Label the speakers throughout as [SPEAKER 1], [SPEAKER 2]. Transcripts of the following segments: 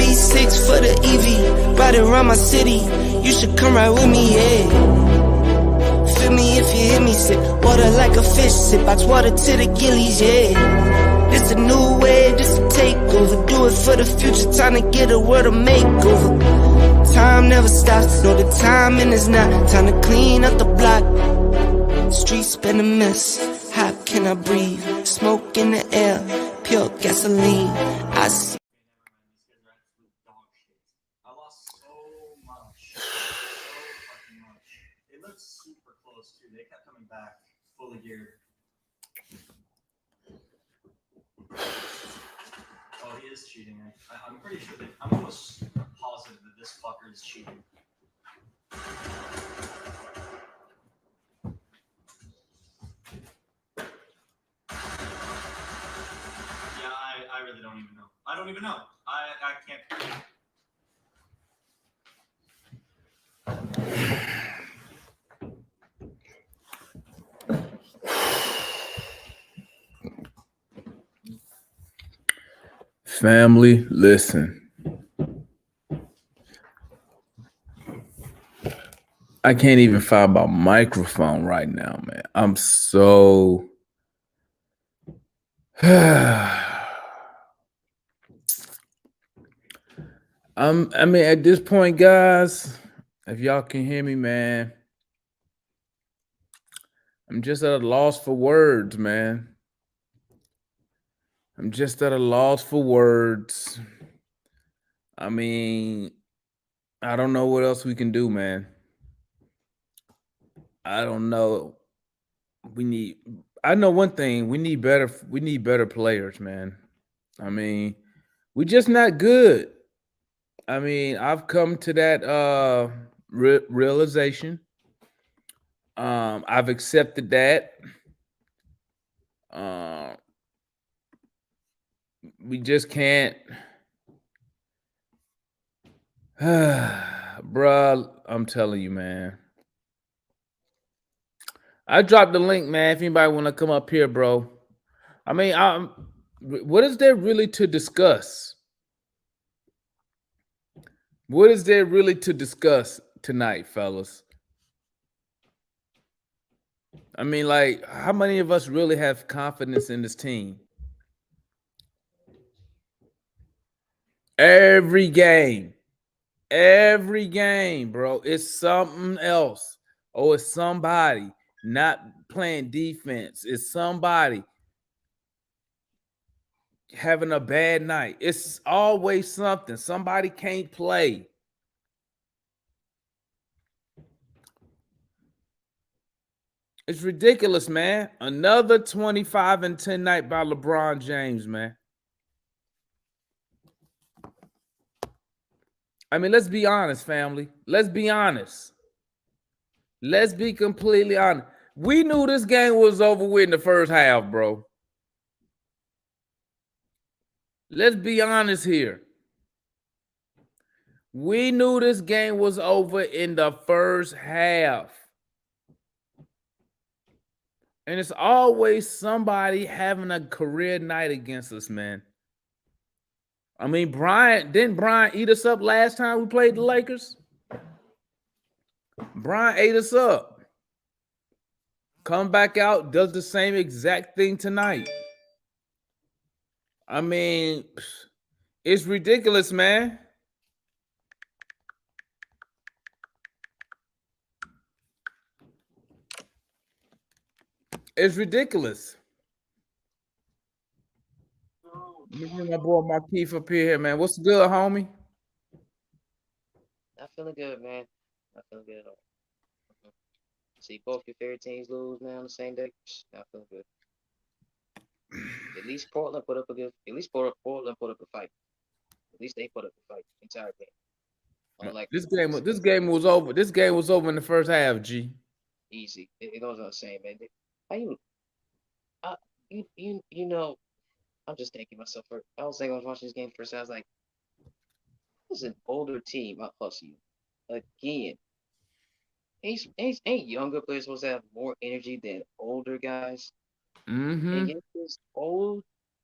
[SPEAKER 1] V6 for the EV, ride around my city. You should come ride with me, yeah. Feel me if you hear me, sip water like a fish, sip box water to the gillies, yeah. This a new way, this a takeover. Do it for the future, time to get a world a makeover. Time never stops, no the timing is not. Time to clean up the block. Streets been a mess, how can I breathe? Smoke in the air, pure gasoline. I see.
[SPEAKER 2] I lost so much. It looked super close too. They kept coming back fully geared. Oh, he is cheating. I'm pretty sure that I'm almost positive that this fucker is cheating. Yeah, I really don't even know. I don't even know. I can't.
[SPEAKER 3] Family, listen. I can't even find my microphone right now, man. I'm so I mean, at this point, guys, if y'all can hear me, man, I'm just at a loss for words, man. I'm just at a loss for words. I mean, I don't know what else we can do, man. I don't know. I know one thing, we need better players, man. I mean, we're just not good. I mean, I've come to that realization. I've accepted that. We just can't. Bruh, I'm telling you, man. I dropped the link, man. If anybody want to come up here, bro. I mean, what is there really to discuss? What is there really to discuss tonight, fellas? I mean, like, how many of us really have confidence in this team? Every game, bro, it's something else. Oh, it's somebody not playing defense. It's somebody having a bad night. It's always something. Somebody can't play. It's ridiculous, man. Another 25-10 night by LeBron James, man. I mean, let's be honest, family. Let's be honest. Let's be completely honest. We knew this game was over with in the first half, bro. Let's be honest here. We knew this game was over in the first half. And it's always somebody having a career night against us, man. I mean, didn't Brian eat us up last time we played the Lakers? Brian ate us up. Come back out, does the same exact thing tonight. I mean, it's ridiculous, man. It's ridiculous. Let me bring my boy Markeith up here, man. What's good, homie?
[SPEAKER 4] Not feeling good, man. Not feeling good at all. See both your favorite teams lose now on the same day. Not feeling good. At least Portland put up a good. At least Portland put up a fight. At least they put up a fight the entire game. Unlike
[SPEAKER 3] This game was over. This game was over in the first half. G.
[SPEAKER 4] Easy. It goes on the same, man. How you know? I'm just thinking myself. I was thinking I was watching this game first. I was like, "This is an older team out plus you again." Ain't younger players supposed to have more energy than older guys?
[SPEAKER 3] Mm-hmm.
[SPEAKER 4] And yet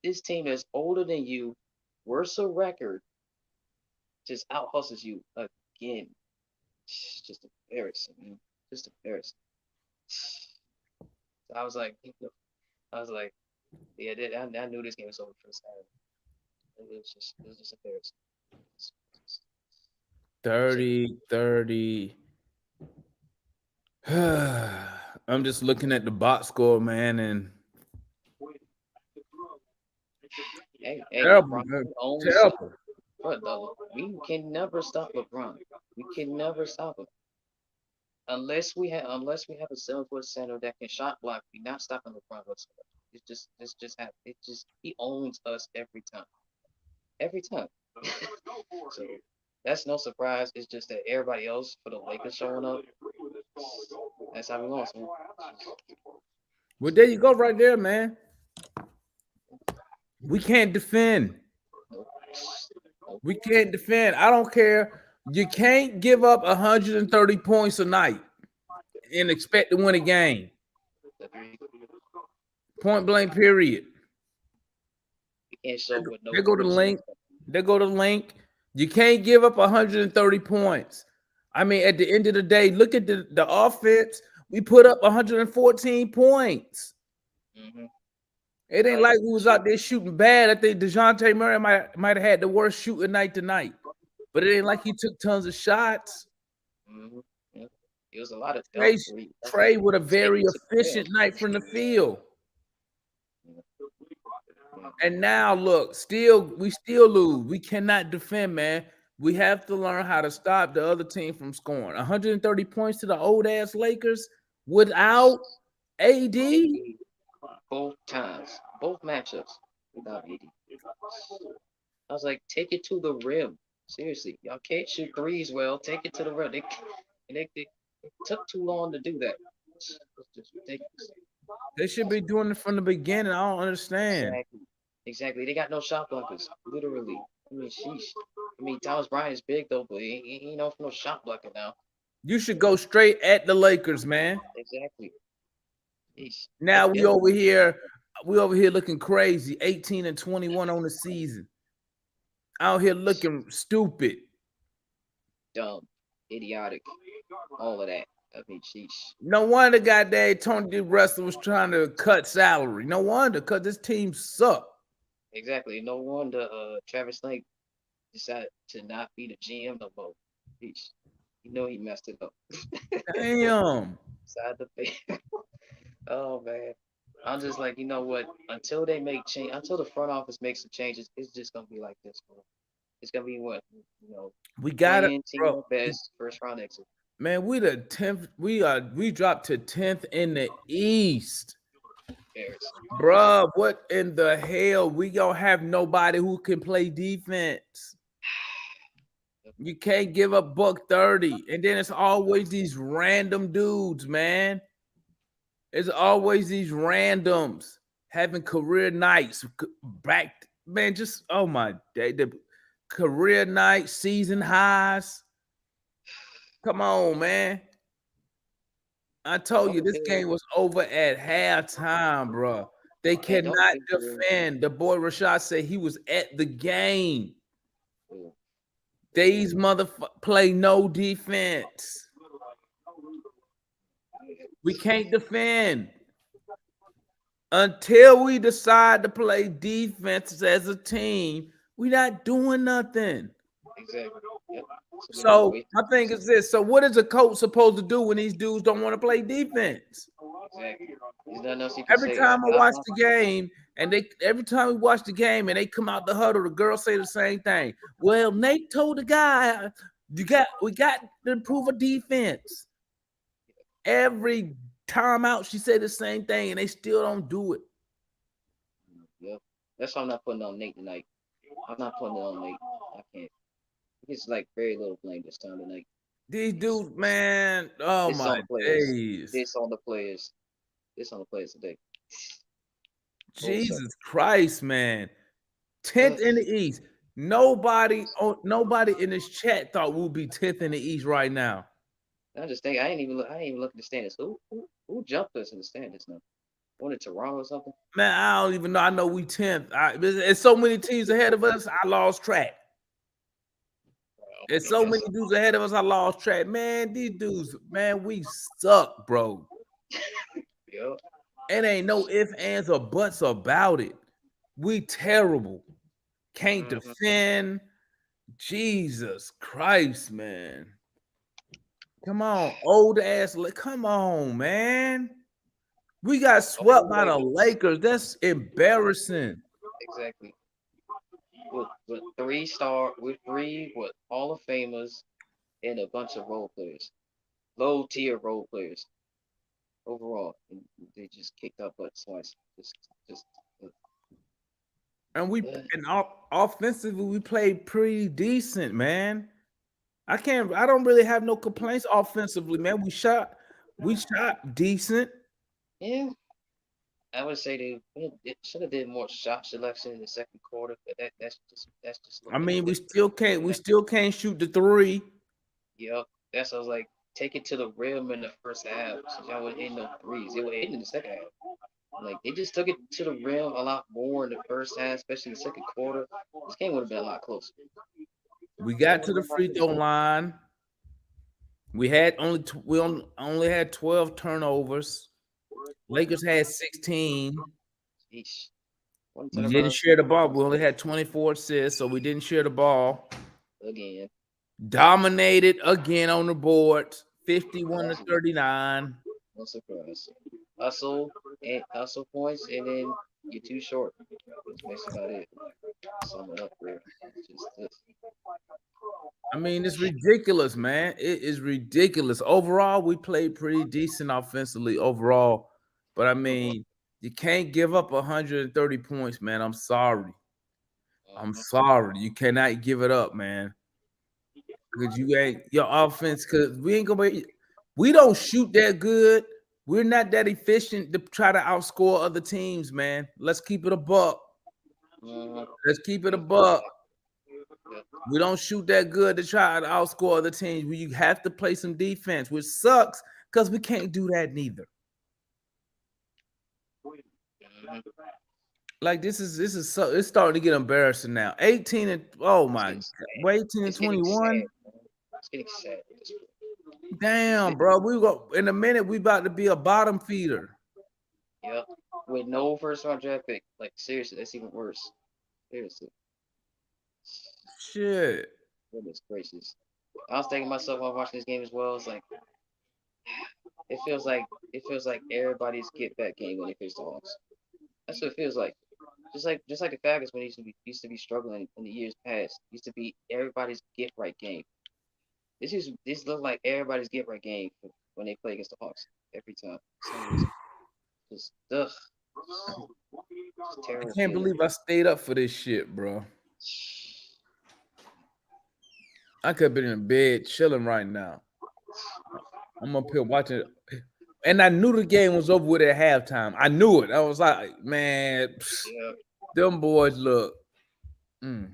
[SPEAKER 4] this team that's older than you, worse a record, just out hustles you again. Just embarrassing, man. Just embarrassing. So I was like, yeah, I knew this game was over for Saturday. It was just embarrassing. It's
[SPEAKER 3] 30, 30. I'm just looking at the box score, man, and
[SPEAKER 4] hey,
[SPEAKER 3] terrible,
[SPEAKER 4] LeBron
[SPEAKER 3] man.
[SPEAKER 4] owns it.
[SPEAKER 3] Terrible.
[SPEAKER 4] But we can never stop LeBron. We can never stop him unless we have a 7 foot center that can shot block. We're not stopping LeBron whatsoever. It's just happen. It just he owns us every time. Every time. So that's no surprise. It's just that everybody else for the Lakers showing up. That's how we lost. Man.
[SPEAKER 3] Well, there you go, right there, man. We can't defend.
[SPEAKER 4] Nope. Nope.
[SPEAKER 3] We can't defend. I don't care. You can't give up 130 points a night and expect to win a game.
[SPEAKER 4] Agreed.
[SPEAKER 3] Point blank, period.
[SPEAKER 4] You can't show with no
[SPEAKER 3] There go the
[SPEAKER 4] grit.
[SPEAKER 3] link. There go the link. You can't give up 130 points. I mean, at the end of the day, look at the offense. We put up 114 points.
[SPEAKER 4] Mm-hmm.
[SPEAKER 3] It ain't like we was out there shooting bad. I think DeJounte Murray might have had the worst shooting night tonight. But it ain't like he took tons of shots.
[SPEAKER 4] Mm-hmm. Yeah. It was a lot of
[SPEAKER 3] Trey with a very efficient night from the field. And now look, we still lose. We cannot defend, man. We have to learn how to stop the other team from scoring. 130 points to the old ass Lakers without AD.
[SPEAKER 4] Both times, both matchups without AD. I was like, take it to the rim. Seriously, y'all can't shoot threes well. Take it to the rim. It took too long to do that. It's just ridiculous.
[SPEAKER 3] They should be doing it from the beginning. I don't understand.
[SPEAKER 4] Exactly. They got no shot blockers. Literally. I mean, sheesh. I mean, Thomas Bryant is big though, but he ain't no shot blocker now.
[SPEAKER 3] You should go straight at the Lakers, man.
[SPEAKER 4] Exactly. Jeez.
[SPEAKER 3] Now we over here looking crazy. 18 and 21 on the season. Out here looking stupid.
[SPEAKER 4] Dumb. Idiotic. All of that. I mean, sheesh.
[SPEAKER 3] No wonder goddamn Tony Russell was trying to cut salary. No wonder, because this team sucked.
[SPEAKER 4] Exactly. No wonder Travis Lake decided to not be the GM no more. Jeez. You know he messed it up.
[SPEAKER 3] Damn.
[SPEAKER 4] Decided to pay. Oh man. I'm just like, you know what? Until they make change, until the front office makes some changes, it's just gonna be like this, bro. It's gonna be what,
[SPEAKER 3] we got it,
[SPEAKER 4] team best first round exit.
[SPEAKER 3] Man, we the 10th. We dropped to 10th in the East. Bruh, what in the hell? We don't have nobody who can play defense. You can't give up $130. And then it's always these random dudes, man. It's always these randoms having career nights back, man. Just oh my day, the career night, season highs. Come on, man. I told you this game was over at halftime, bro. They cannot defend. The boy Rashad said he was at the game. These motherfuckers play no defense. We can't defend until we decide to play defense as a team. We're not doing nothing.
[SPEAKER 4] Exactly. Yep.
[SPEAKER 3] So my thing is this. So what is a coach supposed to do when these dudes don't want to play defense?
[SPEAKER 4] Exactly.
[SPEAKER 3] Every time I watch the game, and every time we watch the game and they come out the huddle, the girls say the same thing. Well, Nate told the guy, we got to improve a defense. Every time out, she said the same thing, and they still don't do it.
[SPEAKER 4] Yep. That's why I'm not putting on Nate tonight. I'm not putting it on Nate. I can't. It's like very little blame this time tonight.
[SPEAKER 3] These dudes, man. Oh
[SPEAKER 4] it's
[SPEAKER 3] my days.
[SPEAKER 4] It's on the players. It's on the players today.
[SPEAKER 3] Jesus Christ, man. 10th in the East. Nobody in this chat thought we'll be 10th in the East right now.
[SPEAKER 4] I just think I ain't even look at the standings. Who jumped us in the standings now? Wanted Toronto or something?
[SPEAKER 3] Man, I don't even know. I know we 10th. There's so many teams ahead of us. I lost track. There's so many dudes ahead of us. I lost track. Man, these dudes, man, we suck, bro.
[SPEAKER 4] Yep.
[SPEAKER 3] It ain't no ifs, ands, or buts about it. We terrible. Can't
[SPEAKER 4] Mm-hmm.
[SPEAKER 3] defend. Jesus Christ, man. Come on, old ass. Come on, man. We got swept
[SPEAKER 4] Oh,
[SPEAKER 3] by the Lakers. That's embarrassing.
[SPEAKER 4] exactly. With with three what Hall of Famers and a bunch of role players, low tier role players overall, and they just kicked our butts twice. Just
[SPEAKER 3] And we
[SPEAKER 4] uh,
[SPEAKER 3] and offensively, we played pretty decent, man. I don't really have no complaints offensively, man. We shot decent.
[SPEAKER 4] yeah. I would say they should have did more shot selection in the second quarter, but that's just a
[SPEAKER 3] I
[SPEAKER 4] little bit
[SPEAKER 3] mean, we still
[SPEAKER 4] nitpicking.
[SPEAKER 3] can't we still can't shoot the three.
[SPEAKER 4] Yep. That's what I was like, take it to the rim in the first half. So y'all would hit no threes. They were hitting in the second half. Like they just took it to the rim a lot more in the first half, especially in the second quarter. This game would have been a lot closer.
[SPEAKER 3] We
[SPEAKER 4] This game
[SPEAKER 3] got
[SPEAKER 4] would
[SPEAKER 3] to
[SPEAKER 4] have
[SPEAKER 3] the
[SPEAKER 4] been a lot
[SPEAKER 3] free throw
[SPEAKER 4] closer.
[SPEAKER 3] line. We only had 12 turnovers. Lakers had 16.
[SPEAKER 4] Eesh. One
[SPEAKER 3] We didn't
[SPEAKER 4] turnaround
[SPEAKER 3] share the ball. We only had 24 assists, so we didn't share the ball.
[SPEAKER 4] again.
[SPEAKER 3] Dominated again on the board, 51 to
[SPEAKER 4] That's
[SPEAKER 3] 39.
[SPEAKER 4] no surprise. Hustle points, and then you're too short. That's basically about it. Sum it up, bro. It's just this.
[SPEAKER 3] I mean, it's ridiculous, man. It is ridiculous. Overall, we played pretty decent offensively overall. But I mean, you can't give up 130 points, man. I'm sorry. I'm
[SPEAKER 4] Uh-huh.
[SPEAKER 3] sorry. You cannot give it up, man. Because you ain't your offense, because we don't shoot that good. We're not that efficient to try to outscore other teams, man. Let's keep it a buck.
[SPEAKER 4] Uh-huh.
[SPEAKER 3] Let's keep it a
[SPEAKER 4] Yep.
[SPEAKER 3] buck.
[SPEAKER 4] Yep.
[SPEAKER 3] We don't shoot that good to try to outscore other teams. You have to play some defense, which sucks because we can't do that neither.
[SPEAKER 4] Mhm.
[SPEAKER 3] Like this is so it's starting to get embarrassing now. 18 and oh
[SPEAKER 4] It's
[SPEAKER 3] my
[SPEAKER 4] getting
[SPEAKER 3] god,
[SPEAKER 4] sad.
[SPEAKER 3] wait, 18 and
[SPEAKER 4] It's getting sad,
[SPEAKER 3] 21.
[SPEAKER 4] man. It's getting sad at this point.
[SPEAKER 3] Damn, bro. We go in a minute. We about to be a bottom feeder.
[SPEAKER 4] Yep. With no first round draft pick. Like seriously, that's even worse. Seriously.
[SPEAKER 3] Shit.
[SPEAKER 4] Goodness gracious. I was thinking myself while watching this game as well. It's like it feels like it feels like everybody's get back game when they face the Hawks. That's what it feels like. Just like the Falcons when they used to be struggling in the years past. Used to be everybody's get right game. This looks like everybody's get right game when they play against the Hawks every time. For some reason. Just ugh. Just
[SPEAKER 3] I
[SPEAKER 4] terrible
[SPEAKER 3] can't
[SPEAKER 4] feeling.
[SPEAKER 3] believe I stayed up for this shit, bro. I could have been in bed chilling right now. I'm up here watching it. And I knew the game was over with at halftime. I knew it. I was like, man,
[SPEAKER 4] Yeah,
[SPEAKER 3] them boys look. Mm.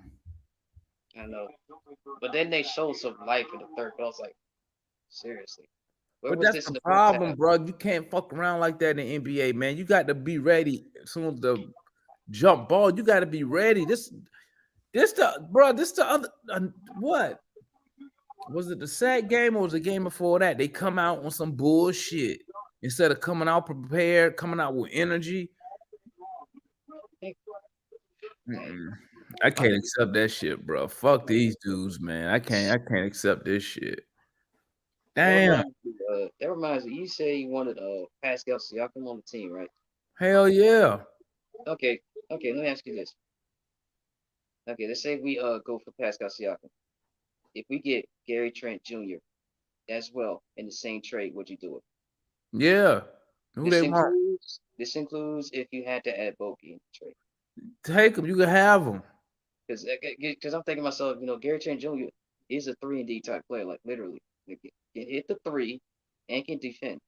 [SPEAKER 4] I know. But then they showed some life in the third. But I was like, seriously, where
[SPEAKER 3] But
[SPEAKER 4] was
[SPEAKER 3] that's
[SPEAKER 4] this
[SPEAKER 3] the
[SPEAKER 4] in the first
[SPEAKER 3] problem,
[SPEAKER 4] half?
[SPEAKER 3] bro. You can't fuck around like that in the NBA, man. You got to be ready as soon as the jump ball. You got to be ready. This the other what was it? The sad game or was the game before that? They come out on some bullshit instead of coming out prepared, coming out with energy.
[SPEAKER 4] Like,
[SPEAKER 3] Mm-mm. I
[SPEAKER 4] I
[SPEAKER 3] can't
[SPEAKER 4] think
[SPEAKER 3] accept that shit, bro. Fuck these dudes, man. I can't accept this shit.
[SPEAKER 4] that
[SPEAKER 3] Damn.
[SPEAKER 4] reminds me. That reminds me. You say you wanted Pascal Siakam on the team, right?
[SPEAKER 3] Hell yeah.
[SPEAKER 4] Okay, okay. Let me ask you this. Okay, let's say we go for Pascal Siakam. If we get Gary Trent Jr. as well in the same trade, would you do it?
[SPEAKER 3] Yeah. Who
[SPEAKER 4] This
[SPEAKER 3] they want?
[SPEAKER 4] includes if you had to add Bogey in the trade.
[SPEAKER 3] Take them. You can have them.
[SPEAKER 4] Because I'm thinking to myself, Gary Trent Jr. is a 3-and-D type player, like literally. Like, can hit the three and can defend.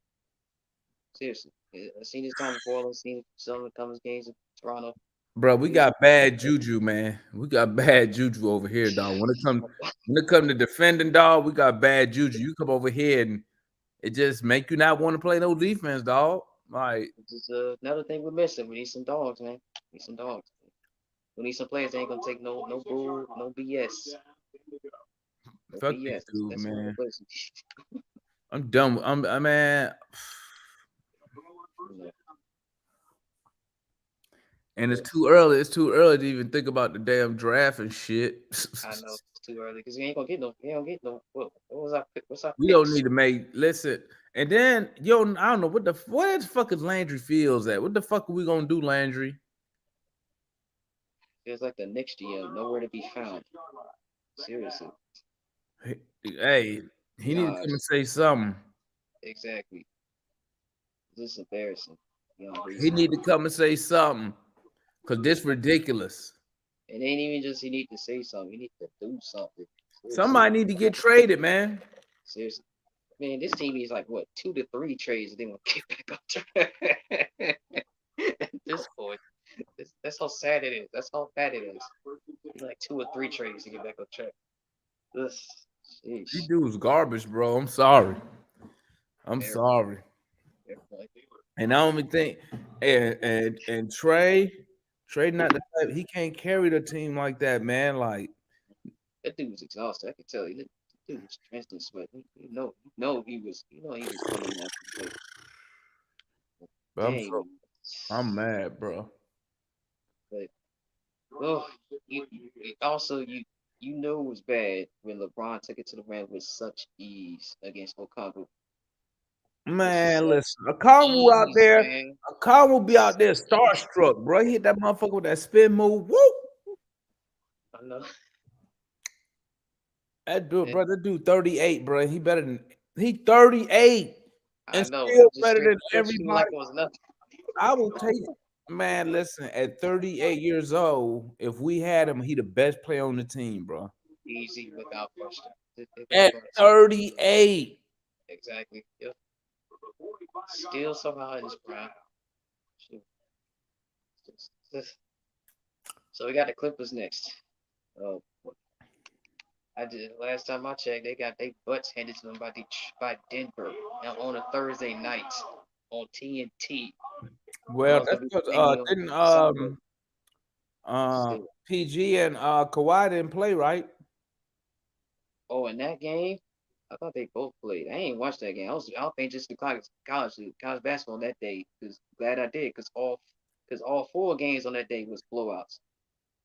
[SPEAKER 4] Seriously. I've seen this time before. I've seen some of the Cummins games in Toronto.
[SPEAKER 3] Bro, we
[SPEAKER 4] He's
[SPEAKER 3] got bad juju, man. We got bad juju over here, dog. When it come to defending, dog, we got bad juju. You come over here and it just make you not want to play no defense, dog. Like,
[SPEAKER 4] just another thing we're missing. We need some dogs, man. We need some dogs. We need some players that ain't gonna take no bull, no BS.
[SPEAKER 3] Fuck
[SPEAKER 4] Okay,
[SPEAKER 3] these
[SPEAKER 4] yes,
[SPEAKER 3] dudes,
[SPEAKER 4] that's
[SPEAKER 3] man.
[SPEAKER 4] what
[SPEAKER 3] I'm done. Man. And it's too early. It's too early to even think about the damn draft and shit.
[SPEAKER 4] I know it's too early because you ain't gonna get no. You don't get no. What was our pick? What's our
[SPEAKER 3] We don't
[SPEAKER 4] picks?
[SPEAKER 3] need to make listen. And then I don't know where the fuck is Landry Fields at? What the fuck are we gonna do, Landry?
[SPEAKER 4] Feels like the next year, nowhere to be found. Seriously,
[SPEAKER 3] Hey, he need to come and
[SPEAKER 4] Yas,
[SPEAKER 3] say something.
[SPEAKER 4] exactly. This is embarrassing. Young
[SPEAKER 3] He
[SPEAKER 4] Reese.
[SPEAKER 3] need to come and say something. Cause this ridiculous.
[SPEAKER 4] It ain't even just he need to say something. He need to do something. Seriously,
[SPEAKER 3] Somebody need to get traded, man.
[SPEAKER 4] seriously. Man, this team is like what 2 to 3 trades. They want to get back on track. At this point, that's how sad it is. That's how bad it is. Like 2 or 3 trades to get back on track. This,
[SPEAKER 3] These
[SPEAKER 4] sheesh.
[SPEAKER 3] dudes garbage, bro. I'm sorry. I'm
[SPEAKER 4] Fair,
[SPEAKER 3] sorry.
[SPEAKER 4] fair point.
[SPEAKER 3] And I don't even think and Trey not the type, he can't carry the team like that, man. Like,
[SPEAKER 4] That dude was exhausted. I could tell. That dude was drenched in sweat. He was coming down. Like,
[SPEAKER 3] but
[SPEAKER 4] dang.
[SPEAKER 3] I'm mad, bro.
[SPEAKER 4] But oh, also you know it was bad when LeBron took it to the rim with such ease against Okongwu. With
[SPEAKER 3] Man,
[SPEAKER 4] such
[SPEAKER 3] listen, a car will out
[SPEAKER 4] ease,
[SPEAKER 3] there,
[SPEAKER 4] man.
[SPEAKER 3] a car will be out there starstruck, bro. He hit that motherfucker with that spin move. Woo!
[SPEAKER 4] I know.
[SPEAKER 3] That dude,
[SPEAKER 4] And
[SPEAKER 3] bro, that dude 38, bro. He 38
[SPEAKER 4] I
[SPEAKER 3] and
[SPEAKER 4] know.
[SPEAKER 3] still
[SPEAKER 4] Just
[SPEAKER 3] better than
[SPEAKER 4] stretching like
[SPEAKER 3] everybody.
[SPEAKER 4] it was nothing.
[SPEAKER 3] I will take man, listen, at 38 years old, if we had him, he the best player on the team, bro.
[SPEAKER 4] Easy without question. Without
[SPEAKER 3] At
[SPEAKER 4] question.
[SPEAKER 3] 38.
[SPEAKER 4] Exactly. Yep. Still somehow in his prime. Shoot. So we got the Clippers next. Oh, I did last time I checked, they got their butts handed to them by Denver now on a Thursday night on TNT. I know
[SPEAKER 3] Well,
[SPEAKER 4] it's
[SPEAKER 3] that's
[SPEAKER 4] gonna be
[SPEAKER 3] because
[SPEAKER 4] rainy on
[SPEAKER 3] didn't
[SPEAKER 4] Sunday, but still.
[SPEAKER 3] PG and Kawhi didn't play, right?
[SPEAKER 4] Oh, in that game, I thought they both played. I ain't watched that game. I don't think just the college basketball on that day. Cause glad I did. Cause all 4 games on that day was blowouts.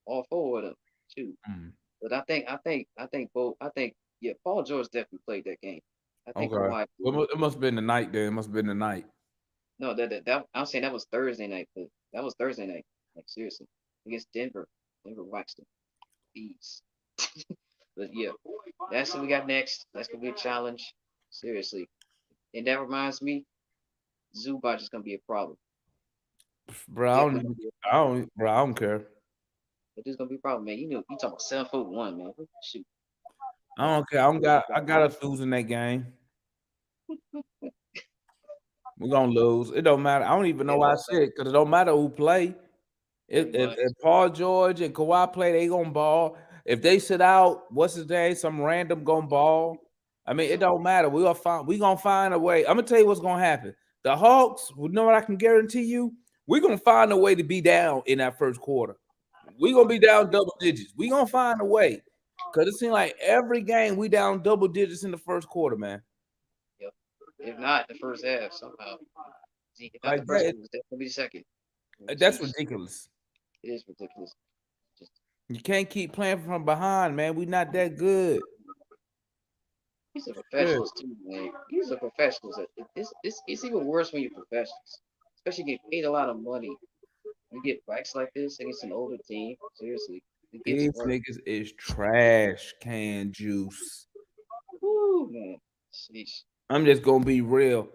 [SPEAKER 4] All 4 of them, too.
[SPEAKER 3] Mm,
[SPEAKER 4] But I think yeah, Paul George definitely played that game. I think
[SPEAKER 3] okay.
[SPEAKER 4] Kawhi
[SPEAKER 3] Well,
[SPEAKER 4] did.
[SPEAKER 3] it must have been the night then. It must have been the night.
[SPEAKER 4] No, that I'm saying that was Thursday night, but that was Thursday night. Like seriously, against Denver. Denver waxed them. Bees. But yeah, that's what we got next. That's gonna be a challenge. Seriously. And that reminds me, Zubac is gonna be a problem.
[SPEAKER 3] Bro,
[SPEAKER 4] Definitely gonna be a problem.
[SPEAKER 3] I don't care.
[SPEAKER 4] But this is gonna be a problem, man. You know, you talking about 7'1", man. Shoot.
[SPEAKER 3] I don't care. I got us losing that game. We're gonna lose. It don't matter. I don't even know
[SPEAKER 4] It
[SPEAKER 3] why I
[SPEAKER 4] don't
[SPEAKER 3] said
[SPEAKER 4] matter
[SPEAKER 3] it because it don't matter who play.
[SPEAKER 4] pretty much.
[SPEAKER 3] If Paul George and Kawhi play, they gonna ball. If they sit out, what's his name? Some random gonna ball. I mean, it don't matter. We gonna find a way. I'm gonna tell you what's gonna happen. The Hawks, you know what I can guarantee you? We're gonna find a way to be down in that first quarter. We're gonna be down double digits. We're gonna find a way. Cause it seems like every game we down double digits in the first quarter, man.
[SPEAKER 4] Yep. If not the first half somehow. See, if not the
[SPEAKER 3] Like
[SPEAKER 4] first one, it's definitely the second.
[SPEAKER 3] that's
[SPEAKER 4] Jeez,
[SPEAKER 3] ridiculous.
[SPEAKER 4] it is ridiculous. Just
[SPEAKER 3] You can't keep playing from behind, man. We not that good.
[SPEAKER 4] these are
[SPEAKER 3] Shit.
[SPEAKER 4] professionals too, man. These are professionals. It's even worse when you're professionals, especially get paid a lot of money. You get whacks like this against an older team. Seriously, it gets
[SPEAKER 3] These
[SPEAKER 4] worse.
[SPEAKER 3] niggas is trash can juice.
[SPEAKER 4] Woo, man. Sheesh.
[SPEAKER 3] I'm just gonna be real.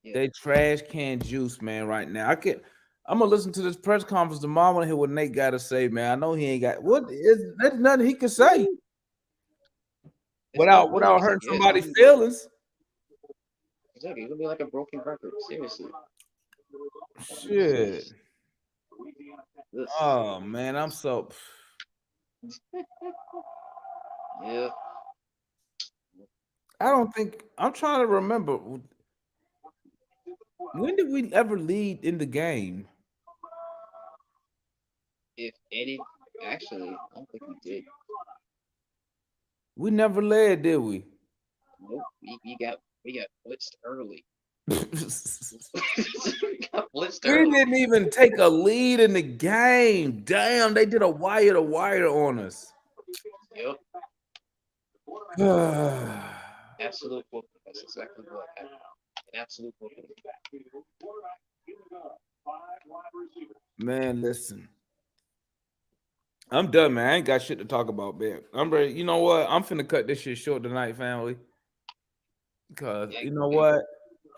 [SPEAKER 4] Yeah.
[SPEAKER 3] They trash can juice, man, right now. I'm gonna listen to this press conference tomorrow. I want to hear what Nate got to say, man. I know he ain't got there's nothing he can say
[SPEAKER 4] It's gonna really
[SPEAKER 3] without
[SPEAKER 4] be
[SPEAKER 3] hurting
[SPEAKER 4] like yeah, it's gonna
[SPEAKER 3] somebody's
[SPEAKER 4] be
[SPEAKER 3] feelings.
[SPEAKER 4] exactly. It's gonna be like a broken record. Seriously.
[SPEAKER 3] Shit.
[SPEAKER 4] Ugh.
[SPEAKER 3] Oh man, I'm so
[SPEAKER 4] Yeah.
[SPEAKER 3] I don't think I'm trying to remember when did we ever lead in the game?
[SPEAKER 4] If any, actually, I don't think we did.
[SPEAKER 3] We never led, did we?
[SPEAKER 4] Nope. We got blitzed early.
[SPEAKER 3] We
[SPEAKER 4] We got blitzed early.
[SPEAKER 3] didn't even take a lead in the game. Damn, they did a wire to wire on us.
[SPEAKER 4] Yep.
[SPEAKER 3] Man,
[SPEAKER 4] Absolute whooping. That's exactly what happened. An absolute whooping.
[SPEAKER 3] listen. I'm done, man. I ain't got shit to talk about, man. I'm ready. You know what? I'm finna cut this shit short tonight, family. Because
[SPEAKER 4] Yeah,
[SPEAKER 3] you know
[SPEAKER 4] yeah,
[SPEAKER 3] what?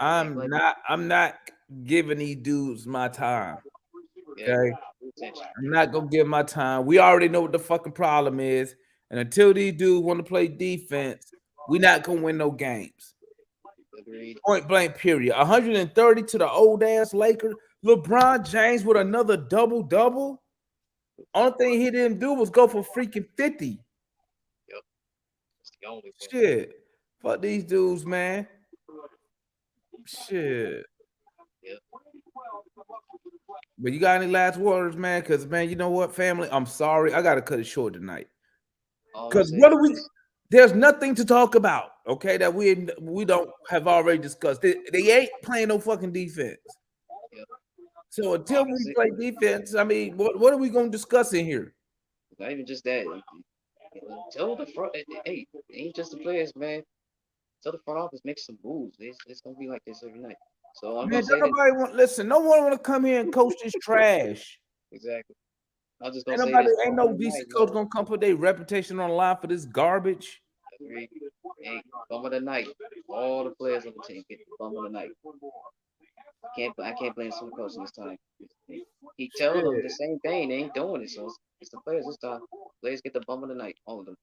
[SPEAKER 4] yeah, like,
[SPEAKER 3] I'm not giving these dudes my time.
[SPEAKER 4] yeah.
[SPEAKER 3] Okay.
[SPEAKER 4] Attention.
[SPEAKER 3] I'm not gonna give my time. We already know what the fucking problem is. And until these dudes want to play defense, we not gonna win no games.
[SPEAKER 4] Agreed.
[SPEAKER 3] Point blank, period. 130 to the old ass Lakers. LeBron James with another double double. Only thing he didn't do was go for freaking 50.
[SPEAKER 4] Yep. That's the only one.
[SPEAKER 3] Shit. Fuck these dudes, man. Shit.
[SPEAKER 4] Yep.
[SPEAKER 3] But you got any last words, man? Because, man, you know what, family? I'm sorry. I got to cut it short tonight.
[SPEAKER 4] All I'm
[SPEAKER 3] Because
[SPEAKER 4] saying
[SPEAKER 3] what do we?
[SPEAKER 4] is,
[SPEAKER 3] There's nothing to talk about, okay? That we don't have already discussed. They ain't playing no fucking defense.
[SPEAKER 4] yep.
[SPEAKER 3] So until we
[SPEAKER 4] Honestly,
[SPEAKER 3] play defense, I mean, what are we gonna discuss in here?
[SPEAKER 4] not even just that. Tell the front, hey, it ain't just the players, man. Tell the front office make some moves. It's gonna be like this every night. So I'm
[SPEAKER 3] Man,
[SPEAKER 4] gonna
[SPEAKER 3] don't
[SPEAKER 4] say this
[SPEAKER 3] nobody want listen. No one want to come here and coach this trash.
[SPEAKER 4] exactly. I'm just gonna
[SPEAKER 3] Ain't
[SPEAKER 4] say
[SPEAKER 3] nobody,
[SPEAKER 4] this
[SPEAKER 3] ain't
[SPEAKER 4] bum
[SPEAKER 3] no
[SPEAKER 4] of the
[SPEAKER 3] DC
[SPEAKER 4] night,
[SPEAKER 3] coach
[SPEAKER 4] man.
[SPEAKER 3] gonna come put their reputation on the line for this garbage.
[SPEAKER 4] Agree. Hey, bum of the night. All the players on the team get the bum of the night. I can't blame some coaching this time. He telling them the
[SPEAKER 3] Shit.
[SPEAKER 4] same thing. They ain't doing it. So it's the players this time. Players get the bum of the night. All of them.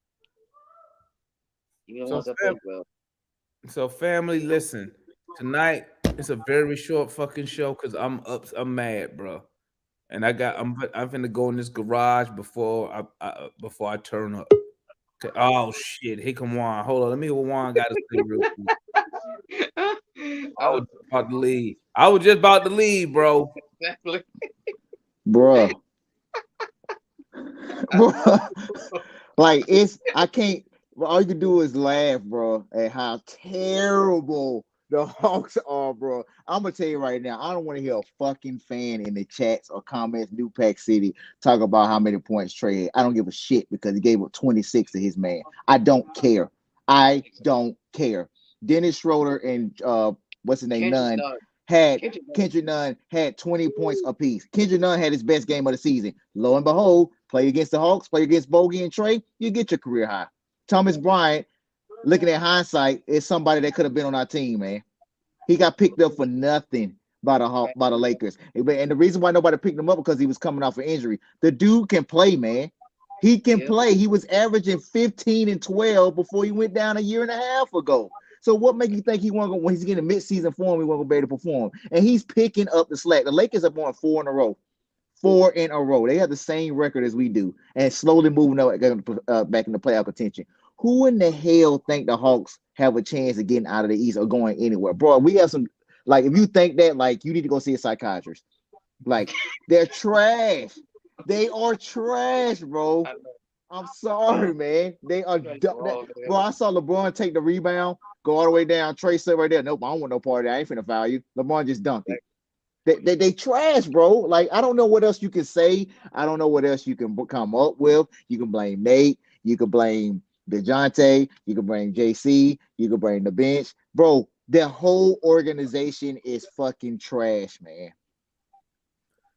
[SPEAKER 4] Even the
[SPEAKER 3] So
[SPEAKER 4] ones that
[SPEAKER 3] fam,
[SPEAKER 4] play well.
[SPEAKER 3] so family, listen. Tonight it's a very short fucking show because I'm up. I'm mad, bro. And I'm finna go in this garage before I turn up. Okay. Oh shit! Here come Juan. Hold on. Let me hear what Juan got to say real quick. I was
[SPEAKER 4] Oh,
[SPEAKER 3] just about to leave. I was just about to leave, bro.
[SPEAKER 4] exactly.
[SPEAKER 5] Bruh. Bruh. Like I can't. All you can do is laugh, bro, at how terrible the Hawks are, bro. I'm gonna tell you right now. I don't want to hear a fucking fan in the chats or comments, New Pack City, talk about how many points Trey had. I don't give a shit because he gave up 26 to his man. I don't care. I don't care. Dennis Schroeder and what's his name,
[SPEAKER 4] Kendrick
[SPEAKER 5] Nunn,
[SPEAKER 4] Nunn.
[SPEAKER 5] had
[SPEAKER 4] Kendrick Nunn.
[SPEAKER 5] Kendrick Nunn had 20 points apiece. Kendrick Nunn had his best game of the season. Lo and behold, play against the Hawks, play against Bogey and Trey, you get your career high. Thomas Bryant, looking at hindsight, is somebody that could have been on our team, man. He got picked up for nothing by the Lakers. And the reason why nobody picked him up because he was coming off an injury. The dude can play, man. He can
[SPEAKER 4] Yep.
[SPEAKER 5] play. He was averaging 15 and 12 before he went down a year and a half ago. So what makes you think he won't go when he's getting mid-season form, he won't be able to perform? And he's picking up the slack. The Lakers are going 4 in a row. 4 in a row. They have the same record as we do, and slowly moving back into playoff contention. Who in the hell think the Hawks have a chance of getting out of the East or going anywhere, bro? We have some. Like, if you think that, like, you need to go see a psychiatrist. Like, they're trash. They are trash, bro.
[SPEAKER 4] I know.
[SPEAKER 5] I'm sorry, man. They are
[SPEAKER 4] That's
[SPEAKER 5] dumb.
[SPEAKER 4] wrong, man.
[SPEAKER 5] Bro, I saw LeBron take the rebound, go all the way down. Trey said right there, nope, I don't want no part of that. I ain't finna foul you. LeBron just dunked it. They trash, bro. Like, I don't know what else you can say. I don't know what else you can come up with. You can blame Nate. You can blame DeJounte. You can blame JC. You can blame the bench. Bro, their whole organization is fucking trash, man.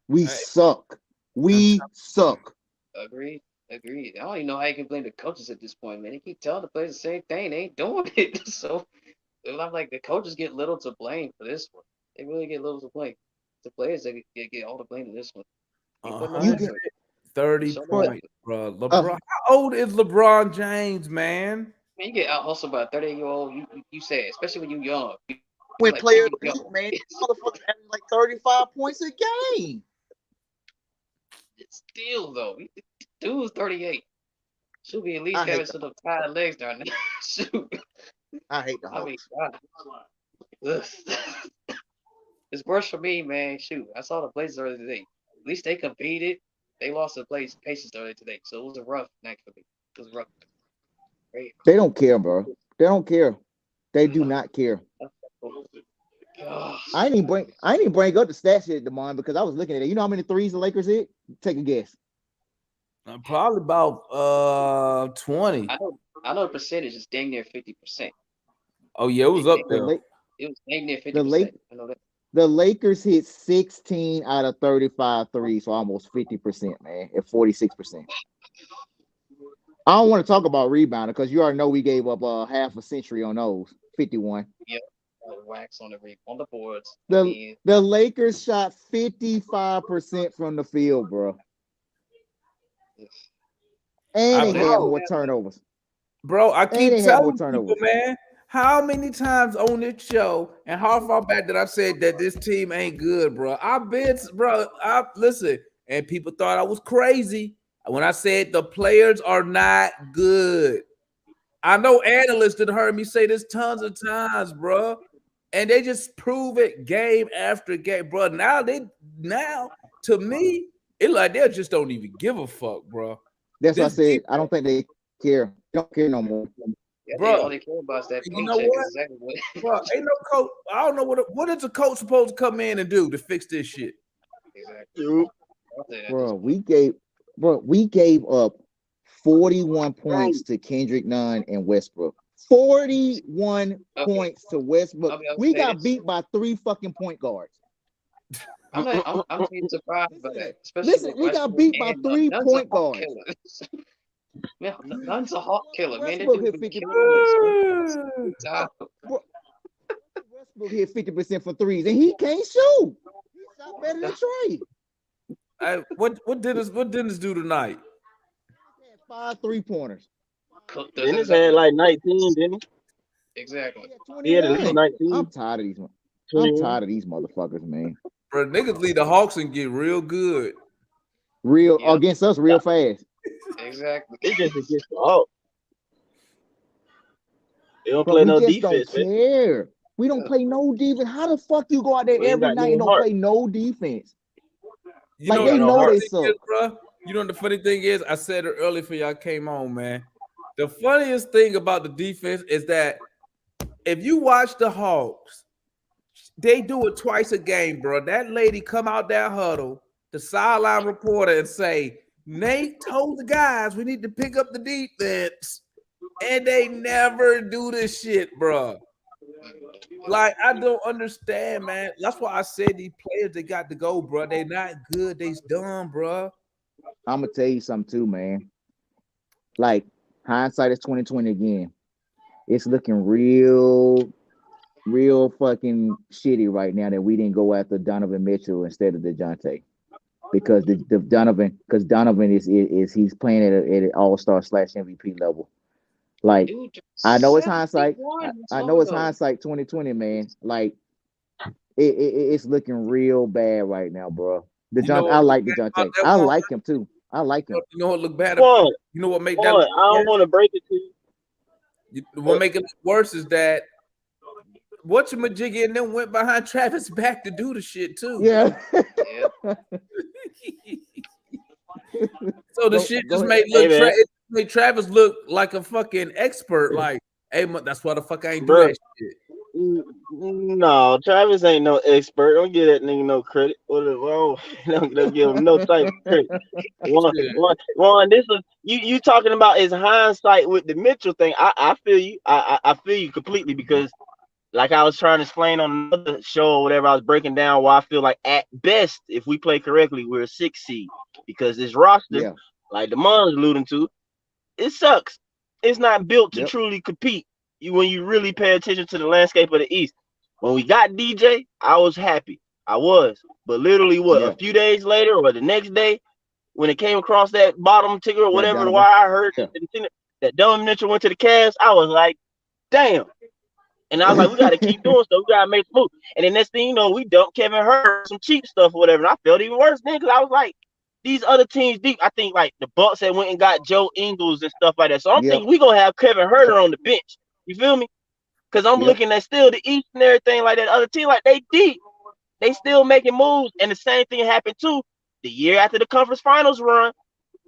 [SPEAKER 5] We
[SPEAKER 3] Hey,
[SPEAKER 5] suck.
[SPEAKER 3] I'm
[SPEAKER 5] We suck.
[SPEAKER 4] Agreed. Agreed. I don't even know how you can blame the coaches at this point, man. They keep telling the players the same thing. They ain't doing it. So I'm like, the coaches get little to blame for this one. They really get little to blame. The players they get all the blame in this one. They put no
[SPEAKER 5] You get,
[SPEAKER 4] effort. They
[SPEAKER 3] 130
[SPEAKER 4] show no
[SPEAKER 5] but
[SPEAKER 3] points,
[SPEAKER 4] effort.
[SPEAKER 3] bro.
[SPEAKER 5] uh,
[SPEAKER 3] LeBron. How old is LeBron James, man?
[SPEAKER 4] Man, you get out hustled by a 38-year-old. You say, it, especially when you young. You
[SPEAKER 5] win
[SPEAKER 4] like,
[SPEAKER 5] player
[SPEAKER 4] here
[SPEAKER 5] of
[SPEAKER 4] you
[SPEAKER 5] the
[SPEAKER 4] go.
[SPEAKER 5] week, man. Motherfucker having like 35 points a game.
[SPEAKER 4] It's still though, dude's 38. Should be at least
[SPEAKER 5] I
[SPEAKER 4] having
[SPEAKER 5] hate the
[SPEAKER 4] some tired legs down there. Shoot.
[SPEAKER 5] I hate the
[SPEAKER 4] I mean,
[SPEAKER 5] Hawks.
[SPEAKER 4] God. Ugh. It's worse for me, man. Shoot, I saw the Blazers earlier today. At least they competed. They lost the Pacers earlier today, so it was a rough night for me. It was rough. Great.
[SPEAKER 5] They don't care, bro. They don't care. They do not care.
[SPEAKER 4] Gosh.
[SPEAKER 5] I didn't even bring up the stat shit, Demond, because I was looking at it. You know how many threes the Lakers hit? Take a guess.
[SPEAKER 3] Probably about 20.
[SPEAKER 4] I know the percentage is dang near 50%.
[SPEAKER 3] Oh yeah, it was up
[SPEAKER 5] The
[SPEAKER 3] there.
[SPEAKER 5] Lake,
[SPEAKER 4] It was dang near 50%.
[SPEAKER 5] the Lake,
[SPEAKER 4] I know that.
[SPEAKER 5] the Lakers hit 16 out of 35 threes, so almost 50%, man, at 46%. I don't want to talk about rebounding because you already know we gave up half a century on those. 51.
[SPEAKER 4] Yep. Wax on the boards.
[SPEAKER 5] The Lakers shot 55% from the field, bro. And they had more turnovers.
[SPEAKER 3] Bro, I keep
[SPEAKER 5] they had more
[SPEAKER 3] telling people, man, how many times on this show and how far back did I say that this team ain't good, bro? Listen, and people thought I was crazy when I said the players are not good. I know analysts that heard me say this tons of times, bro, and they just prove it game after game, bro. Now to me, it like they just don't even give a fuck, bro.
[SPEAKER 5] That's what I said. I don't think they care. They don't care no more.
[SPEAKER 4] Yeah,
[SPEAKER 3] bro,
[SPEAKER 4] all they care about is that
[SPEAKER 3] you know
[SPEAKER 4] paycheck.
[SPEAKER 3] what?
[SPEAKER 4] Exactly what.
[SPEAKER 3] Bro, ain't no coach. I don't know what is a coach supposed to come in and do to fix this shit.
[SPEAKER 4] Exactly.
[SPEAKER 5] Bro, we gave up 41 points to Kendrick Nunn and Westbrook. 41 points to Westbrook. We got beat by 3 fucking point guards.
[SPEAKER 4] I'm really surprised by that. Especially
[SPEAKER 5] Listen, we got beat by 3 point guards.
[SPEAKER 4] Man, Nunn's a hawk killer, man.
[SPEAKER 5] Westbrook hit 50%. Westbrook hit 50% for threes, and he can't shoot. He shot better than Trey.
[SPEAKER 3] What Dennis do tonight?
[SPEAKER 5] He had 5 3-pointers.
[SPEAKER 6] Dennis had like 19, didn't he?
[SPEAKER 4] Exactly.
[SPEAKER 6] He had at least 19.
[SPEAKER 5] I'm tired of these motherfuckers, man.
[SPEAKER 3] Bro, niggas lead the Hawks and get real good.
[SPEAKER 5] Against us real fast.
[SPEAKER 4] Exactly.
[SPEAKER 6] They just against the Hawks. They don't
[SPEAKER 5] But
[SPEAKER 6] play
[SPEAKER 5] we
[SPEAKER 6] no
[SPEAKER 5] just
[SPEAKER 6] defense,
[SPEAKER 5] don't
[SPEAKER 6] man.
[SPEAKER 5] care. We don't play no defense. How the fuck you go out there every night and don't play no defense?
[SPEAKER 3] You know,
[SPEAKER 5] they know they
[SPEAKER 3] the
[SPEAKER 5] suck.
[SPEAKER 3] is, bro? You know what the funny thing is? I said it earlier for y'all came on, man. The funniest thing about the defense is that if you watch the Hawks, they do it twice a game, bro. That lady come out that huddle, the sideline reporter, and say, Nate told the guys we need to pick up the defense, and they never do this shit, bro. Like, I don't understand, man. That's why I said these players, they got to go, bro. They not good. They's dumb, bro.
[SPEAKER 5] I'm gonna tell you something too, man. Like, hindsight is 2020 again. It's looking real fucking shitty right now that we didn't go after Donovan Mitchell instead of DeJounte. Because Donovan is he's playing at an all-star / MVP level. Like,
[SPEAKER 4] Dude,
[SPEAKER 5] I know it's hindsight. I know it's hindsight 2020, man. Like, it's looking real bad right now, bro. I like DeJounte. I like him too. I like him.
[SPEAKER 3] You know what look bad?
[SPEAKER 6] Boy,
[SPEAKER 3] You know what make
[SPEAKER 6] boy,
[SPEAKER 3] that?
[SPEAKER 6] I don't want to break it to you.
[SPEAKER 3] What make it worse is that whatchamajiggy and them went behind Travis back to do the shit too.
[SPEAKER 5] Yeah.
[SPEAKER 3] So the shit just made Travis look like a fucking expert. Like, hey, that's why the fuck I ain't do that shit.
[SPEAKER 6] No, Travis ain't no expert. Don't give that nigga no credit. Don't give him no type of credit. One, this is you talking about is hindsight with the Mitchell thing. I feel you. I feel you completely because, like I was trying to explain on another show or whatever, I was breaking down why I feel like at best, if we play correctly, we're a 6 seed because this roster, like the Mon's alluding to, it sucks. It's not built to truly compete. When you really pay attention to the landscape of the East. When we got DJ, I was happy. I was. But literally, a few days later or the next day, when it came across that bottom ticker or whatever, why I heard that Donovan Mitchell went to the Cavs, I was like, damn. And I was like, we got to keep doing stuff. We got to make the move. And then next thing you know, we dumped Kevin Hurt, some cheap stuff or whatever. And I felt even worse then because I was like, these other teams deep. I think like the Bucks that went and got Joe Ingles and stuff like that. So I'm thinking we're going to have Kevin Herter on the bench. You feel me? Because I'm looking at still the East and everything like that. Other team, like they deep. They still making moves. And the same thing happened too. The year after the conference finals run,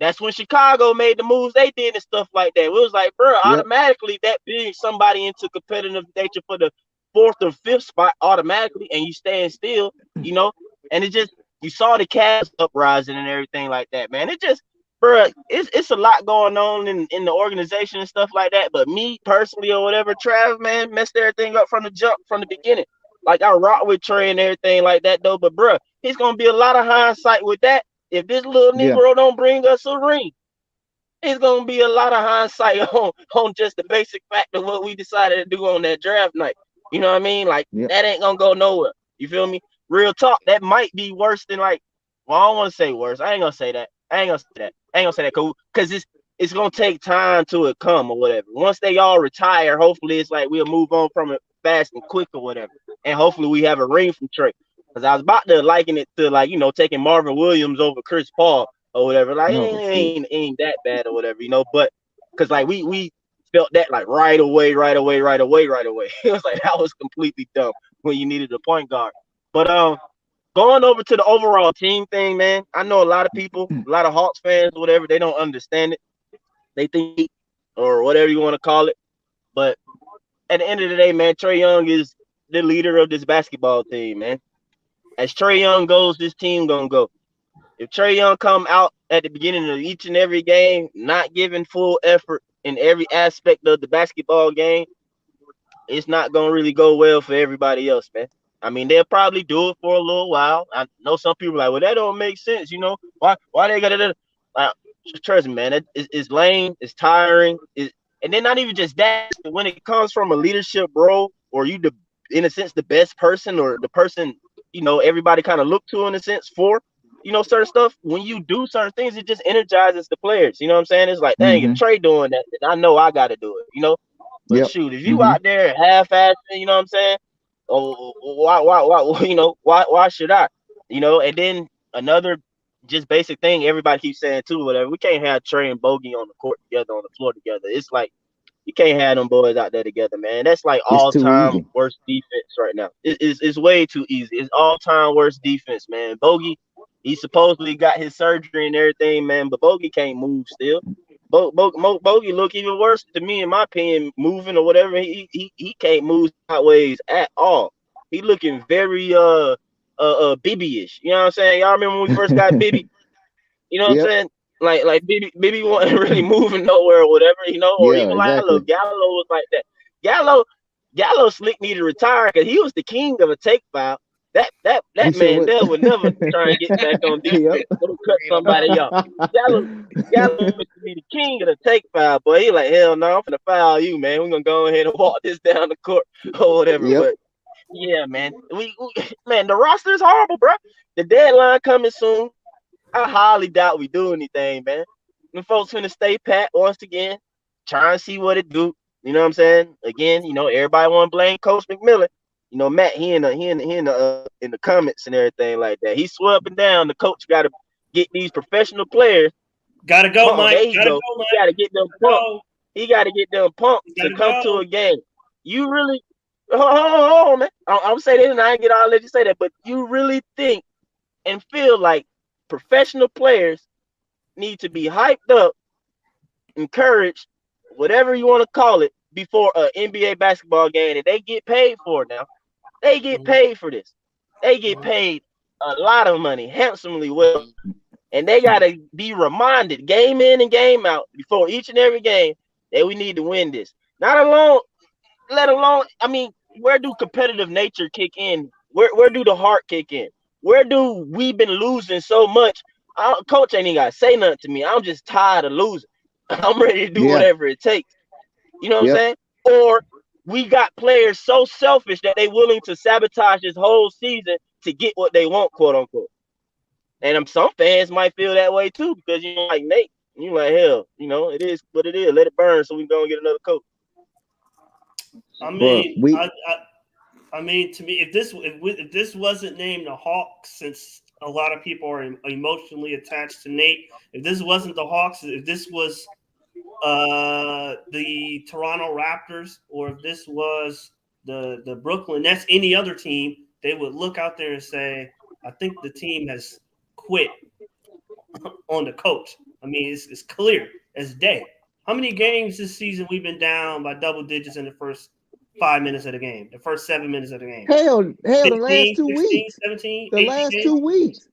[SPEAKER 6] That's when Chicago made the moves they did and stuff like that. It was like, bro, automatically that brings somebody into competitive nature for the 4th or 5th spot automatically, and you stand still, and it just you saw the Cavs uprising and everything like that, man. It just, bro, it's a lot going on in the organization and stuff like that. But me personally or whatever, Trav, man, messed everything up from the jump, from the beginning. Like I rock with Trey and everything like that though, but bro, it's gonna be a lot of hindsight with that. If this little Negro don't bring us a ring, it's gonna be a lot of hindsight on just the basic fact of what we decided to do on that draft night. You know what I mean? Like that ain't gonna go nowhere. You feel me? Real talk. That might be worse than like. Well, I don't want to say worse. I ain't gonna say that. I ain't gonna say that. Cool. Because it's gonna take time to it come or whatever. Once they all retire, hopefully it's like we'll move on from it fast and quick or whatever. And hopefully we have a ring from Trey. Because I was about to liken it to like taking Marvin Williams over Chris Paul or whatever. Like ain't that bad or whatever, But because like we felt that like right away. It was like that was completely dumb when you needed a point guard. But going over to the overall team thing, man. I know a lot of people, a lot of Hawks fans, whatever, they don't understand it. They think, or whatever you want to call it. But at the end of the day, man, Trey Young is the leader of this basketball team, man. As Trey Young goes, this team gonna go. If Trey Young come out at the beginning of each and every game, not giving full effort in every aspect of the basketball game, it's not gonna really go well for everybody else, man. I mean, they'll probably do it for a little while. I know some people are like, well, that don't make sense, Why they gotta like, trust me, man, it's lame, it's tiring, and then not even just that, but when it comes from a leadership role, or you in a sense the best person or the person, everybody kind of look to in a sense for, certain stuff, when you do certain things, it just energizes the players. You know what I'm saying? It's like, dang, if Trey doing that, then I know I gotta do it, But shoot, if you out there half-assing, you know what I'm saying? Oh, why should I? And then another just basic thing everybody keeps saying too, whatever. We can't have Trey and Bogey on the court together, on the floor together. It's like you can't have them boys out there together, man. That's like all-time worst defense right now. It's way too easy. It's all-time worst defense, man. Bogey, he supposedly got his surgery and everything, man, but Bogey can't move still. Bogey look even worse to me, in my opinion, moving or whatever. He can't move sideways at all. He looking very Bibby-ish. You know what I'm saying? Y'all remember when we first got Bibby? You know what I'm saying? Like Bibby wasn't really moving nowhere or whatever, or even like Gallo was like that. Gallo slick need to retire because he was the king of a take foul. That man there would never try and get back on defense. Cut somebody off. Gallo used to be the king of the take foul, boy. He like, hell no, I'm finna foul you, man. We're gonna go ahead and walk this down the court or whatever. But yeah, man. Man, the roster is horrible, bro. The deadline coming soon. I highly doubt we do anything, man. The folks finna stay pat once again, try and see what it do. You know what I'm saying? Again, everybody want to blame Coach McMillan. Matt, he in the comments and everything like that. He swore up and down. The coach got to get these professional players.
[SPEAKER 7] Gotta go, Mike.
[SPEAKER 6] There you go. He got to get them pumped. He got to get them pumped to come to a game. You really, hold on, man. I'm saying this, and I ain't get all let you say that, but you really think and feel like professional players need to be hyped up, encouraged, whatever you want to call it, before an NBA basketball game, and they get paid for it now. They get paid for this. They get paid a lot of money, handsomely well. And they got to be reminded game in and game out before each and every game that we need to win this. Let alone, I mean, where do competitive nature kick in? Where do the heart kick in? Where do we been losing so much? Coach ain't even got to say nothing to me. I'm just tired of losing. I'm ready to do whatever it takes. You know what I'm saying? Or we got players so selfish that they willing to sabotage this whole season to get what they want, quote unquote. And some fans might feel that way too, because like Nate, you like, hell, it is what it is. Let it burn so we can go and get another coach.
[SPEAKER 7] I mean, I mean, to me, if this wasn't named the Hawks, since a lot of people are emotionally attached to Nate, if this wasn't the Hawks, if this was the Toronto Raptors, or if this was the Brooklyn Nets, any other team, they would look out there and say, I think the team has quit on the coach. I mean, it's clear as day. How many games this season we've been down by double digits in the first 5 minutes of the game, the first 7 minutes of the game?
[SPEAKER 5] Hell,
[SPEAKER 7] 16,
[SPEAKER 5] the last 2
[SPEAKER 7] 16,
[SPEAKER 5] weeks.
[SPEAKER 7] 17,
[SPEAKER 5] The
[SPEAKER 7] 18
[SPEAKER 5] last
[SPEAKER 7] games.
[SPEAKER 5] 2 weeks.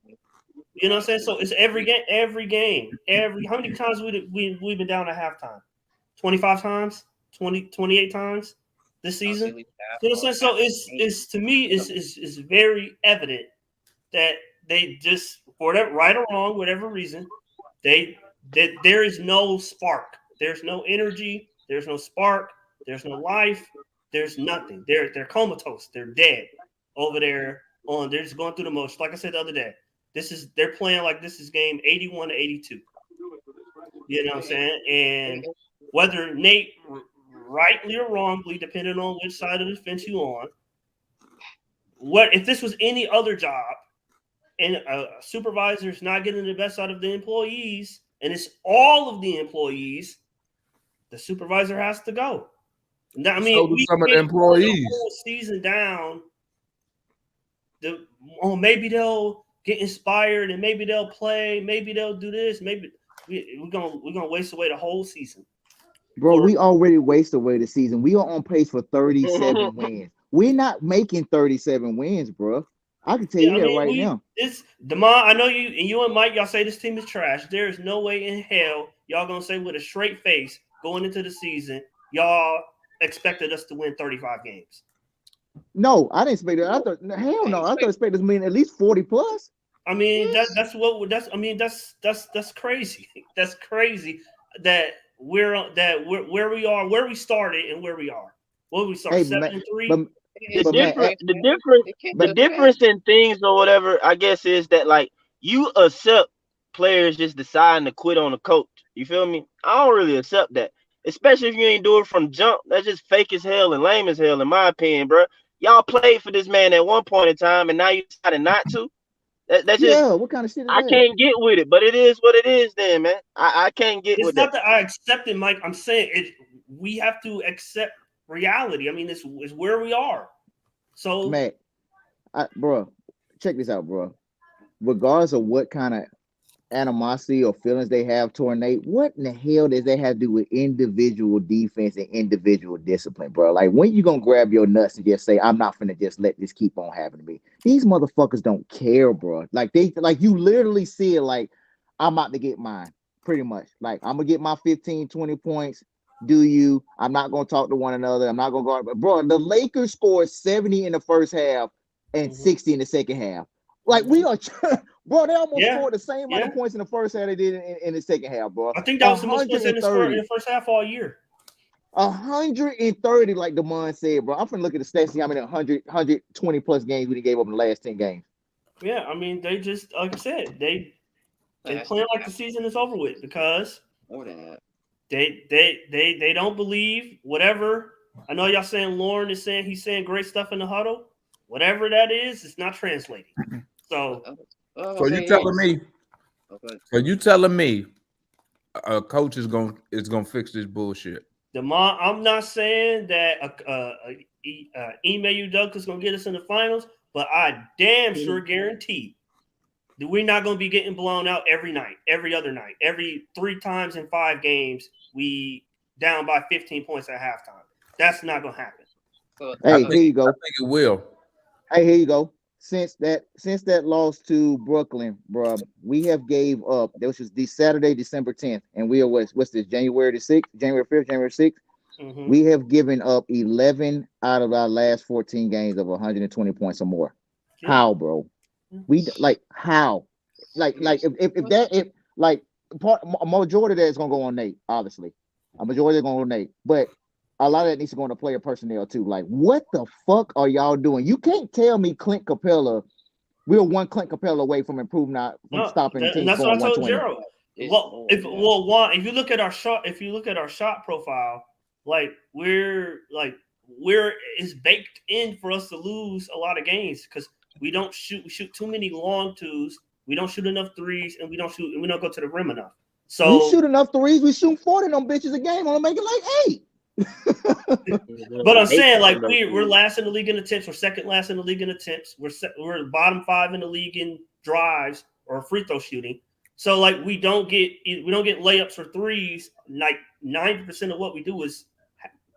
[SPEAKER 7] You know what I'm saying? So it's every game. How many times we've been down at halftime? 25 times? 28 times this season? You know what I'm saying? So it's to me it's very evident that they just, for whatever, right or wrong, whatever reason, there is no spark. There's no energy. There's no spark. There's no life. There's nothing. They're comatose. They're dead over there. They're just going through the motions. Like I said the other day, they're playing like this is game 81 to 82. You know what I'm saying? And whether Nate, rightly or wrongly, depending on which side of the fence you on, what if this was any other job and a supervisor's not getting the best out of the employees, and it's all of the employees, the supervisor has to go. Now, I mean,
[SPEAKER 3] So do some of the employees.
[SPEAKER 7] The whole season down. Maybe they'll get inspired and maybe they'll play. Maybe they'll do this. Maybe we're gonna waste away the whole season.
[SPEAKER 5] Bro, we already wasted away the season. We are on pace for 37 wins. We're not making 37 wins, bro. I can tell you that right now.
[SPEAKER 7] It's Demond. I know you and Mike, y'all say this team is trash. There is no way in hell y'all gonna say with a straight face going into the season, y'all expected us to win 35 games.
[SPEAKER 5] No, I didn't expect that. I thought expected us to win at least 40 plus.
[SPEAKER 7] I mean, that's crazy. That's crazy that where we are, where we started, and where we are. Well, we started 7-3.
[SPEAKER 6] The difference in things or whatever, I guess, is that like you accept players just deciding to quit on the coach. You feel me? I don't really accept that, especially if you ain't do it from jump. That's just fake as hell and lame as hell, in my opinion, bro. Y'all played for this man at one point in time, and now you decided not to. That's just
[SPEAKER 5] what kind of shit is
[SPEAKER 6] I
[SPEAKER 5] that?
[SPEAKER 6] can't get with it, but it is what it is, then, man. I can't get with it.
[SPEAKER 7] It's not that I accept it, Mike. I'm saying we have to accept reality. I mean, it's where we are. So,
[SPEAKER 5] Matt, bro, check this out, bro. Regardless of what kind of animosity or feelings they have toward Nate, what in the hell does that have to do with individual defense and individual discipline, bro? Like, when you gonna grab your nuts and just say, I'm not finna just let this keep on happening to me? These motherfuckers don't care, bro. Like, you literally see it like, I'm out to get mine, pretty much. Like, I'm gonna get my 15, 20 points. Do you? I'm not gonna talk to one another. I'm not gonna go. Bro, the Lakers scored 70 in the first half and 60 in the second half. Like, we are, bro. They almost scored the same amount of points in the first half they did in the second half, bro.
[SPEAKER 7] I think that was the most points in the first half all year.
[SPEAKER 5] 130, like Demond said, bro. I'm finna look at the stats, see how many 120 plus games we gave up in the last 10 games.
[SPEAKER 7] Yeah, I mean, they just, like I said, they playing like the season is over with because
[SPEAKER 4] more than that.
[SPEAKER 7] They don't believe whatever. I know y'all saying Lauren is saying he's saying great stuff in the huddle. Whatever that is, it's not translating. So
[SPEAKER 3] you telling me a coach is gonna fix this bullshit?
[SPEAKER 7] I'm not saying that Ime Udoka is gonna get us in the finals, but I damn sure guarantee that we're not gonna be getting blown out every night, every other night, every 3 times in 5 games. We down by 15 points at halftime. That's not gonna happen.
[SPEAKER 5] Hey, here you go.
[SPEAKER 3] I think it will.
[SPEAKER 5] Hey, here you go. Since that loss to Brooklyn, bro, we have gave up. This was this Saturday, December 10th, and we are what's this? January the 6th, January 5th, January 6th. Mm-hmm. We have given up 11 out of our last 14 games of 120 points or more. Yeah. How, bro? We like how? Like if a majority of that is gonna go on Nate, obviously. A majority is gonna go on Nate, but a lot of that needs to go into player personnel too. Like, what the fuck are y'all doing? You can't tell me Clint Capella. We're one Clint Capella away from improving stopping teams.
[SPEAKER 7] That's
[SPEAKER 5] going
[SPEAKER 7] what I told Gerald. If you look at our shot profile, like we're it's baked in for us to lose a lot of games because we shoot too many long twos, we don't shoot enough threes, and we don't go to the rim enough. So
[SPEAKER 5] we shoot enough threes, we shoot 40 of them bitches a game, only make it like 8.
[SPEAKER 7] But I'm saying, like, we're last in the league in attempts. We're second last in the league in attempts. We're bottom 5 in the league in drives or free throw shooting. So like we don't get layups or threes. Like 90% of what we do is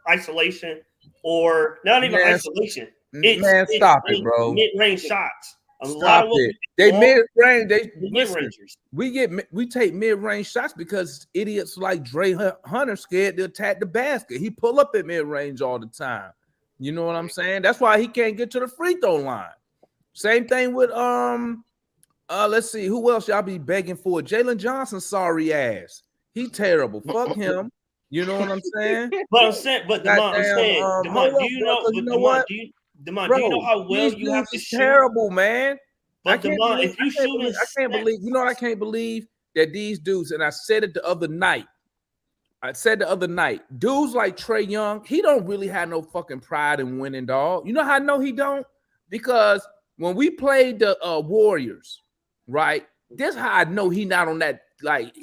[SPEAKER 7] isolation, or not even isolation.
[SPEAKER 3] Stop it, bro.
[SPEAKER 7] Mid-range shots.
[SPEAKER 3] Stop it. They mid-range.
[SPEAKER 7] Mid-rangers.
[SPEAKER 3] We take mid-range shots because idiots like Dre Hunter scared to attack the basket. He pull up at mid-range all the time. You know what I'm saying? That's why he can't get to the free throw line. Same thing with let's see, who else y'all be begging for? Jalen Johnson, sorry ass. He terrible. Fuck him. You know what I'm saying?
[SPEAKER 7] But Demond, I'm saying, Demond, do you know how well you have to shoot?
[SPEAKER 3] Terrible, man.
[SPEAKER 7] But I can't
[SPEAKER 3] believe, you know what I can't believe? That these dudes, and I said it the other night. Dudes like Trey Young, he don't really have no fucking pride in winning, dog. You know how I know he don't? Because when we played the Warriors, right? This how I know he not on that, like,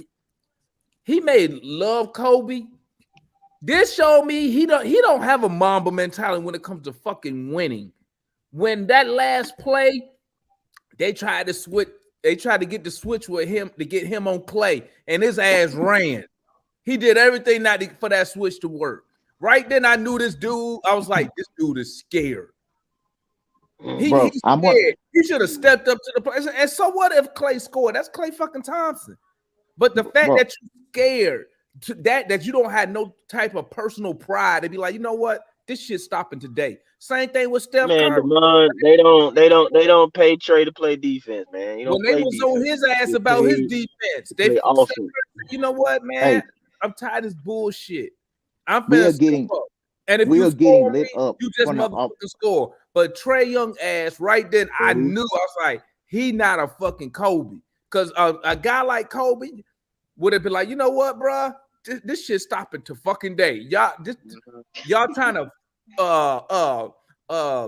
[SPEAKER 3] he made love Kobe. This showed me he don't have a Mamba mentality when it comes to fucking winning. When that last play, they tried to get the switch with him to get him on Clay, and his ass ran. He did everything for that switch to work. Right then, I knew this dude. I was like, this dude is scared. He's scared. He should have stepped up to the play. And so what if Clay scored? That's Clay fucking Thompson. But the fact that you're scared, that you don't have no type of personal pride to be like, you know what, this shit's stopping today. Same thing with Steph Curry.
[SPEAKER 6] Man, they don't pay Trey to play defense, man.
[SPEAKER 3] When they was on his ass about his defense, they awesome. You know what, man? I'm tired of this bullshit. I'm finna score. And if you score lit up, you just motherfucking score. But Trey Young ass right then, I knew. I was like, he not a fucking Kobe. Because a guy like Kobe would have been like, you know what, bro? This shit stopping to fucking day. Y'all trying to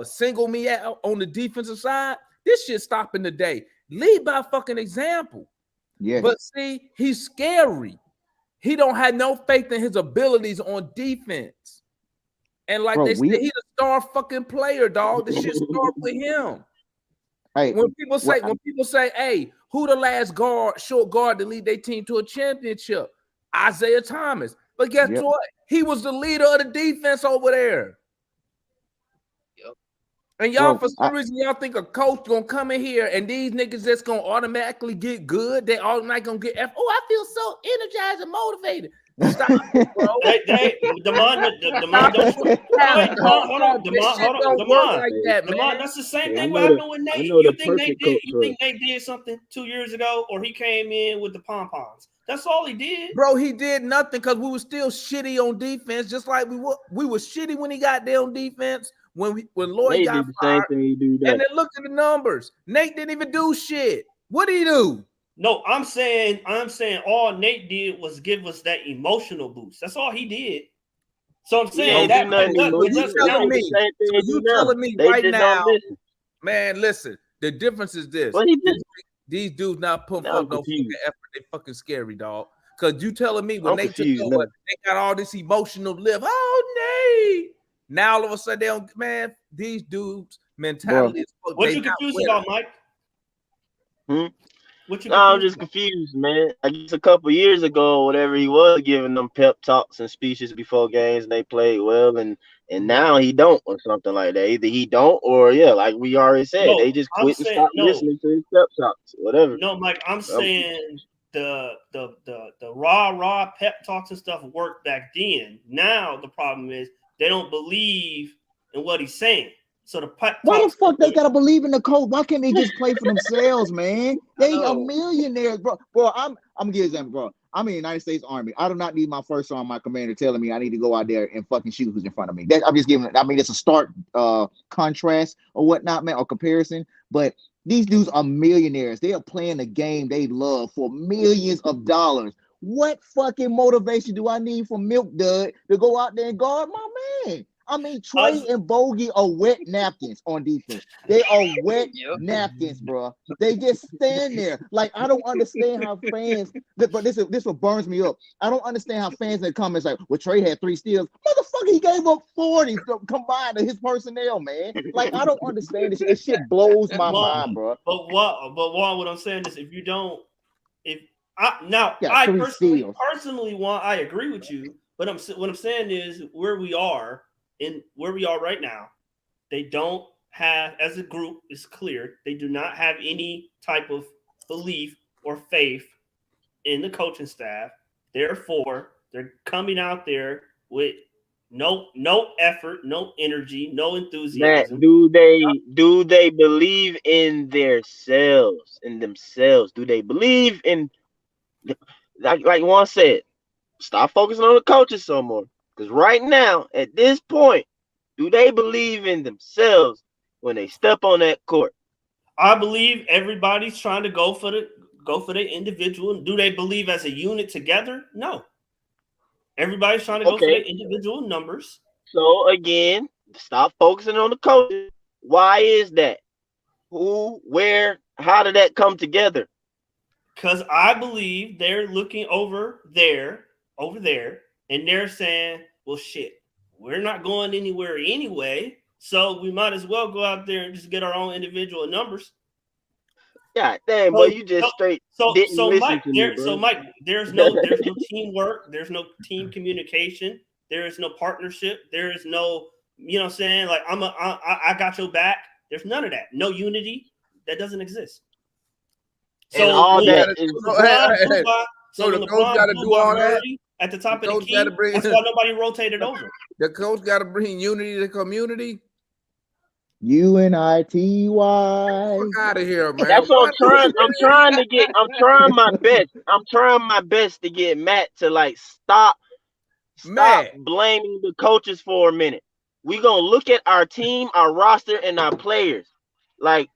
[SPEAKER 3] single me out on the defensive side. This shit stopping today. Lead by fucking example. Yeah. But see, he's scary. He don't have no faith in his abilities on defense. And like they say, he's a star fucking player, dog. This shit start with him. Hey, when people say, hey, who the last short guard to lead their team to a championship? Isaiah Thomas. But guess what? He was the leader of the defense over there. Yep. And y'all, for some reason, y'all think a coach gonna come in here and these niggas just gonna automatically get good. They all not gonna get I feel so energized and motivated. Stop, bro.
[SPEAKER 7] Demond, that's the same thing what happened with Nate. You think Nate did something 2 years ago, or he came in with the pom-poms? That's all he did.
[SPEAKER 3] Bro, he did nothing because we were still shitty on defense, just like we were shitty when he got there on defense, when Lloyd got fired. And then look at the numbers. Nate didn't even do shit. What did he do?
[SPEAKER 7] No, I'm saying all Nate did was give us that emotional boost. That's all he did. So I'm saying
[SPEAKER 3] you telling me right now, man, listen, the difference is this. These dudes not putting up no fucking effort. They fucking scary, dog. Because you telling me when they took over, they got all this emotional lift. Oh, Nate. Now all of a sudden they don't, man, these dudes mentality is
[SPEAKER 7] what you confused about, Mike?
[SPEAKER 6] I'm just confused, man. I guess a couple years ago, whatever, he was giving them pep talks and speeches before games, and they played well, and now he don't, or something like that. Either he don't, or like we already said, they just quit and stopped listening to his pep talks, whatever.
[SPEAKER 7] No, Mike, I'm saying the rah pep talks and stuff worked back then. Now the problem is they don't believe in what he's saying. So
[SPEAKER 5] why the fuck they gotta believe in the coach? Why can't they just play for themselves, man? They are millionaires, bro. Bro, I'm gonna give you an example, bro. I'm in the United States Army. I do not need my first sergeant, my commander telling me I need to go out there and fucking shoot who's in front of me. I'm just giving. I mean, it's a stark contrast or whatnot, man, or comparison. But these dudes are millionaires. They are playing a game they love for millions of dollars. What fucking motivation do I need from Milk Dud to go out there and guard my man? I mean, Trey and Bogey are wet napkins on defense. They are wet napkins, bro. They just stand there. Like, I don't understand how fans, but this what burns me up. I don't understand how fans in the comments like, well, Trey had 3 steals. Motherfucker, he gave up 40 combined to his personnel, man. Like, I don't understand this shit blows my mind, bro.
[SPEAKER 7] But what I'm saying is if I personally want. I agree with you, but what I'm saying is where we are right now. They don't have, as a group, it's clear they do not have any type of belief or faith in the coaching staff. Therefore, they're coming out there with no effort, no energy, no enthusiasm.
[SPEAKER 6] Matt, do they believe in themselves? Do they believe in, like Juan said, stop focusing on the coaches some more? Because right now, at this point, do they believe in themselves when they step on that court?
[SPEAKER 7] I believe everybody's trying to go for the individual. Do they believe as a unit together? No. Everybody's trying to go for their individual numbers.
[SPEAKER 6] So again, stop focusing on the coaches. Why is that? Who, where, how did that come together?
[SPEAKER 7] Because I believe they're looking over there, and they're saying, well, shit, we're not going anywhere anyway, so we might as well go out there and just get our own individual numbers.
[SPEAKER 6] Yeah, damn, but you just straight didn't listen
[SPEAKER 7] Mike,
[SPEAKER 6] to me, bro.
[SPEAKER 7] So Mike, there's no teamwork, there's no team communication, there is no partnership, there is no, you know what I'm saying, like I got your back. There's none of that. No unity. That doesn't exist. So
[SPEAKER 6] and all that is
[SPEAKER 3] so the coach got to do all that
[SPEAKER 7] at the top of the key. That's why nobody rotated over.
[SPEAKER 3] The coach got to bring unity to the community.
[SPEAKER 5] UNITY.
[SPEAKER 3] Fuck out of here, man.
[SPEAKER 6] That's what I'm trying my best. I'm trying my best to get Matt to like stop blaming the coaches for a minute. We're gonna look at our team, our roster, and our players. Like,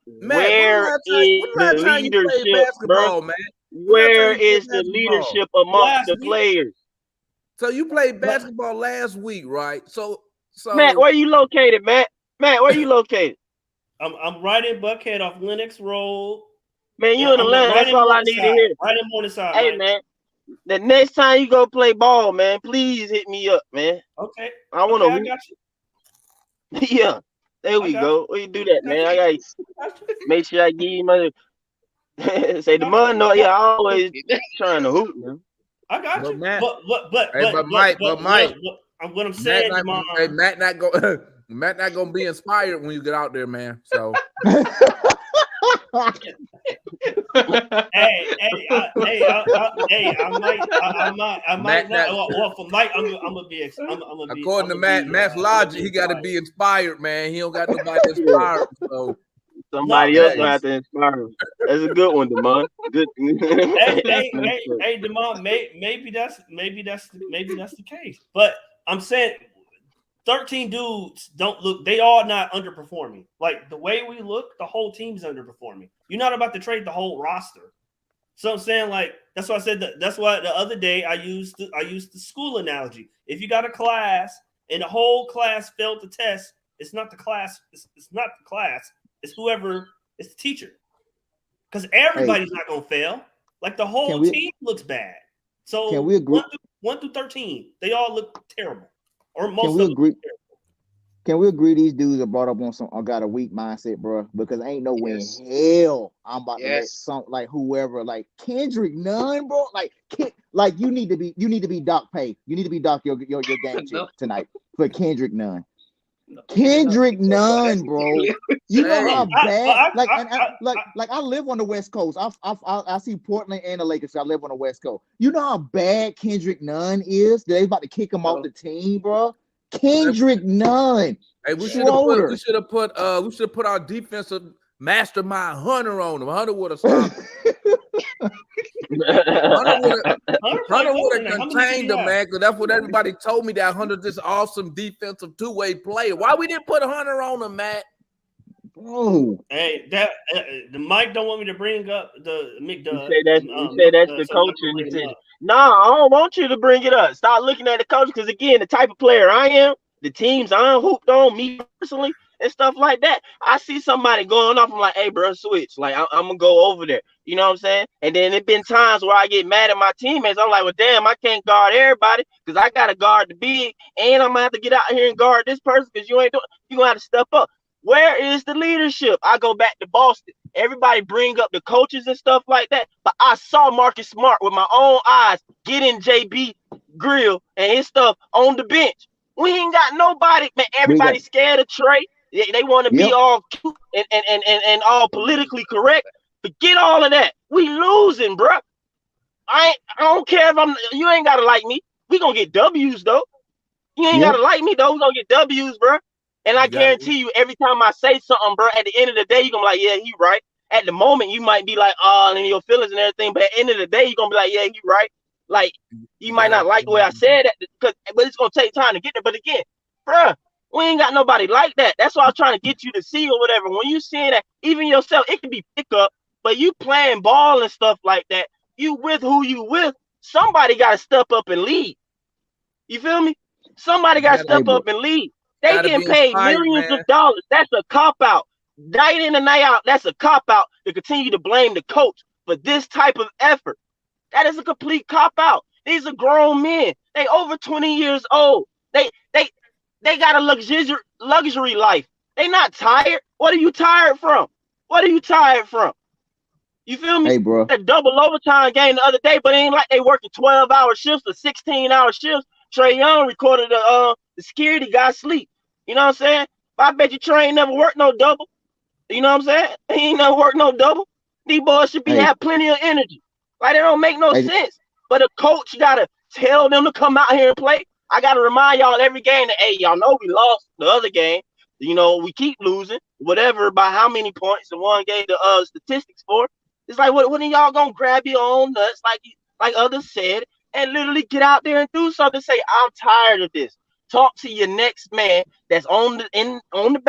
[SPEAKER 3] Matt,
[SPEAKER 6] where is the leadership, bro?
[SPEAKER 3] Man?
[SPEAKER 6] Where is the leadership amongst the players?
[SPEAKER 3] So you played basketball last week, right? So
[SPEAKER 6] Matt, where you located, Matt? Matt, where you located?
[SPEAKER 7] I'm right in Buckhead off Lenox Road.
[SPEAKER 6] Man, you in Atlanta. That's all I need to hear.
[SPEAKER 7] Right in Morningside.
[SPEAKER 6] Hey, man. The next time you go play ball, man, please hit me up, man.
[SPEAKER 7] Okay.
[SPEAKER 6] I want to.
[SPEAKER 7] I got
[SPEAKER 6] you. Yeah. There we go. We do that, man. I got to make sure I give you my say the mud. No, yeah, I always trying to hoop, man.
[SPEAKER 7] I got you.
[SPEAKER 3] Matt,
[SPEAKER 7] but
[SPEAKER 3] Mike,
[SPEAKER 7] what I'm saying,
[SPEAKER 3] Matt not gonna be inspired when you get out there, man. So
[SPEAKER 7] I might not. Well, for Mike, I'm gonna be.
[SPEAKER 3] According to Matt's logic, he got to be inspired, man. He don't got nobody to inspire him, so
[SPEAKER 6] somebody else might have to inspire him. That's a good one, Demond. Good.
[SPEAKER 7] hey, Demond. Maybe that's the case. But I'm saying 13 dudes don't look. They all not underperforming. Like the way we look, the whole team's underperforming. You're not about to trade the whole roster. So I'm saying, like, that's why I said that. That's why the other day I used the school analogy. If you got a class and the whole class failed the test, it's not the class. It's not the class. It's whoever. It's the teacher. Because everybody's not gonna fail. Like the whole team looks bad. So
[SPEAKER 5] can we agree?
[SPEAKER 7] 1 through 13, they all look terrible. Or most
[SPEAKER 5] can we
[SPEAKER 7] of
[SPEAKER 5] agree?
[SPEAKER 7] Them
[SPEAKER 5] can we agree these dudes are brought up on some? I got a weak mindset, bro. Because ain't no way in hell I'm about to let some like whoever like Kendrick Nunn, bro. Like you need to be Doc Pay. You need to be Doc your game tonight for Kendrick Nunn. Kendrick Nunn, bro. You know how bad. I live on the West Coast. I see Portland and the Lakers. So I live on the West Coast. You know how bad Kendrick Nunn is. They about to kick him off the team, bro. Kendrick Nunn.
[SPEAKER 3] Hey, we should have put our defensive mastermind Hunter on him. Hunter would have stopped. Hunter would have contained him, man, because that's what everybody told me, that Hunter's this awesome defensive two-way player. Why we didn't put Hunter on him, Matt?
[SPEAKER 5] Bro.
[SPEAKER 7] Hey, that the Mike don't want me to bring up the McDuck.
[SPEAKER 6] You say that's the coaching decision. No, I don't want you to bring it up. Stop looking at the coach, because again, the type of player I am, the teams I'm hooped on, me personally, and stuff like that. I see somebody going off, I'm like, hey, bro, switch. Like, I'm going to go over there. You know what I'm saying? And then it been times where I get mad at my teammates. I'm like, well, damn, I can't guard everybody because I got to guard the big, and I'm going to have to get out here and guard this person because you're going to have to step up. Where is the leadership? I go back to Boston. Everybody bring up the coaches and stuff like that, but I saw Marcus Smart with my own eyes getting JB Grill and his stuff on the bench. We ain't got nobody, man. Everybody's scared of Trey. They want to be all cute and all politically correct. Forget all of that. We losing, bro. I don't care if you ain't gotta like me. We gonna get W's though. You ain't gotta like me though. We gonna get W's, bro. And I guarantee you, every time I say something, bro, at the end of the day, you're gonna be like, yeah, he right. At the moment, you might be like, oh, and your feelings and everything, but at the end of the day, you're gonna be like, yeah, he right. Like, you might not like the way I said that, but it's gonna take time to get there. But again, bro, we ain't got nobody like that. That's what I'm trying to get you to see or whatever. When you seeing that, even yourself, it can be pickup, but you playing ball and stuff like that, you with who you with, somebody gotta step up and lead. You feel me? Somebody gotta step up and lead. They getting paid millions of dollars. That's a cop-out. Night in and night out, that's a cop-out to continue to blame the coach for this type of effort. That is a complete cop-out. These are grown men. They over 20 years old. They got a luxury life. They not tired. What are you tired from? What are you tired from? You feel me?
[SPEAKER 5] Hey, bro.
[SPEAKER 6] That double overtime game the other day, but it ain't like they working 12-hour shifts or 16-hour shifts. Trey Young recorded the security guy sleep. You know what I'm saying? But I bet you Trey ain't never worked no double. You know what I'm saying? He ain't never worked no double. These boys should have plenty of energy. Like, they don't make no sense. But a coach gotta tell them to come out here and play. I gotta remind y'all every game that, hey, y'all know we lost the other game. You know, we keep losing, whatever, by how many points the one gave the statistics for. It's like, when are y'all gonna grab your own nuts, like others said, and literally get out there and do something? Say, I'm tired of this. Talk to your next man that's in the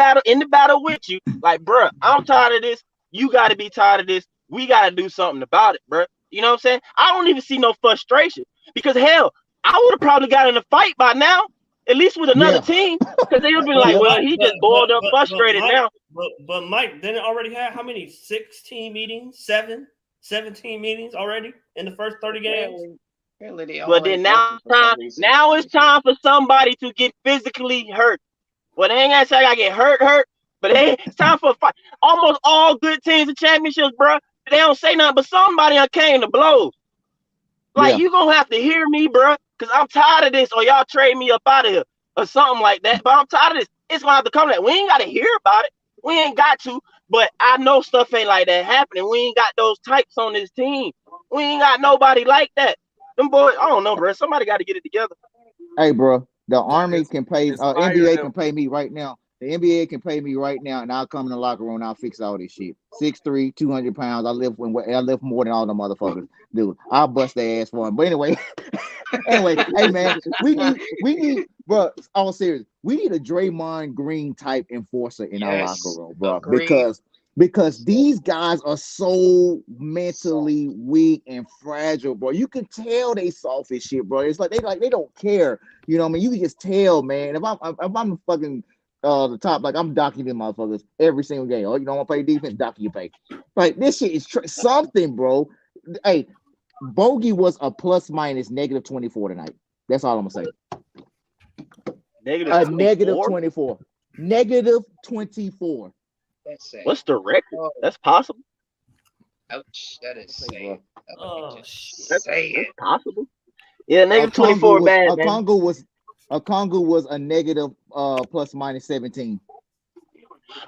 [SPEAKER 6] battle with you. Like, bruh, I'm tired of this. You got to be tired of this. We got to do something about it, bruh. You know what I'm saying? I don't even see no frustration because, hell, I would have probably got in a fight by now, at least with another team, because they would be like, well, he just boiled up, frustrated now.
[SPEAKER 7] But Mike, didn't it already have how many? 16 meetings? 17 meetings already in the first 30 games?
[SPEAKER 6] Well, then now it's time for somebody to get physically hurt. Well, they ain't gonna say I get hurt, but it's time for a fight. Almost all good teams in championships, bro, they don't say nothing, but somebody came to blows. Like, you gonna have to hear me, bro, because I'm tired of this, or y'all trade me up out of here, or something like that. But I'm tired of this. It's gonna have to come to that. We ain't gotta hear about it. We ain't got to, but I know stuff ain't like that happening. We ain't got those types on this team. We ain't got nobody like that. Them boys, I don't know, bro. Somebody got to get it together.
[SPEAKER 5] Hey, bro, the Army can pay, NBA can pay me right now. The NBA can pay me right now, and I'll come in the locker room and I'll fix all this shit. 6'3", 200 pounds. I lift more than all them motherfuckers, dude. I'll bust their ass for them. But anyway, hey man, we need, bro. All serious, we need a Draymond Green type enforcer in our locker room, bro, because these guys are so mentally weak and fragile, bro. You can tell they soft as shit, bro. It's like they don't care. You know what I mean? You can just tell, man. If I'm fucking the top, like, I'm docking them motherfuckers every single game. Oh, you don't want to play defense? Dock your pay. Like, this shit is something, bro. Hey, Bogey was a plus minus negative 24 tonight. That's all I'm gonna say. Negative 24. Negative 24.
[SPEAKER 6] What's the record? That's possible.
[SPEAKER 4] Ouch, that is sad.
[SPEAKER 6] That's possible. Yeah, negative 24 bad, man.
[SPEAKER 5] A Congo was a negative plus minus 17.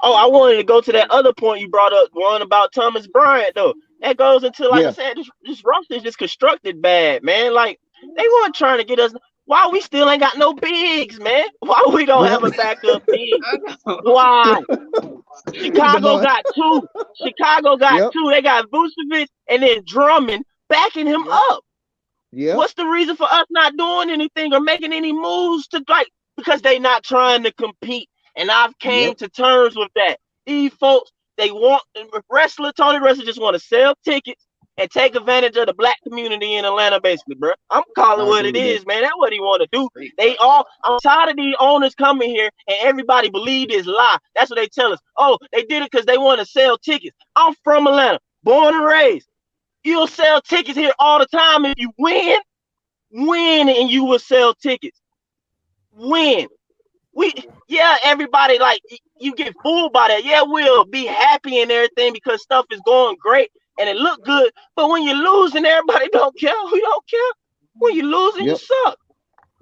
[SPEAKER 6] Oh, I wanted to go to that other point you brought up, one about Thomas Bryant, though. That goes into, like I said, this roster is just constructed bad, man. Like, they weren't trying to get us. Why we still ain't got no bigs, man? Why we don't have a backup big? Why? Chicago got two. They got Vucevic and then Drummond backing him up.
[SPEAKER 5] Yeah.
[SPEAKER 6] What's the reason for us not doing anything or making any moves to, like, because they not trying to compete? And I've came to terms with that. These folks, they want Tony Wrestler just want to sell tickets and take advantage of the black community in Atlanta, basically, bro. I'm calling what it is, man. That's what he want to do. I'm tired of these owners coming here and everybody believe this lie. That's what they tell us. Oh, they did it because they want to sell tickets. I'm from Atlanta, born and raised. You'll sell tickets here all the time if you win, and you will sell tickets. Win. everybody like you get fooled by that. Yeah, we'll be happy and everything because stuff is going great and it look good. But when you're losing, everybody don't care. We don't care. When you're losing, you suck.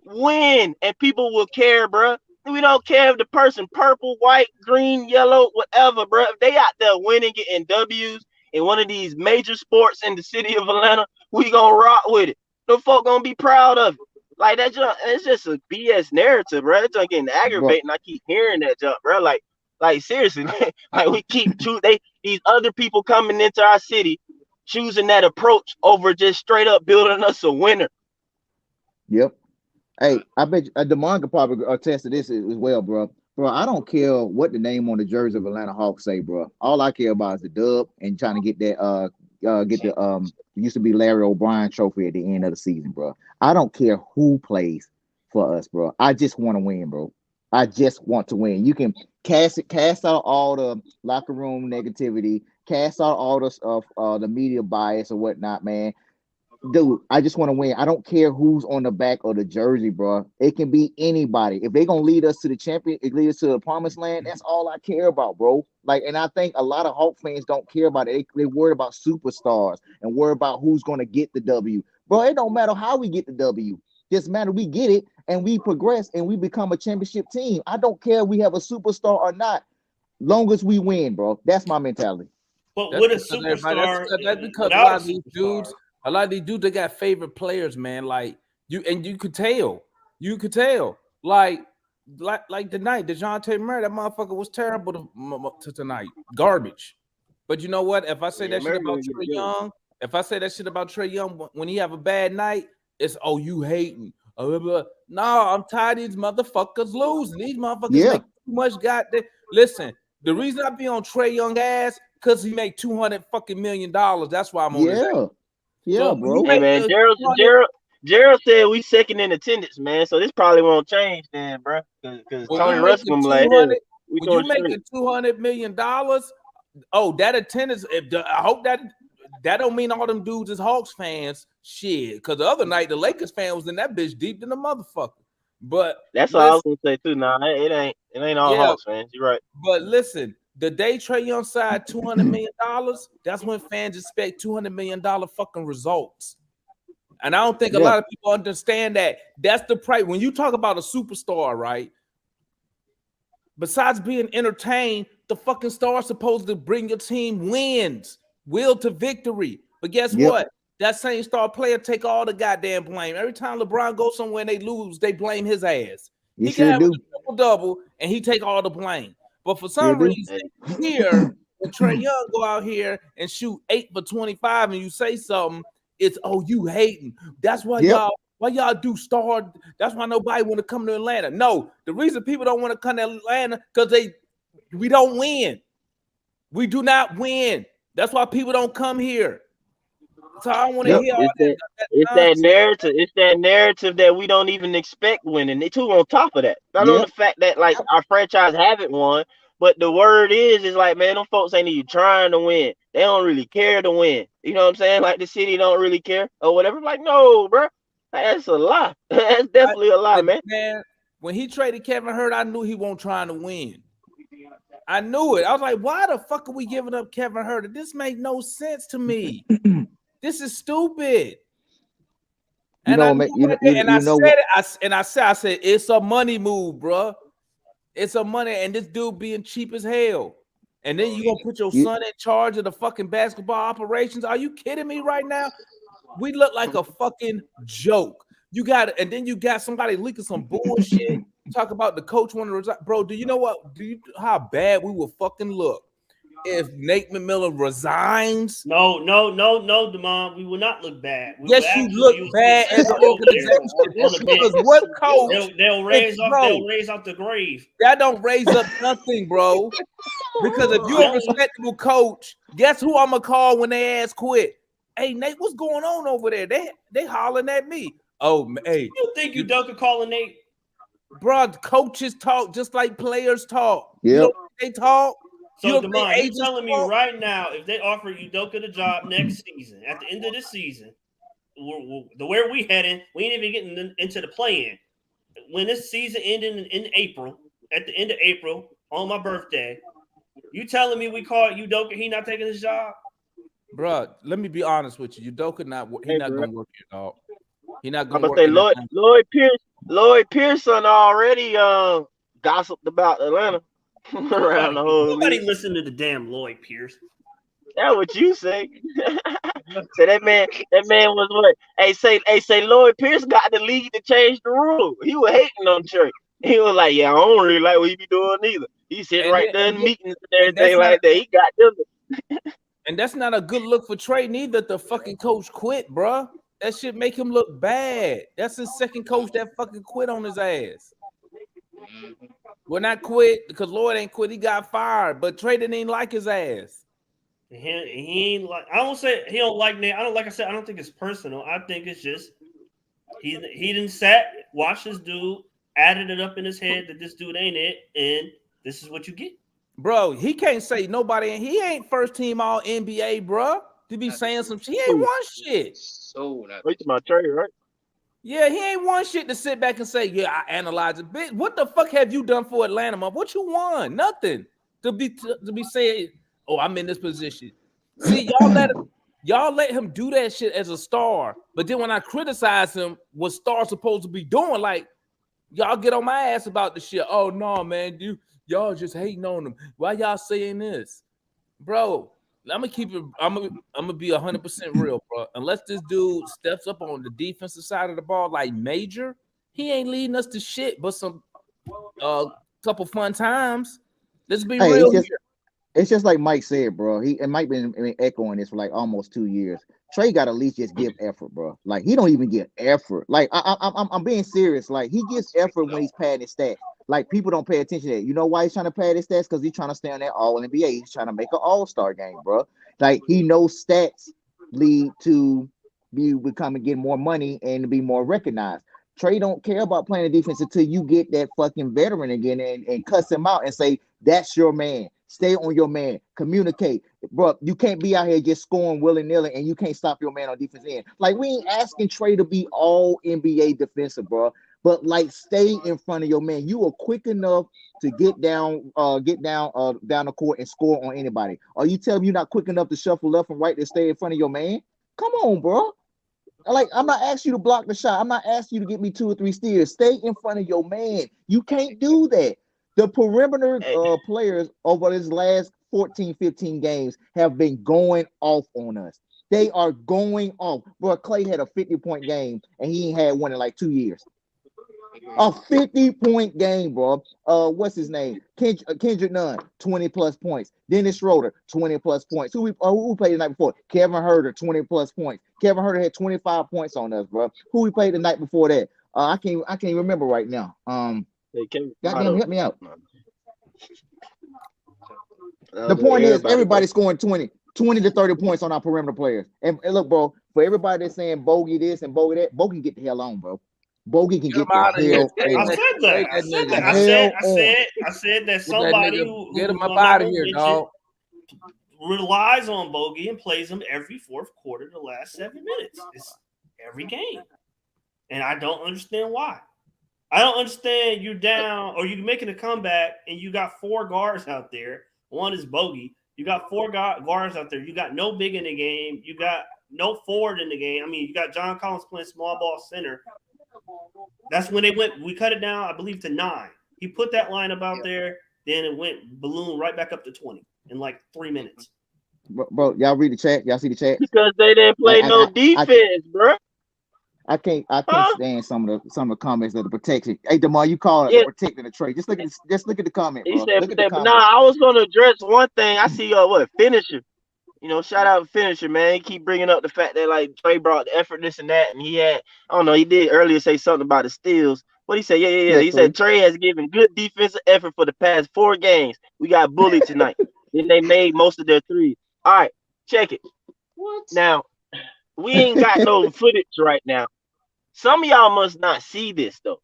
[SPEAKER 6] Win and people will care, bro. We don't care if the person purple, white, green, yellow, whatever, bro. If they out there winning, getting W's in one of these major sports in the city of Atlanta, we gonna rock with it. The folk gonna be proud of it. Like that jump, it's just a BS narrative, bro. It's just getting aggravating. I keep hearing that jump, bro. Like seriously, like we keep these other people coming into our city, choosing that approach over just straight up building us a winner.
[SPEAKER 5] Yep. Hey, I bet you, DeMond could probably attest to this as well, bro. Bro, I don't care what the name on the jersey of Atlanta Hawks say, bro. All I care about is the dub and trying to get that used to be Larry O'Brien trophy at the end of the season, bro. I don't care who plays for us, bro. I just want to win, bro. I just want to win. You can cast out all the locker room negativity, cast out all the media bias or whatnot, man. Dude, I just want to win. I don't care who's on the back of the jersey, bro. It can be anybody. If they're gonna lead us to the champion, lead us to the promised land, that's all I care about, bro. Like, and I think a lot of Hawk fans don't care about it. They worry about superstars and worry about who's gonna get the W. Bro, it don't matter how we get the W. Just matter we get it and we progress and we become a championship team. I don't care if we have a superstar or not, long as we win, bro. That's my mentality.
[SPEAKER 7] But with a superstar,
[SPEAKER 3] that's because a lot of these dudes. A lot of these dudes, they got favorite players, man. Like you could tell. Like tonight, DeJounte Murray, that motherfucker was terrible to tonight. Garbage. But you know what? If I say that shit about Trey Young, Trey Young, when he have a bad night, it's you hating. No, I'm tired of these motherfuckers losing. These motherfuckers make too much goddamn. Listen, the reason I be on Trey Young ass because he make $200 fucking million. That's why I'm on his ass.
[SPEAKER 5] Yeah, bro.
[SPEAKER 6] Hey man, Gerald said we second in attendance, man. So this probably won't change then, bro. Because Tony Russell like, when
[SPEAKER 3] you making $200 million, that attendance. I hope that don't mean all them dudes is Hawks fans. Shit, because the other night the Lakers fan was in that bitch deep in the motherfucker. But
[SPEAKER 6] that's what I was gonna say too. Nah, it ain't all Hawks fans. You're right.
[SPEAKER 3] But listen. The day Trey Young signed $200 million, that's when fans expect $200 million fucking results. And I don't think a lot of people understand that. That's the price. When you talk about a superstar, right? Besides being entertained, the fucking star is supposed to bring your team wins, will to victory. But guess what? That same star player take all the goddamn blame. Every time LeBron goes somewhere and they lose, they blame his ass. He can have a triple-double and he take all the blame. But for some reason, here, when Trey Young go out here and shoot 8 for 25 and you say something, it's, you hating. That's why y'all do star. That's why nobody want to come to Atlanta. No, the reason people don't want to come to Atlanta because we don't win. We do not win. That's why people don't come here. So I want to hear all that.
[SPEAKER 6] It's that narrative. It's that narrative that we don't even expect winning. They too on top of that. Not on the fact that like our franchise haven't won, but the word is like, man, them folks ain't even trying to win. They don't really care to win. You know what I'm saying? Like the city don't really care or whatever. Like, no, bro, that's a lie. That's definitely a lie, man.
[SPEAKER 3] When he traded Kevin Hurt, I knew he wasn't trying to win. I knew it. I was like, why the fuck are we giving up Kevin Hurt? This make no sense to me. This is stupid. And I said it's a money move, bro. It's a money, and this dude being cheap as hell. And then you gonna put your son in charge of the fucking basketball operations? Are you kidding me right now? We look like a fucking joke. And then you got somebody leaking some bullshit. Talk about the coach wanting to resign. Bro, do you know what? How bad we will fucking look if Nate McMillan resigns?
[SPEAKER 7] No, Demond. We will not look bad.
[SPEAKER 3] You look bad as an organization. Because what coach?
[SPEAKER 7] They'll raise off the grave.
[SPEAKER 3] That don't raise up nothing, bro. Because if you're a respectable coach, guess who I'm gonna call when they ass quit? Hey, Nate, what's going on over there? They hollering at me. Oh, hey.
[SPEAKER 7] You think Udoka calling Nate?
[SPEAKER 3] Bro, coaches talk just like players talk.
[SPEAKER 5] Yeah,
[SPEAKER 3] you know they talk.
[SPEAKER 7] So, Demond, you're telling me right now, if they offer Udoka the job next season, at the end of this season, where we heading, we ain't even getting into the play-in. When this season ended in April, at the end of April on my birthday. You telling me we call Udoka? He not taking his job,
[SPEAKER 3] Bruh, let me be honest with you. Udoka not gonna work here, dog. He not
[SPEAKER 6] I'm
[SPEAKER 3] gonna
[SPEAKER 6] gonna
[SPEAKER 3] work
[SPEAKER 6] say
[SPEAKER 3] in Atlanta.
[SPEAKER 6] Lloyd Pearson already gossiped about Atlanta around the whole
[SPEAKER 7] nobody
[SPEAKER 6] league.
[SPEAKER 7] listen to the damn Lloyd Pierce.
[SPEAKER 6] That's what you say. So that man was what? Say Lloyd Pierce got the league to change the rule. He was hating on Trey. He was like, yeah, I don't really like what he be doing either. He sitting right there in meetings and everything like that. He got them.
[SPEAKER 3] And that's not a good look for Trey neither. The fucking coach quit, bruh. That shit make him look bad. That's his second coach that fucking quit on his ass. Well, not quit because Lloyd ain't quit. He got fired, but Trey didn't even like his ass.
[SPEAKER 7] He ain't like. I don't say he don't like Nate. I don't like I said. I don't think it's personal. I think it's just he didn't watch this dude, added it up in his head that this dude ain't it, and this is what you get.
[SPEAKER 3] Bro, he can't say nobody, and he ain't first team all NBA, bro. To be saying some shit, he ain't won shit.
[SPEAKER 4] So
[SPEAKER 6] Wait my Trey, right?
[SPEAKER 3] Yeah, he ain't won shit to sit back and say, yeah, I analyze it. Bitch, what the fuck have you done for Atlanta, man? What you won? Nothing. To be saying, oh, I'm in this position. See, y'all let him do that shit as a star, but then when I criticize him, what stars supposed to be doing, like y'all get on my ass about the shit. Oh no, man, y'all just hating on him. Why y'all saying this, bro? I'm gonna keep it. I'm gonna be 100% real, bro. Unless this dude steps up on the defensive side of the ball like major, he ain't leading us to shit. But some couple fun times. Let's be real here.
[SPEAKER 5] It's just like Mike said, bro. It might be echoing this for like almost 2 years. Trey got to at least just give effort, bro. Like he don't even give effort. Like I'm being serious. Like he gives effort when he's padding his stats. Like people don't pay attention to that. You know why he's trying to pad his stats? Because he's trying to stay on that All NBA. He's trying to make an All-Star game, bro. Like he knows stats lead to becoming getting more money and to be more recognized. Trey don't care about playing the defense until you get that fucking veteran again and cuss him out and say, that's your man. Stay on your man. Communicate. Bro, you can't be out here just scoring willy-nilly and you can't stop your man on defense end. Like, we ain't asking Trey to be all NBA defensive, bro. But, like, stay in front of your man. You are quick enough to get down the court and score on anybody. Are you telling me you're not quick enough to shuffle left and right to stay in front of your man? Come on, bro. Like, I'm not asking you to block the shot. I'm not asking you to get me 2 or 3 steals. Stay in front of your man. You can't do that. The perimeter players over this last 14, 15 games have been going off on us. They are going off. Bro, Clay had a 50-point game, and he ain't had one in like 2 years. A 50-point game, bro. What's his name? Kendrick Nunn, 20-plus points. Dennis Schroeder, 20-plus points. Who we played the night before? Kevin Huerter, 20-plus points. Kevin Huerter had 25 points on us, bro. Who we played the night before that? I can't remember right now. Goddamn, help me out. The point is, everybody's scoring 20 to 30 points on our perimeter players. And look, bro, for everybody that's saying bogey this and bogey that, bogey can get the hell on, bro. Bogey can get the hell on.
[SPEAKER 7] I said that somebody who
[SPEAKER 3] get him up out of here, dog.
[SPEAKER 7] Relies on bogey and plays him every fourth quarter the last 7 minutes. It's every game. And I don't understand why. I don't understand you down or you making a comeback and you got 4 guards out there. One is bogey. You got 4 guards out there. You got no big in the game. You got no forward in the game. I mean, you got John Collins playing small ball center. That's when we cut it down, I believe, to 9. He put that lineup out there. Then it went balloon right back up to 20 in like 3 minutes.
[SPEAKER 5] Bro, y'all read the chat? Y'all see the chat?
[SPEAKER 6] Because they didn't play defense, bro.
[SPEAKER 5] I can't stand some of the comments of the protection. Hey, DeMar, you call it protecting the trade. Just look at the comment, bro.
[SPEAKER 6] He said, I was gonna address one thing. I see finisher. You know, shout out finisher, man. He keep bringing up the fact that like Trey brought the effort, this and that, and he had, I don't know, he did earlier say something about the steals. What he said? Yeah. He said Trey has given good defensive effort for the past 4 games. We got bullied tonight. Then they made most of their threes. All right, check it. What? Now, we ain't got no footage right now. Some of y'all must not see this though.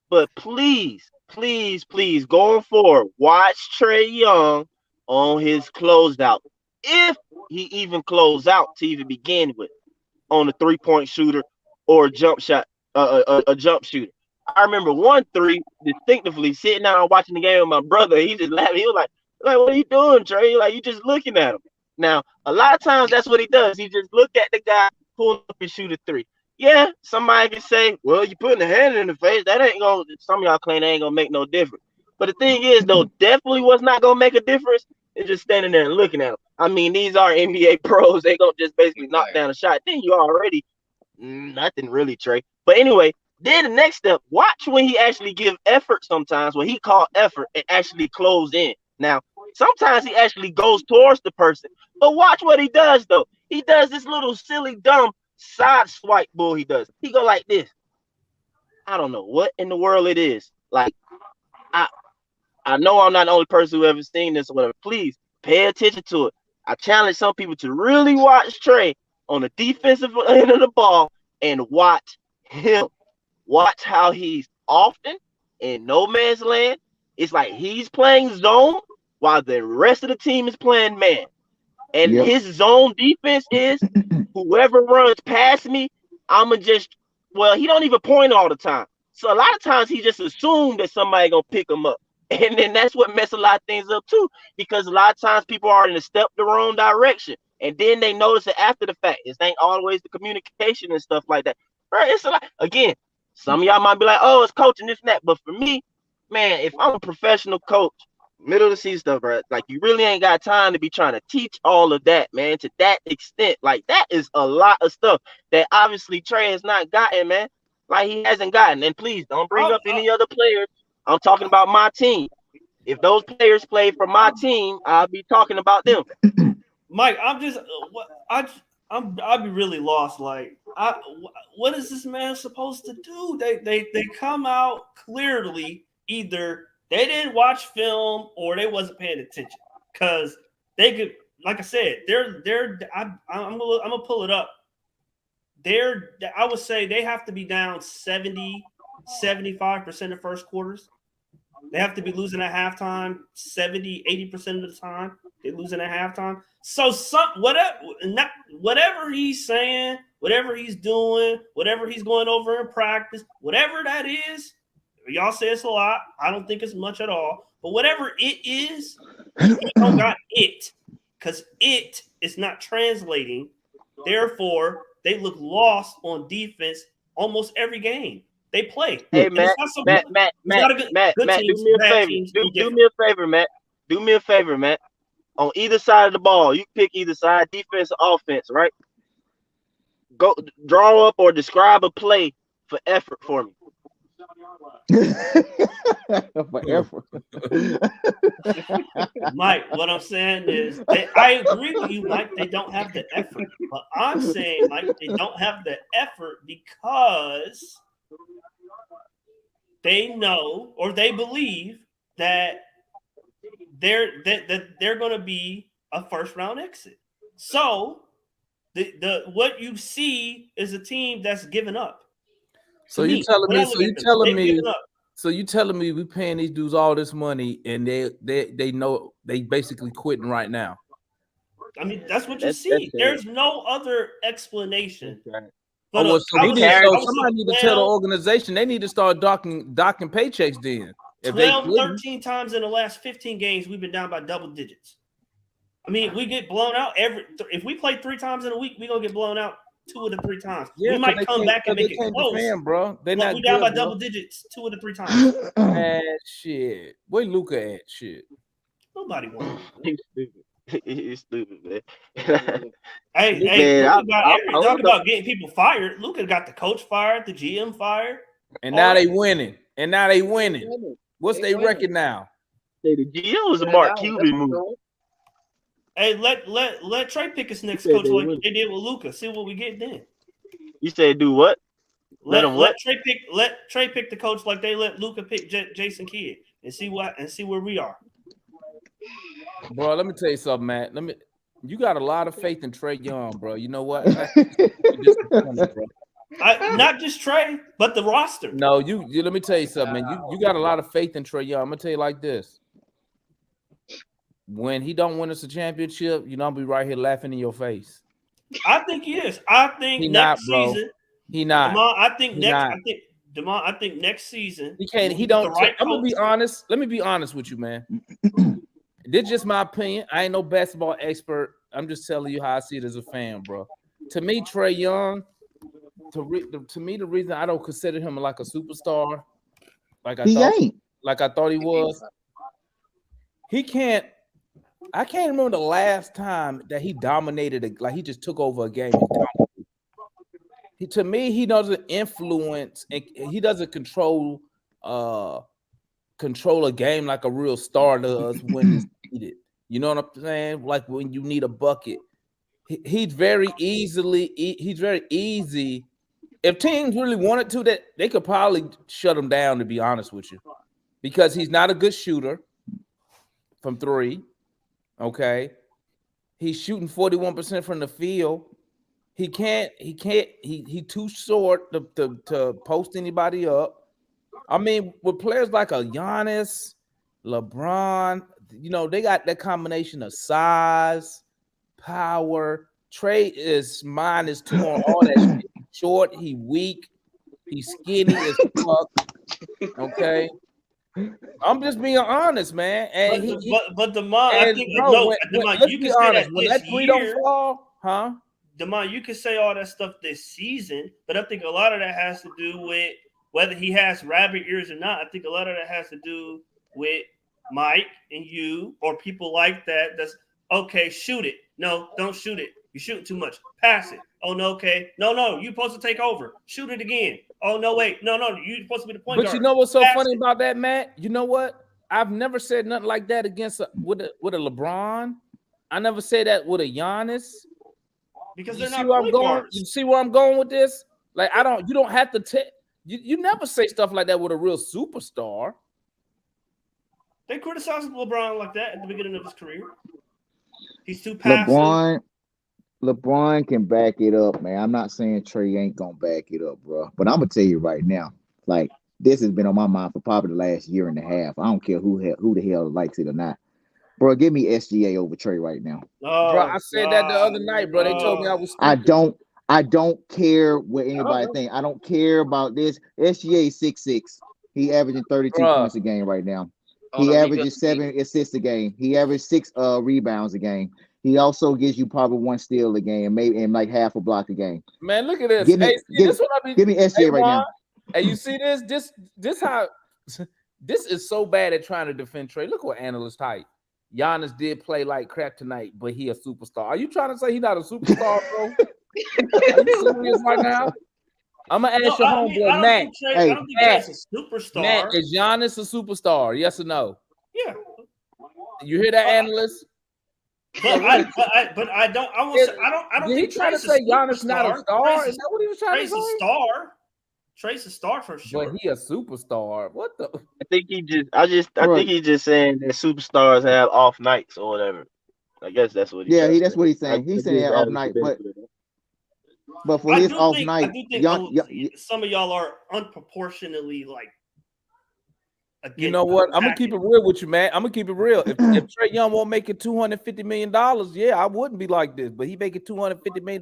[SPEAKER 6] But please, going forward, watch Trey Young on his closeout. If he even close out to even begin with on a 3-point shooter or a jump shot, a jump shooter. I remember 1-3 distinctively sitting down watching the game with my brother. He just laughed. He was like, what are you doing, Trey? Like, you just looking at him. Now, a lot of times that's what he does. He just look at the guy, pull up and shoot a 3. Yeah, somebody can say, well, you putting a hand in the face. That ain't going to, some of y'all claim that ain't going to make no difference. But the thing is, though, definitely was not going to make a difference. It's just standing there and looking at him. I mean, these are NBA pros. They going to just basically knock down a shot. Then you already, nothing really, Trey. But anyway, then the next step, watch when he actually give effort sometimes, when he call effort and actually close in. Now, sometimes he actually goes towards the person. But watch what he does, though. He does this little silly, dumb side swipe bull he does. He go like this. I don't know what in the world it is. Like, I know I'm not the only person who ever seen this or whatever. Please pay attention to it. I challenge some people to really watch Trey on the defensive end of the ball and watch him. Watch how he's often in no man's land. It's like he's playing zone while the rest of the team is playing man. And his zone defense is whoever runs past me, I'ma just, well, he don't even point all the time. So a lot of times he just assumed that somebody gonna pick him up. And then that's what messes a lot of things up too, because a lot of times people are in a step the wrong direction. And then they notice it after the fact. It ain't always the communication and stuff like that. Right? It's a lot. Again, some of y'all might be like, oh, it's coaching this and that. But for me, man, if I'm a professional coach, middle of the season stuff, bro, like you really ain't got time to be trying to teach all of that, man, to that extent. Like that is a lot of stuff that obviously Trey has not gotten, man. Like he hasn't gotten. And please don't bring up any other players. I'm talking about my team. If those players play for my team, I'll be talking about them.
[SPEAKER 7] Mike, I'm just I'd be really lost. Like, what is this man supposed to do? They come out clearly either they didn't watch film or they wasn't paying attention, because they could, like I said, I'm gonna pull it up. I would say they have to be down 70-75% of first quarters. They have to be losing at halftime 70-80% of the time. They're losing at halftime. So whatever he's saying, whatever he's doing, whatever he's going over in practice, whatever that is, y'all say it's a lot. I don't think it's much at all. But whatever it is, he don't got it, because it is not translating. Therefore, they look lost on defense almost every game they play.
[SPEAKER 6] Hey, Matt, do me a favor, Matt. On either side of the ball, you pick either side, defense or offense, right? Go draw up or describe a play for effort for me.
[SPEAKER 5] For effort.
[SPEAKER 7] Mike, what I'm saying is, I agree with you, Mike. They don't have the effort. But I'm saying, Mike, they don't have the effort because they know or they believe that they're going to be a first round exit. So the what you see is a team that's given up.
[SPEAKER 3] So you telling me we paying these dudes all this money and they know they basically quitting right now?
[SPEAKER 7] I mean, that's what you see. There's no other explanation.
[SPEAKER 3] But somebody need to tell the organization they need to start docking paychecks then. If
[SPEAKER 7] 13 times in the last 15 games, we've been down by double digits. I mean, we get blown out if we play 3 times in a week, we're gonna get blown out 2 of the 3 times. We might come back and make it close.
[SPEAKER 3] Defend, bro. They're not
[SPEAKER 7] down by double digits 2 of the 3 times.
[SPEAKER 3] Man, shit. Where Luka at? Shit.
[SPEAKER 7] Nobody wants.
[SPEAKER 6] He's stupid, man.
[SPEAKER 7] Hey, talk about getting people fired. Luka got the coach fired, the GM fired,
[SPEAKER 3] and now they winning. What's their record now?
[SPEAKER 6] The GM was a Mark Cuban move.
[SPEAKER 7] Hey, let Trey pick his next coach like they did with Luka. See what we get then.
[SPEAKER 6] You said do what?
[SPEAKER 7] Let Trey pick the coach like they let Luka pick Jason Kidd and see where we are.
[SPEAKER 3] Bro, let me tell you something, Matt. You got a lot of faith in Trey Young, bro. You know what?
[SPEAKER 7] Not just Trey, but the roster.
[SPEAKER 3] No, you let me tell you something, man. You got a lot of faith in Trey Young. I'm gonna tell you like this. When he don't win us a championship, I'll be right here laughing in your face.
[SPEAKER 7] I think he is. I think next season.
[SPEAKER 3] He not.
[SPEAKER 7] I think Demond, I think next season
[SPEAKER 3] he can't.
[SPEAKER 7] when
[SPEAKER 3] He
[SPEAKER 7] we get
[SPEAKER 3] don't.
[SPEAKER 7] the right
[SPEAKER 3] I'm gonna be
[SPEAKER 7] coach-
[SPEAKER 3] honest. Let me be honest with you, man. This just my opinion. I ain't no basketball expert. I'm just telling you how I see it as a fan, bro. To me, Trey Young. To me, the reason I don't consider him like a superstar, like I
[SPEAKER 5] He
[SPEAKER 3] thought,
[SPEAKER 5] ain't.
[SPEAKER 3] like I thought he was. He can't. I can't remember the last time that he dominated. Like he just took over a game. And dominated. To me, he doesn't influence and he doesn't control a game like a real star does when it's needed. You know what I'm saying? Like when you need a bucket. He's very easy. If teams really wanted to, that they could probably shut him down, to be honest with you, because he's not a good shooter from three. Okay, he's shooting 41% from the field. He too short to post anybody up. I mean, with players like a Giannis, LeBron, you know, they got that combination of size, power. Trey is -2 on all that shit. Short, he weak, he's skinny as fuck. Okay. I'm just being honest, man. And
[SPEAKER 7] but Demond, I think
[SPEAKER 3] bro,
[SPEAKER 7] no,
[SPEAKER 3] when,
[SPEAKER 7] Demond, you
[SPEAKER 3] be
[SPEAKER 7] can say
[SPEAKER 3] honest,
[SPEAKER 7] that
[SPEAKER 3] when
[SPEAKER 7] this
[SPEAKER 3] that three don't
[SPEAKER 7] year.
[SPEAKER 3] fall, huh?
[SPEAKER 7] Demond, you can say all that stuff this season, but I think a lot of that has to do with whether he has rabbit ears or not. I think a lot of that has to do with Mike and you or people like that. That's okay. Shoot it. No, don't shoot it. You're shooting too much. Pass it. Oh no. Okay. No. You're supposed to take over. Shoot it again. Oh no. Wait. No. You're supposed to be the point guard.
[SPEAKER 3] But you know what's so
[SPEAKER 7] Pass
[SPEAKER 3] funny
[SPEAKER 7] it.
[SPEAKER 3] about that, Matt? You know what? I've never said nothing like that against with a LeBron. I never said that with a Giannis.
[SPEAKER 7] Because
[SPEAKER 3] You
[SPEAKER 7] they're
[SPEAKER 3] see
[SPEAKER 7] not
[SPEAKER 3] where I'm
[SPEAKER 7] point
[SPEAKER 3] going?
[SPEAKER 7] guards.
[SPEAKER 3] You see where I'm going with this? Like you don't have to you never say stuff like that with a real superstar.
[SPEAKER 7] They criticized LeBron like that at the beginning of his career. He's too passive.
[SPEAKER 5] LeBron can back it up, man. I'm not saying Trey ain't gonna back it up, bro. But I'm gonna tell you right now, like this has been on my mind for probably the last year and a half. I don't care who the hell likes it or not, bro. Give me SGA over Trey right now.
[SPEAKER 3] Bro, I said that the other night, bro. They told me I was stupid.
[SPEAKER 5] I don't care what anybody think. I don't care about this. SGA 6'6". He averaging 32 points a game right now. He averages 7 assists a game. He averages 6 rebounds a game. He also gives you probably 1 steal a game, maybe and like half a block a game.
[SPEAKER 3] Man, look at this.
[SPEAKER 5] Give me SGA right now.
[SPEAKER 3] Hey, you see this? This how this is so bad at trying to defend Trey. Look what analysts type. Giannis did play like crap tonight, but he a superstar. Are you trying to say he's not a superstar, bro? Are you serious right now? I'm gonna ask your homeboy Matt.
[SPEAKER 7] I don't think Trey's a superstar.
[SPEAKER 3] Matt, is Giannis a superstar? Yes or no?
[SPEAKER 7] Yeah.
[SPEAKER 3] You hear that, analyst?
[SPEAKER 7] But I don't.
[SPEAKER 3] Did he try to say Giannis not a star? Is that what he was trying to say?
[SPEAKER 7] Trey's a star. Trey's a star for sure.
[SPEAKER 3] But he a superstar. What the?
[SPEAKER 6] I think he's just saying that superstars have off nights or whatever. I guess that's what
[SPEAKER 5] that's what he's saying. He's saying off night, but for his off night,
[SPEAKER 7] I do think some of y'all are unproportionately like.
[SPEAKER 3] You know what? I'm gonna keep it real with you, man. I'm gonna keep it real. If Trey Young won't make it $250 million, yeah, I wouldn't be like this. But he making $250 million.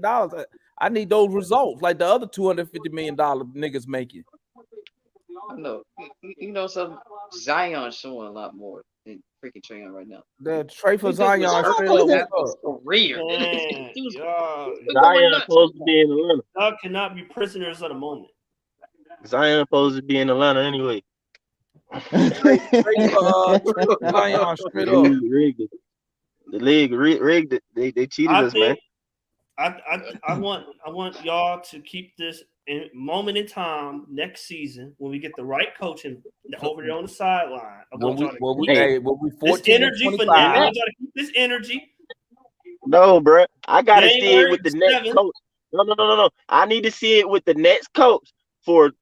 [SPEAKER 3] I need those results, like the other $250 million niggas making.
[SPEAKER 4] I know. You know, some Zion showing a lot more than freaking Trey Young right now.
[SPEAKER 3] The Trey for Zion straight up.
[SPEAKER 4] Career.
[SPEAKER 6] Zion supposed to be in Atlanta.
[SPEAKER 7] Y'all cannot be prisoners of the moment.
[SPEAKER 6] Zion supposed to be in Atlanta anyway.
[SPEAKER 3] Zion straight up.
[SPEAKER 6] The league rigged it. They cheated us, man.
[SPEAKER 7] I want y'all to keep this moment in time next season when we get the right coaching over there on the sideline. This energy for now. I want y'all to keep this energy.
[SPEAKER 6] No, bro. I gotta see it with the next coach. No. I need to see it with the next coach for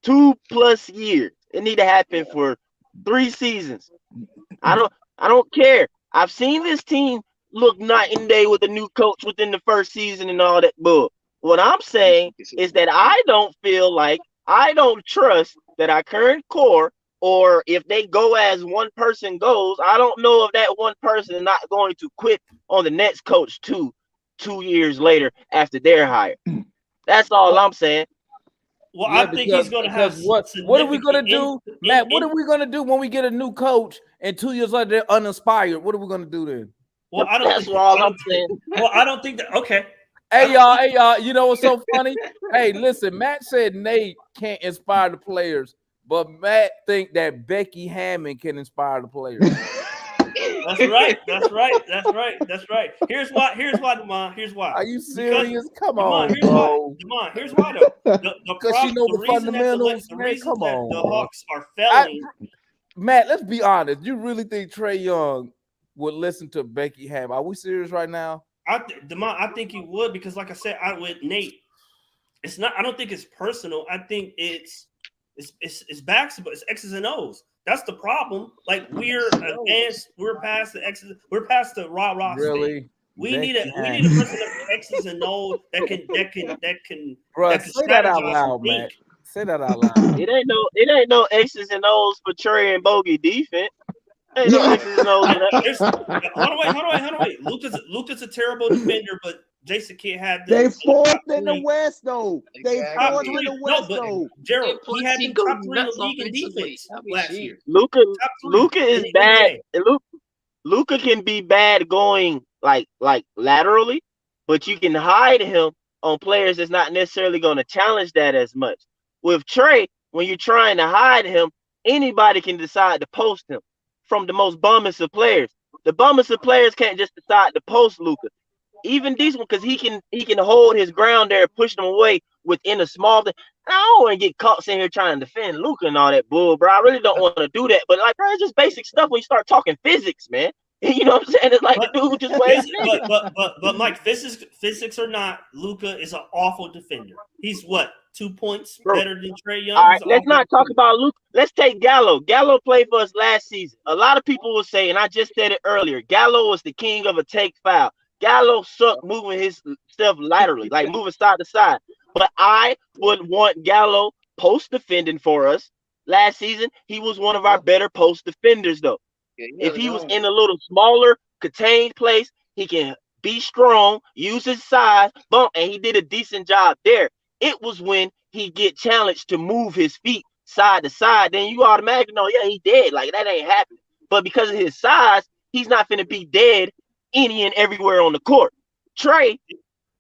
[SPEAKER 6] 2+ years. It need to happen for 3 seasons. I don't care. I've seen this team look night and day with a new coach within the first season and all that bull. What I'm saying is that I don't trust that our current core, or if they go as one person goes, I don't know if that one person is not going to quit on the next coach 2 years later after they're hired. That's all I'm saying.
[SPEAKER 7] Well,
[SPEAKER 3] Yeah,
[SPEAKER 7] I think he's going to have.
[SPEAKER 3] What are we going to do, Matt? What
[SPEAKER 7] in-
[SPEAKER 3] are we going to do when we get a new coach and 2 years later they're uninspired? What are we going to do then?
[SPEAKER 7] Well, I don't
[SPEAKER 6] That's
[SPEAKER 7] think.
[SPEAKER 6] all I'm saying.
[SPEAKER 7] Well, I don't think that. Okay.
[SPEAKER 3] Hey y'all, you know what's so funny? Hey, listen, Matt said Nate can't inspire the players, but Matt think that Becky Hammond can inspire the players.
[SPEAKER 7] That's right. Here's why, Demond. Here's why.
[SPEAKER 3] Are you serious? Come
[SPEAKER 7] Demond,
[SPEAKER 3] on, bro.
[SPEAKER 7] Demond, here's why though.
[SPEAKER 3] Because you know the fundamentals,
[SPEAKER 7] the
[SPEAKER 3] man.
[SPEAKER 7] reason
[SPEAKER 3] Come
[SPEAKER 7] that
[SPEAKER 3] on,
[SPEAKER 7] the
[SPEAKER 3] bro.
[SPEAKER 7] Hawks are failing.
[SPEAKER 3] Matt, let's be honest. You really think Trey Young would listen to Becky Hammond? Are we serious right now?
[SPEAKER 7] Demond, I think he would because, like I said, with Nate, it's not. I don't think it's personal. I think it's basketball. It's X's and O's. That's the problem. Like we're advanced. We're past the X's. We're past the rah
[SPEAKER 3] really.
[SPEAKER 7] Stage. We need a person of X's and O's that can.
[SPEAKER 3] Bro,
[SPEAKER 7] that can
[SPEAKER 3] say that out loud, man. Say that out loud.
[SPEAKER 6] It ain't no X's and O's for Trey and Bogey defense. Ain't no X's and O's for that.
[SPEAKER 7] Hold on, wait. Luka's a terrible defender, but Jason Kidd had
[SPEAKER 5] They fourth in the West, though. They
[SPEAKER 4] Exactly.
[SPEAKER 5] fourth in the West, though.
[SPEAKER 7] Gerald, he had the top 3 in the
[SPEAKER 4] nuts
[SPEAKER 7] league in
[SPEAKER 4] offensively.
[SPEAKER 7] defense
[SPEAKER 4] That'd be
[SPEAKER 7] last
[SPEAKER 4] shit.
[SPEAKER 7] year.
[SPEAKER 6] Luka is bad. Luka can be bad going like laterally, but you can hide him on players that's not necessarily going to challenge that as much. With Trey, when you're trying to hide him, anybody can decide to post him. From the most bummest of players, the bummest of players can't just decide to post Luka. Even decent because he can hold his ground there, push them away within a small thing. I don't want to get caught sitting here trying to defend Luka and all that bull, bro. I really don't want to do that. But like, bro, it's just basic stuff when you start talking physics, man. You know what I'm saying? It's like the dude just plays physics.
[SPEAKER 7] But Mike, physics or not, Luka is an awful defender. He's what, 2 points better than Trey Young?
[SPEAKER 6] All right, let's not talk about Luka. Let's take Gallo. Gallo played for us last season. A lot of people will say, and I just said it earlier, Gallo was the king of a take foul. Gallo sucked moving his stuff laterally, like moving side to side. But I would want Gallo post defending for us. Last season, he was one of our better post defenders, though. If he was in a little smaller, contained place, he can be strong, use his size, bump, and he did a decent job there. It was when he get challenged to move his feet side to side, then you automatically know, yeah, he dead. Like, that ain't happening. But because of his size, he's not finna be dead any and everywhere on the court. Trey,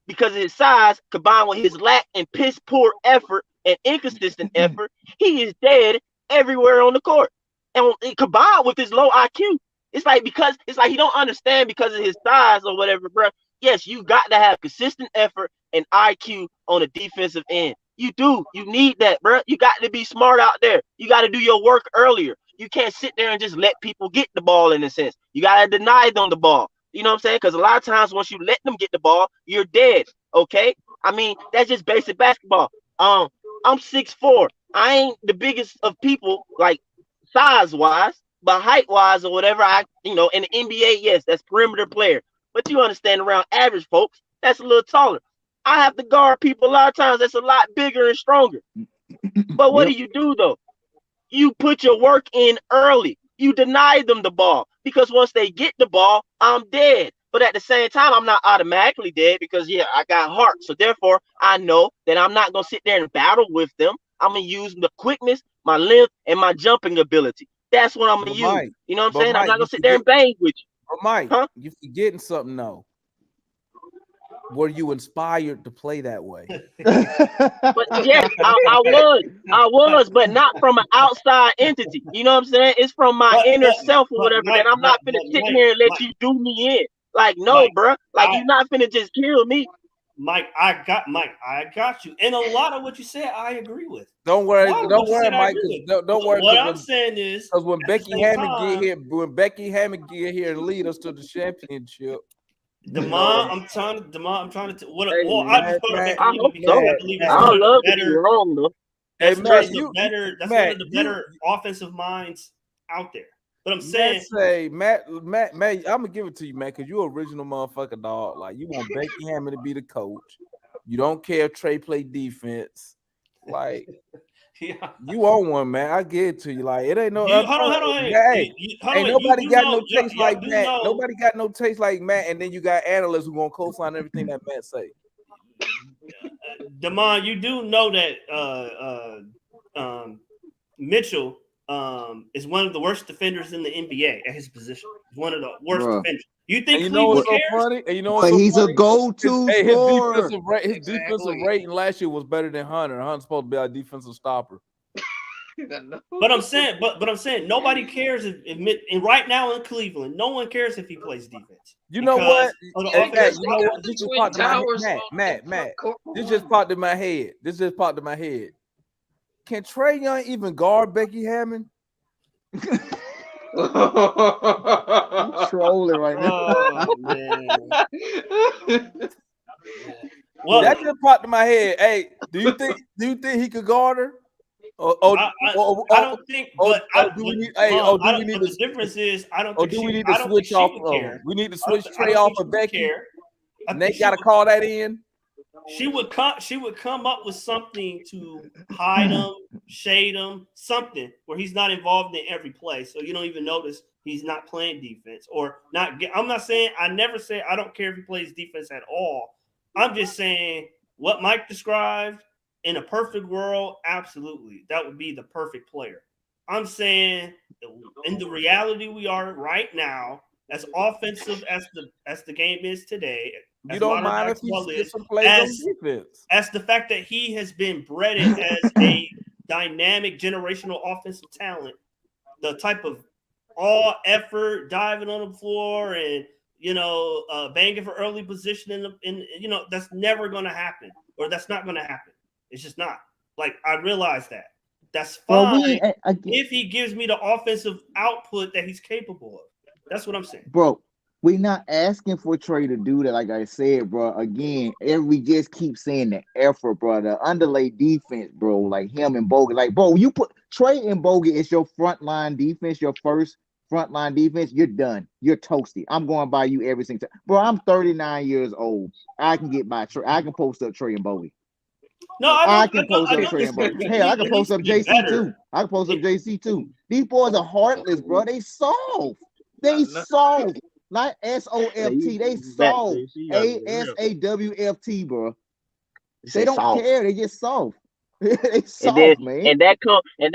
[SPEAKER 6] because of his size, combined with his lack and piss poor effort and inconsistent effort, he is dead everywhere on the court. And combined with his low IQ, it's like he don't understand because of his size or whatever, bro. Yes, you got to have consistent effort and IQ on the defensive end. You do. You need that, bro. You got to be smart out there. You got to do your work earlier. You can't sit there and just let people get the ball in a sense. You got to deny them the ball. You know what I'm saying? Because a lot of times once you let them get the ball, you're dead. Okay? I mean, that's just basic basketball. I'm 6'4". I ain't the biggest of people, like size-wise, but height-wise or whatever. In the NBA, yes, that's perimeter player. But you understand around average folks, that's a little taller. I have to guard people a lot of times that's a lot bigger and stronger. But what do you do, though? You put your work in early. You deny them the ball because once they get the ball, I'm dead. But at the same time, I'm not automatically dead because, yeah, I got heart. So therefore, I know that I'm not going to sit there and battle with them. I'm going to use the quickness, my length, and my jumping ability. That's what I'm going to use.
[SPEAKER 3] Mike,
[SPEAKER 6] you know what I'm saying?
[SPEAKER 3] Mike,
[SPEAKER 6] I'm not going to sit there and bang with you.
[SPEAKER 3] But Mike, you're forgetting something, though. Were you inspired to play that way?
[SPEAKER 6] But yes, I was, but not from an outside entity. You know what I'm saying? It's from my inner self or whatever. That I'm not finna sit here and let you do me in. Like, no, bro. Like, you're not finna just kill me.
[SPEAKER 7] Mike, I got you. And a lot of what you said, I agree with.
[SPEAKER 3] Don't worry, Mike. Don't worry.
[SPEAKER 7] What I'm saying is,
[SPEAKER 3] because when Becky Hammond get here and lead us to the championship.
[SPEAKER 7] Demond, I'm trying to. I love
[SPEAKER 6] to be wrong though.
[SPEAKER 7] That's one of the better offensive minds out there. But I'm saying,
[SPEAKER 3] Matt, I'm gonna give it to you, Matt, because you're an original motherfucker, dog. Like, you want Becky Hammond to be the coach. You don't care if Trey play defense. Like,
[SPEAKER 7] yeah.
[SPEAKER 3] You own one, man. I get it to you. Like, it ain't no.
[SPEAKER 7] Hold on.
[SPEAKER 3] Hey, nobody got no taste like Matt. Nobody got no taste like Matt. And then you got analysts who gonna co-sign everything that Matt say.
[SPEAKER 7] Damon, you do know that Mitchell is one of the worst defenders in the NBA at his position. He's one of the worst defenders. You think
[SPEAKER 3] And you know what's
[SPEAKER 7] Cleveland
[SPEAKER 3] so
[SPEAKER 7] cares?
[SPEAKER 3] funny? And you know
[SPEAKER 5] But
[SPEAKER 3] what's so
[SPEAKER 5] he's
[SPEAKER 3] funny?
[SPEAKER 5] a go-to
[SPEAKER 3] His
[SPEAKER 5] scorer.
[SPEAKER 3] defensive rating last year was better than Hunter. Hunter's supposed to be our defensive stopper.
[SPEAKER 7] But I'm saying, nobody cares if and right now in Cleveland, no one cares if he plays defense.
[SPEAKER 3] You know what?
[SPEAKER 7] Hey,
[SPEAKER 3] Matt, you know what? This just popped in my head. Matt. This just popped in my head. Can Trey Young even guard Becky Hammond?
[SPEAKER 5] He's trolling right now.
[SPEAKER 7] Oh man. Well,
[SPEAKER 3] that just popped in my head. Hey, do you think he could guard her?
[SPEAKER 7] I don't think. But the difference is, I don't. Think
[SPEAKER 3] do we need
[SPEAKER 7] I
[SPEAKER 3] to
[SPEAKER 7] don't
[SPEAKER 3] switch
[SPEAKER 7] think
[SPEAKER 3] off?
[SPEAKER 7] she would care.
[SPEAKER 3] We need to switch
[SPEAKER 7] I
[SPEAKER 3] Trey
[SPEAKER 7] don't
[SPEAKER 3] off
[SPEAKER 7] think
[SPEAKER 3] of
[SPEAKER 7] she would
[SPEAKER 3] Becky.
[SPEAKER 7] care.
[SPEAKER 3] And they got to call that in.
[SPEAKER 7] She would come up with something to hide him, shade him, something where he's not involved in every play, so you don't even notice he's not playing defense or not. I'm not saying I never say I don't care if he plays defense at all. I'm just saying what Mike described in a perfect world, absolutely, that would be the perfect player. I'm saying in the reality we are right now, as offensive as the game is today.
[SPEAKER 3] You don't mind if he skips some plays on defense.
[SPEAKER 7] As the fact that he has been breaded as a dynamic generational offensive talent, the type of all effort, diving on the floor and banging for early position in that's never going to happen, or that's not going to happen. It's just not. Like, I realize that. That's fine if he gives me the offensive output that he's capable of. That's what I'm saying,
[SPEAKER 5] bro. We're not asking for Trey to do that, like I said, bro. Again, we just keep saying the effort, bro. The underlay defense, bro. Like him and Bogut. Like, bro, you put Trey and Bogut is your frontline defense, your first frontline defense. You're done. You're toasty. I'm going by you every single time, bro. I'm 39 years old. I can get by Trey. I can post up Trey and Bogut.
[SPEAKER 7] No,
[SPEAKER 5] I can post up Trey and Bogut. Hell, I can post up JC too. I can post up JC too. These boys are heartless, bro. They soft. They soft. Not SOFT, they soft. ASAWFT, bro. They don't care. They just soft. They soft, man.
[SPEAKER 6] And that come, and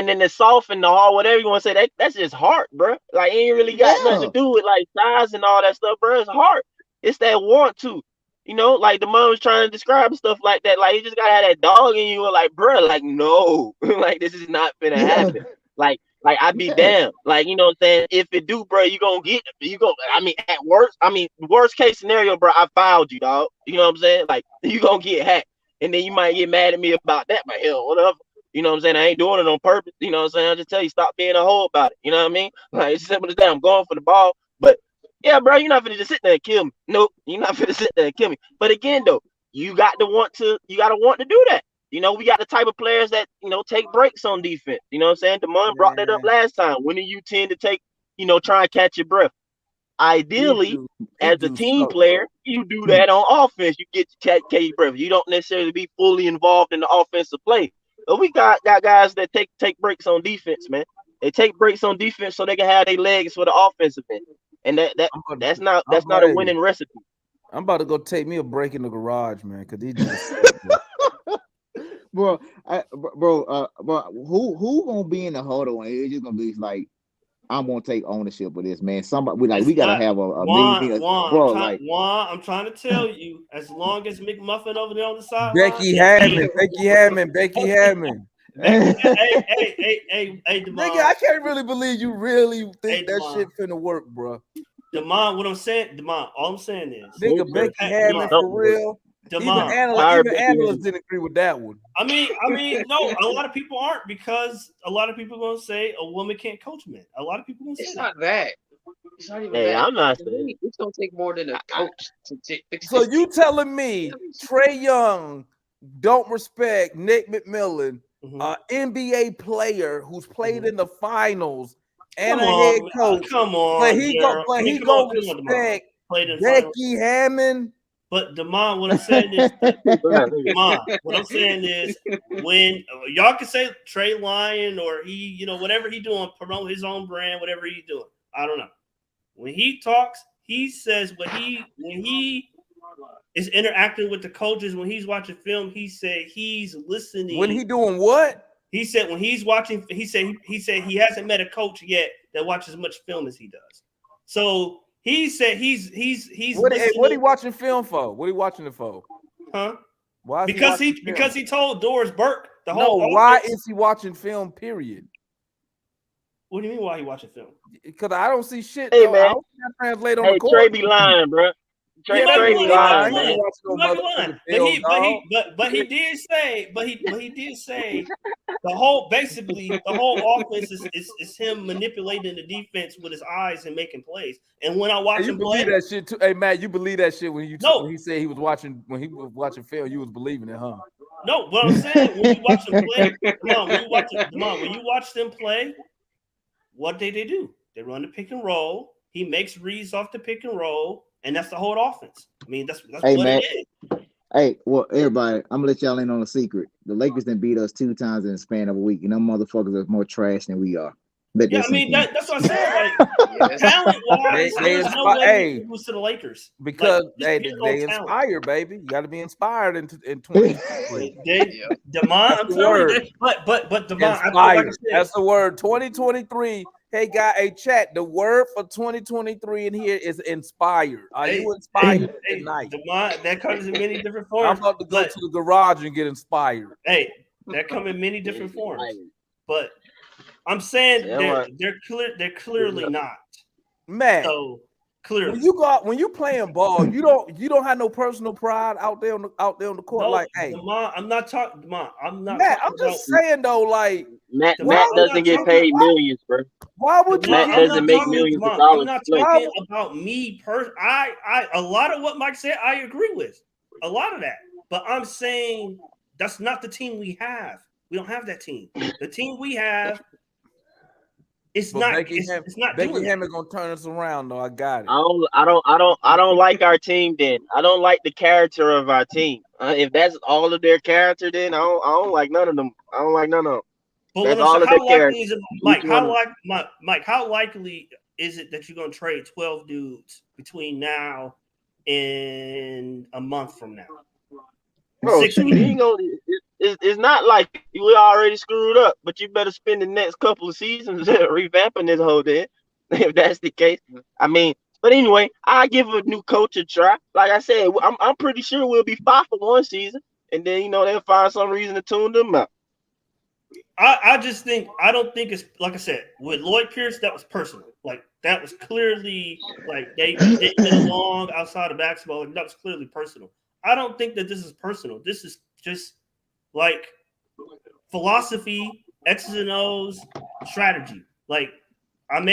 [SPEAKER 6] then the soft and the hard, whatever you want to say, that's just heart, bro. Like, it ain't really got nothing to do with like size and all that stuff, bro. It's heart. It's that want to. Like the mom was trying to describe stuff like that. Like, you just gotta have that dog in you. Like, bro, like, no, like this is not gonna happen. Like I'd be damned. Like, you know what I'm saying? If it do, bro, worst case scenario, bro, I fouled you, dog. You know what I'm saying? Like, you gonna get hacked. And then you might get mad at me about that, but hell, whatever. You know what I'm saying? I ain't doing it on purpose. You know what I'm saying? I just tell you, stop being a hoe about it. You know what I mean? Like, it's simple as that. I'm going for the ball. But yeah, bro, you're not finna just sit there and kill me. Nope, you're not finna sit there and kill me. But again, though, you gotta want to do that. We got the type of players that, take breaks on defense. You know what I'm saying? Damon brought that up last time. When do you tend to take, try and catch your breath? Ideally, as a team player, you do that on offense. You get to catch your breath. You don't necessarily be fully involved in the offensive play. But we got guys that take breaks on defense, man. They take breaks on defense so they can have their legs for the offensive end. And that's not a winning recipe.
[SPEAKER 3] I'm about to go take me a break in the garage, man, because these just
[SPEAKER 5] bro, who gonna be in the huddle and it's just gonna be like, I'm gonna take ownership of this, man. Somebody we gotta have a meeting. Bro,
[SPEAKER 7] I'm trying to tell you, as long as McMuffin over there on the sideline,
[SPEAKER 3] Becky Hammond.
[SPEAKER 7] Hey,
[SPEAKER 3] nigga, I can't really believe you really think that shit finna work, bro.
[SPEAKER 7] Demond, all I'm saying is,
[SPEAKER 3] nigga, Becky Hammond for real. Even analysts didn't agree with that one.
[SPEAKER 7] I mean, no, a lot of people aren't, because a lot of people are gonna say a woman can't coach men. A lot of people gonna say
[SPEAKER 4] it's not that. It's not even
[SPEAKER 6] that.
[SPEAKER 4] I'm
[SPEAKER 6] not saying
[SPEAKER 4] it's gonna take more than a coach to fix.
[SPEAKER 3] So you telling me Trey Young don't respect Nick McMillan, NBA player who's played in the finals and head coach?
[SPEAKER 7] Come on,
[SPEAKER 3] but he gonna respect Becky Hammond.
[SPEAKER 7] But Damon, what I'm saying is, when y'all can say Trey Lyon or he, whatever he doing, promote his own brand, whatever he doing, I don't know. When he talks, he says when he is interacting with the coaches when he's watching film. He said he's listening.
[SPEAKER 3] When he doing what?
[SPEAKER 7] He said when he's watching, he said he hasn't met a coach yet that watches as much film as he does. So he said he's
[SPEAKER 3] what he watching film for? What he watching it for?
[SPEAKER 7] Huh?
[SPEAKER 3] Why?
[SPEAKER 7] Because he told Doris Burke the whole.
[SPEAKER 3] No, why is he watching film? Period.
[SPEAKER 7] What do you mean? Why he watching film?
[SPEAKER 3] Because I don't see shit.
[SPEAKER 6] Hey,
[SPEAKER 3] though.
[SPEAKER 6] man.
[SPEAKER 3] I don't translate on the court.
[SPEAKER 6] Trey be lying, bro. Trey be lying, man.
[SPEAKER 7] But he did say the whole offense is him manipulating the defense with his eyes and making plays. And when I watch him play,
[SPEAKER 3] that shit too. Hey Matt, you believe that shit when he said he was watching film, you was believing it, huh?
[SPEAKER 7] No, what I'm saying, when you watch them play, when you watch them play, what they do? They run the pick and roll. He makes reads off the pick and roll, and that's the whole offense. I mean, that's
[SPEAKER 5] hey,
[SPEAKER 7] what
[SPEAKER 5] Matt.
[SPEAKER 7] it is.
[SPEAKER 5] Hey, well, everybody, I'm gonna let y'all in on a secret. The Lakers done beat us 2 times in the span of a week, and them motherfuckers are more trash than we are.
[SPEAKER 7] Yeah, I mean that's what I said. Like talent-wise, there's no way we lose to the Lakers
[SPEAKER 3] because they inspire, baby. You got to be inspired in 2023.
[SPEAKER 7] Demond, I'm telling you, but Demond,
[SPEAKER 3] like that's the word. 2023. Hey, guy, hey, chat. The word for 2023 in here is inspired. Are you inspired tonight?
[SPEAKER 7] Demond, that comes in many different forms.
[SPEAKER 3] I'm about to go to the garage and get inspired.
[SPEAKER 7] Hey, that comes in many different forms, but. I'm saying they're clearly not.
[SPEAKER 3] Man,
[SPEAKER 7] so clearly
[SPEAKER 3] when you playing ball, you don't have no personal pride out there on the court.
[SPEAKER 7] No,
[SPEAKER 3] like, hey,
[SPEAKER 7] I'm not talking. I'm not.
[SPEAKER 3] Matt, I'm just saying though, like
[SPEAKER 6] Matt doesn't get paid millions, bro.
[SPEAKER 3] Why would you?
[SPEAKER 6] Matt doesn't make millions of dollars.
[SPEAKER 7] I'm not talking about me. I a lot of what Mike said, I agree with a lot of that, but I'm saying that's not the team we have. We don't have that team. The team we have. It's not doing
[SPEAKER 3] Hammond gonna turn us around though. I got it.
[SPEAKER 6] I don't like our team. Then I don't like the character of our team. If that's all of their character, then I don't like none of them. I don't like none of them.
[SPEAKER 7] But
[SPEAKER 6] that's all of their character.
[SPEAKER 7] Mike, how likely is it that you're gonna trade 12 dudes between now and a month from now?
[SPEAKER 6] Bro, it's not like we already screwed up, but you better spend the next couple of seasons revamping this whole thing, if that's the case. I mean, but anyway, I give a new coach a try. Like I said, I'm pretty sure we'll be 5 for one season, and then they'll find some reason to tune them out.
[SPEAKER 7] I don't think it's like I said with Lloyd Pierce. That was personal. Like that was clearly like they didn't get along outside of basketball. That was clearly personal. I don't think that this is personal. This is just like philosophy, X's and O's, strategy. Like I'm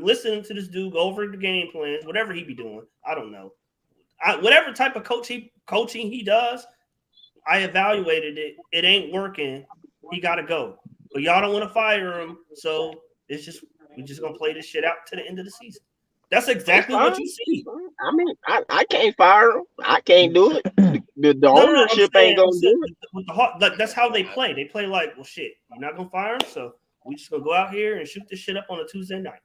[SPEAKER 7] listening to this dude go over the game plans, whatever he be doing. I don't know. Whatever type of coaching he does, I evaluated it. It ain't working. He got to go. But y'all don't want to fire him, so we're just gonna play this shit out to the end of the season. That's exactly what you see.
[SPEAKER 6] I mean, I can't fire him. I can't do it. The ownership ain't gonna do it.
[SPEAKER 7] That's how they play. They play like, well, shit, you're not gonna fire him, so we just gonna go out here and shoot this shit up on a Tuesday night.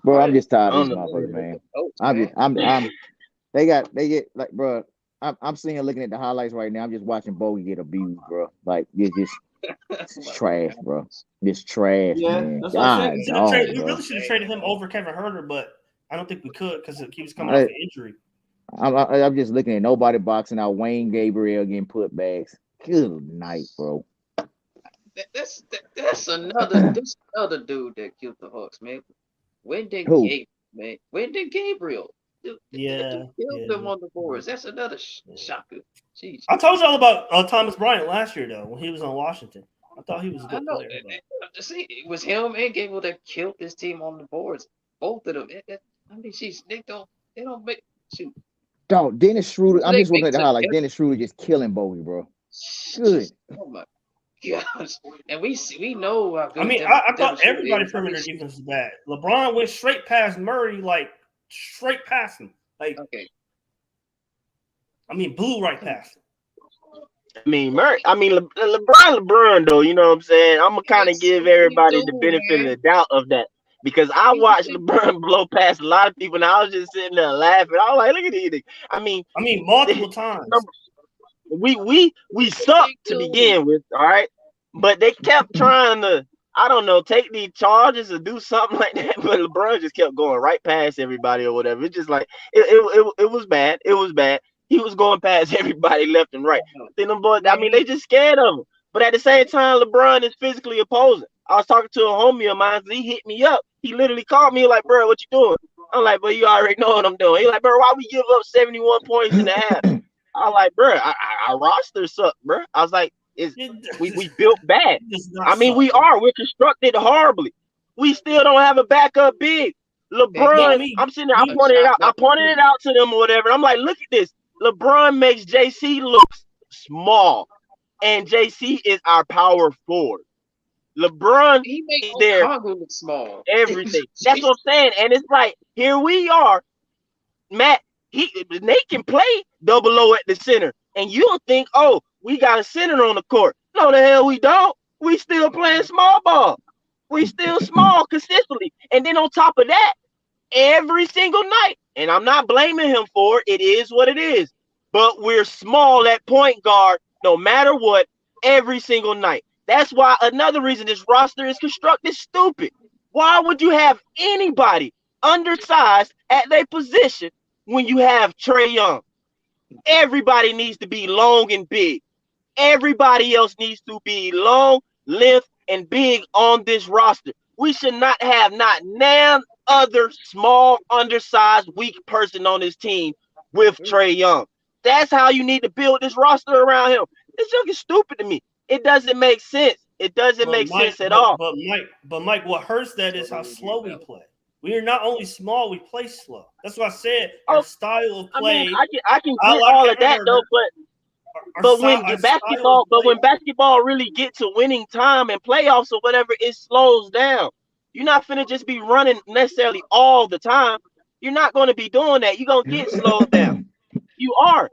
[SPEAKER 5] Bro, I'm just tired of this motherfucker, man. They get like, bro. I'm sitting here looking at the highlights right now. I'm just watching Bogey get abused, bro. Like it's trash, bro. It's trash, man.
[SPEAKER 7] That's what I'm saying. We really should have traded him over Kevin Huerter, but I don't think we could because he was coming off an injury.
[SPEAKER 5] I'm just looking at nobody boxing out. Wayne Gabriel getting put backs. Good night, bro.
[SPEAKER 4] That's another dude that killed the Hawks, man. When did Gabriel? Killed them on the boards. That's another shocker. Jeez.
[SPEAKER 7] I told y'all about Thomas Bryant last year, though, when he was on Washington. I thought he was a good player.
[SPEAKER 4] See, it was him and Gabriel that killed this team on the boards. Both of them. I mean, they don't make shoot.
[SPEAKER 5] Dog, Dennis Schroeder. I'm just looking at the highlight. Dennis Schroeder just killing Bogey, bro. Good.
[SPEAKER 4] Oh my gosh. And we know how good.
[SPEAKER 7] I mean, I thought everybody perimeter defense was bad. LeBron went straight past Murray, like straight past him. Like,
[SPEAKER 4] okay.
[SPEAKER 7] I mean, blew right past him.
[SPEAKER 6] I mean, Murray. I mean, LeBron, though. You know what I'm saying? I'm gonna kind of give everybody the benefit of the doubt of that. because I watched LeBron blow past a lot of people, and I was just sitting there laughing. I was like, look at these niggas. I mean,
[SPEAKER 7] multiple times.
[SPEAKER 6] We sucked to begin with, all right, but they kept trying to, I don't know, take these charges or do something like that. But LeBron just kept going right past everybody or whatever. It's just like it was bad. It was bad. He was going past everybody left and right. Then them boys, I mean, they just scared of him. But at the same time, LeBron is physically opposing. I was talking to a homie of mine. He hit me up. He literally called me like, bro, what you doing? I'm like, but you already know what I'm doing. He's like, bro, why we give up 71 points in the half? I was like, bro, our roster suck, bro. I was like, we built bad. I mean, we're constructed horribly. We still don't have a backup big. LeBron, I'm sitting there, I pointed it out to them or whatever. I'm like, look at this. LeBron makes JC look small, and JC is our power forward. LeBron is there,
[SPEAKER 4] look small.
[SPEAKER 6] Everything. That's what I'm saying. And it's like, here we are, Matt. Nate can play double O at the center, and you'll think, oh, we got a center on the court. No, the hell we don't. We still playing small ball. We still small consistently. And then on top of that, every single night, and I'm not blaming him for it. It is what it is. But we're small at point guard no matter what every single night. That's why another reason this roster is constructed stupid. Why would you have anybody undersized at their position when you have Trey Young? Everybody needs to be long and big. Everybody else needs to be long, length, and big on this roster. We should not have none other small, undersized, weak person on this team with Trey Young. That's how you need to build this roster around him. This young is stupid to me. It doesn't make sense. It doesn't make sense at all.
[SPEAKER 7] But Mike, what hurts that is how slow we play. We are not only small, we play slow. That's what I said. Our style of play.
[SPEAKER 6] I mean, I can get all of that though, but when basketball really get to winning time and playoffs or whatever, it slows down. You're not finna just be running necessarily all the time. You're not going to be doing that. You're going to get slowed down. You are.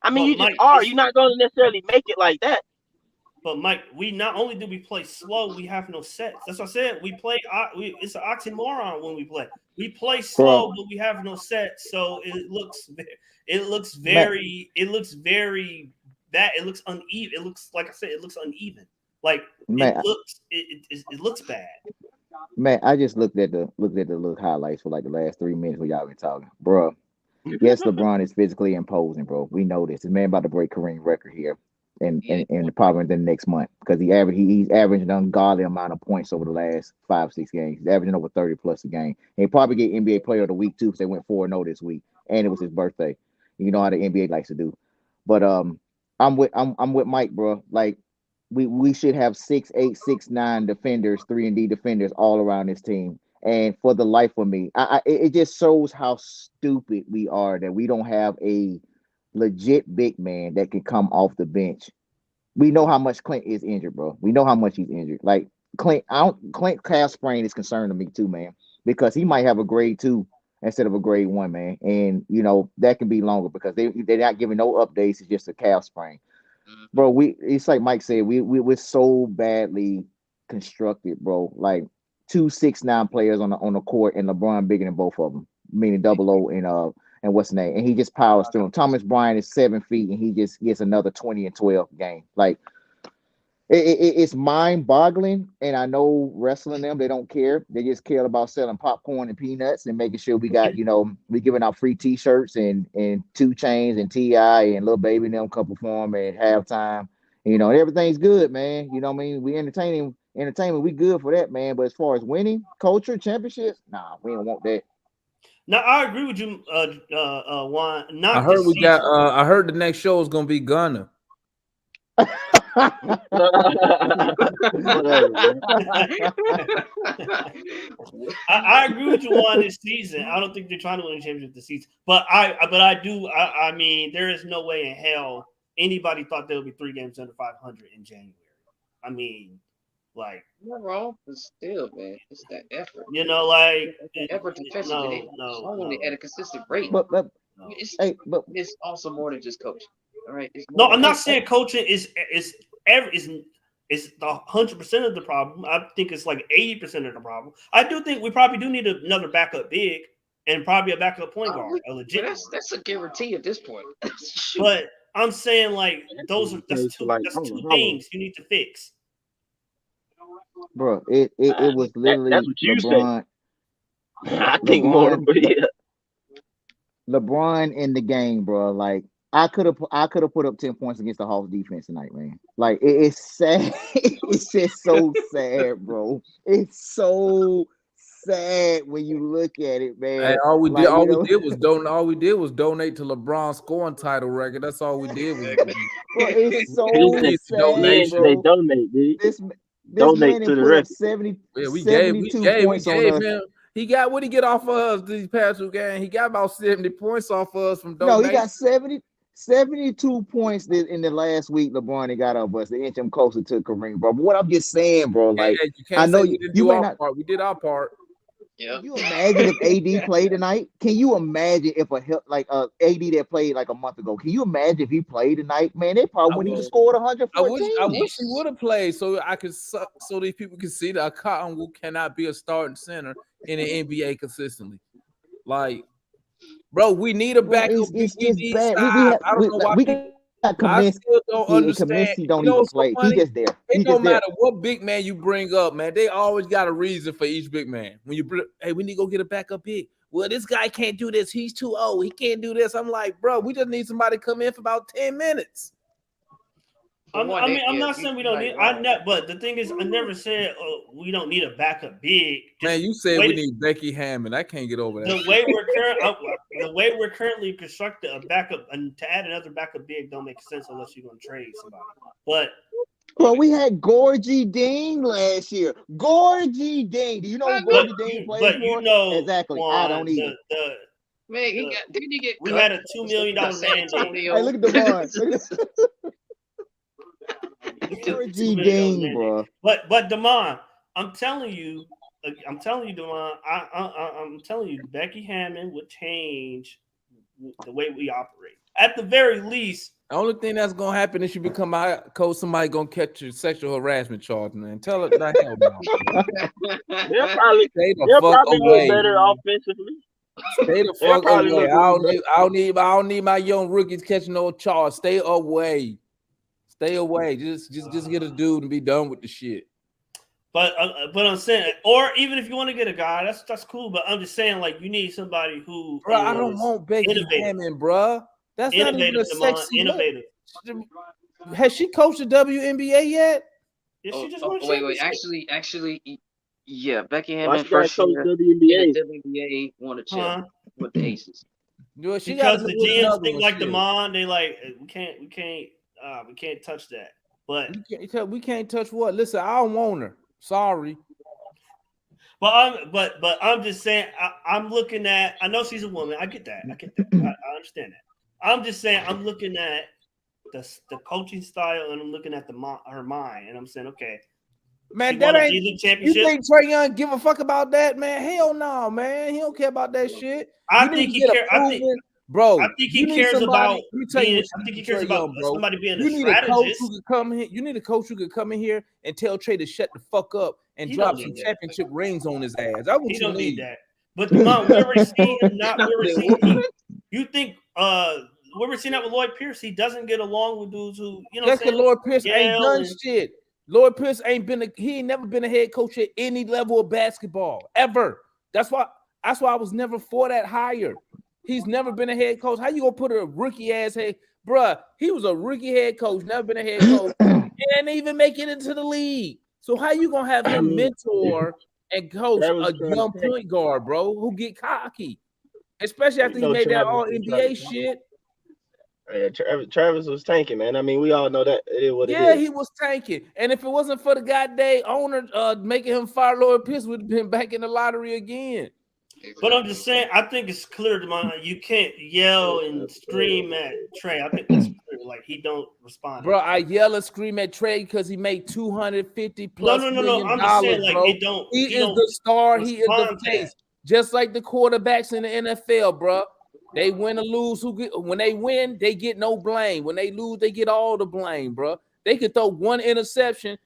[SPEAKER 6] I mean, you just are. You're not going to necessarily make it like that.
[SPEAKER 7] But Mike, we not only do we play slow, we have no sets. That's what I said. We play. It's an oxymoron when we play. We play slow, but we have no sets. So it looks very bad. It looks uneven. It looks, like I said, it looks uneven. Like it looks bad.
[SPEAKER 5] Man, I just looked at the little highlights for like the last 3 minutes where y'all been talking, bro. Yes, LeBron is physically imposing, bro. We know this. This man about to break Kareem record here. And probably the next month, because he's averaging an ungodly amount of points over the last 5-6 games. He's averaging over 30 plus a game. And he'll probably get NBA Player of the Week too, because they went 4-0 this week, and it was his birthday. You know how the NBA likes to do. But I'm with Mike, bro. Like we should have 6'8", 6'9" defenders, 3-and-D defenders all around this team. And for the life of me, it just shows how stupid we are that we don't have a legit big man that can come off the bench. We know how much Clint is injured, bro. We know how much he's injured. Like Clint calf sprain is concerned to me too, man, because he might have a grade 2 instead of a grade 1, man. And you know that can be longer because they're not giving no updates. It's just a calf sprain, bro. It's like Mike said, we're so badly constructed, bro. Like 2 6'9" players on the court, and LeBron bigger than both of them, meaning double O and what's his name, and he just powers through him. Thomas Bryant is 7 feet, and he just gets another 20 and 12 game. Like it's mind-boggling. And I know wrestling them, they don't care. They just care about selling popcorn and peanuts and making sure we got, we giving out free T-shirts and 2 Chainz and T.I. and Lil Baby and them come perform at halftime. And everything's good, man. You know what I mean? We entertainment, we good for that, man. But as far as winning, culture, championships, nah, we don't want that.
[SPEAKER 7] Now I agree with you, Juan.
[SPEAKER 3] I heard the next show is gonna be Ghana.
[SPEAKER 7] I agree with you on this season. I don't think they're trying to win a championship this season, but I mean, there is no way in hell anybody thought there would be 3 games under 500 in January. I mean, like,
[SPEAKER 4] you're wrong, but still, man, it's that effort.
[SPEAKER 7] Effort
[SPEAKER 4] defensively, at a consistent rate.
[SPEAKER 5] But
[SPEAKER 4] it's also more than just coaching. All right.
[SPEAKER 7] I'm not saying coaching is is the 100% of the problem. I think it's like 80% of the problem. I do think we probably do need another backup big and probably a backup point guard, a legit.
[SPEAKER 4] That's a guarantee at this point.
[SPEAKER 7] But I'm saying like that's two things you need to fix.
[SPEAKER 5] Bro, it was literally
[SPEAKER 6] that's what you
[SPEAKER 5] LeBron.
[SPEAKER 6] I think more, but yeah.
[SPEAKER 5] LeBron in the game, bro. Like I could have put up 10 points against the Hawks defense tonight, man. Like it's sad. It's just so sad, bro. It's so sad when you look at it, man.
[SPEAKER 3] Hey, all we did was donate to LeBron's scoring title record. That's all we did was
[SPEAKER 5] bro, it's so
[SPEAKER 6] sad,
[SPEAKER 5] bro.
[SPEAKER 6] They donate, dude.
[SPEAKER 5] This
[SPEAKER 6] donate
[SPEAKER 5] man
[SPEAKER 6] to the
[SPEAKER 5] put
[SPEAKER 6] rest.
[SPEAKER 5] Up 70,
[SPEAKER 3] yeah, we
[SPEAKER 5] 72
[SPEAKER 3] gave
[SPEAKER 5] points on us.
[SPEAKER 3] him. He got what he get off of us these past 2 games. He got about 70 points off of us from donation.
[SPEAKER 5] No, he got 72 points in the last week. LeBron got off us to inch him closer to Kareem, bro. But what I'm just saying, bro, like I know you
[SPEAKER 3] may
[SPEAKER 5] not.
[SPEAKER 3] Part. We did our part.
[SPEAKER 4] Yeah.
[SPEAKER 5] Can you imagine if AD played tonight? Can you imagine if AD that played like a month ago? Can you imagine if he played tonight? Man, they probably wouldn't even scored 114.
[SPEAKER 3] I wish he would have played so these people can see that Cottonwood cannot be a starting center in the NBA consistently. Like, bro, we need a backup.
[SPEAKER 5] It's bad. I don't know why people. I still don't understand. He don't even play. He just there.
[SPEAKER 3] It don't matter what big man you bring up, man. They always got a reason for each big man. When we need to go get a backup big. Well, this guy can't do this. He's too old. He can't do this. I'm like, bro, we just need somebody to come in for about 10 minutes.
[SPEAKER 7] I'm not saying we don't need. But the thing is, I never said we don't need a backup big.
[SPEAKER 3] Man, you said we need Becky Hammond. I can't get over that.
[SPEAKER 7] The way we're currently constructed, a backup and to add another backup big don't make sense unless you're gonna trade somebody. But
[SPEAKER 5] well, we had Gorgie Dean last year. Gorgie Dean. Do you know who Gorgie Dean played for?
[SPEAKER 7] You know
[SPEAKER 5] exactly. I don't either.
[SPEAKER 4] Man,
[SPEAKER 7] we had a $2 million man.
[SPEAKER 5] Hey, look at the Gorgie Dean, bro.
[SPEAKER 7] But Damon, I'm telling you, Damon, I'm telling you, Becky Hammond would change the way we operate. At the very least,
[SPEAKER 3] the only thing that's gonna happen is you become a coach. Somebody gonna catch your sexual harassment charge, man. Tell it the hell no.
[SPEAKER 6] They'll probably be better offensively.
[SPEAKER 3] Stay the fuck away. I don't need my young rookies catching no charge. Stay away. Stay away. Just get a dude and be done with the shit.
[SPEAKER 7] But I'm saying, or even if you want to get a guy, that's cool. But I'm just saying, like, you need somebody who.
[SPEAKER 3] Bro, I don't want Becky Hammond, bro. That's not even a sexy
[SPEAKER 7] innovative.
[SPEAKER 3] Has she coached the WNBA yet?
[SPEAKER 7] Yeah, she just
[SPEAKER 4] wait. Actually, yeah. Becky Hammond first year WNBA won a chip with the Aces.
[SPEAKER 7] Because the GMs think like Damon, they like we can't touch that. But
[SPEAKER 3] we can't touch what? Listen, I don't want her. Sorry.
[SPEAKER 7] But I'm just saying I'm looking at. I know she's a woman. I get that. I understand that. I'm just saying I'm looking at the coaching style and I'm looking at her mind and I'm saying, okay,
[SPEAKER 3] man, that ain't. You think Trey Young give a fuck about that, man? Hell no, man. He don't care about that shit.
[SPEAKER 7] I think he cares. I think he cares about. Let me tell you. I think he cares about somebody being a strategist.
[SPEAKER 3] You need a coach who could come in here and tell Trey to shut the fuck up and drop some championship rings on his ass. He don't need that.
[SPEAKER 7] But we already seen him not. We already seen. You think we were seeing that with Lloyd Pierce? He doesn't get along with dudes who
[SPEAKER 3] That's because Lloyd Pierce ain't done shit. Lloyd Pierce ain't never been a head coach at any level of basketball ever. That's why I was never for that hire. He's never been a head coach. How you gonna put a rookie ass head, bruh? He was a rookie head coach, never been a head coach, and even make it into the league. So how you gonna have him mentor and coach a young point guard, bro, who get cocky, especially after he made that All NBA shit?
[SPEAKER 6] Yeah, Travis was tanking, man. I mean, we all know that it is what it is.
[SPEAKER 3] Yeah, he was tanking. And if it wasn't for the goddamn owner making him fire Lloyd Pierce, would have been back in the lottery again.
[SPEAKER 7] But I'm just saying, I think it's clear to my you can't yell and scream at Trey. I think that's clear. Like he don't respond.
[SPEAKER 3] Bro, I yell and scream at Trey because he made $250 plus
[SPEAKER 7] No.
[SPEAKER 3] $million,
[SPEAKER 7] I'm just saying, like
[SPEAKER 3] bro.
[SPEAKER 7] He
[SPEAKER 3] is the star. He is the face. Just like the quarterbacks in the NFL, bro. They win or lose. When they win, they get no blame. When they lose, they get all the blame, bro. They could throw one interception.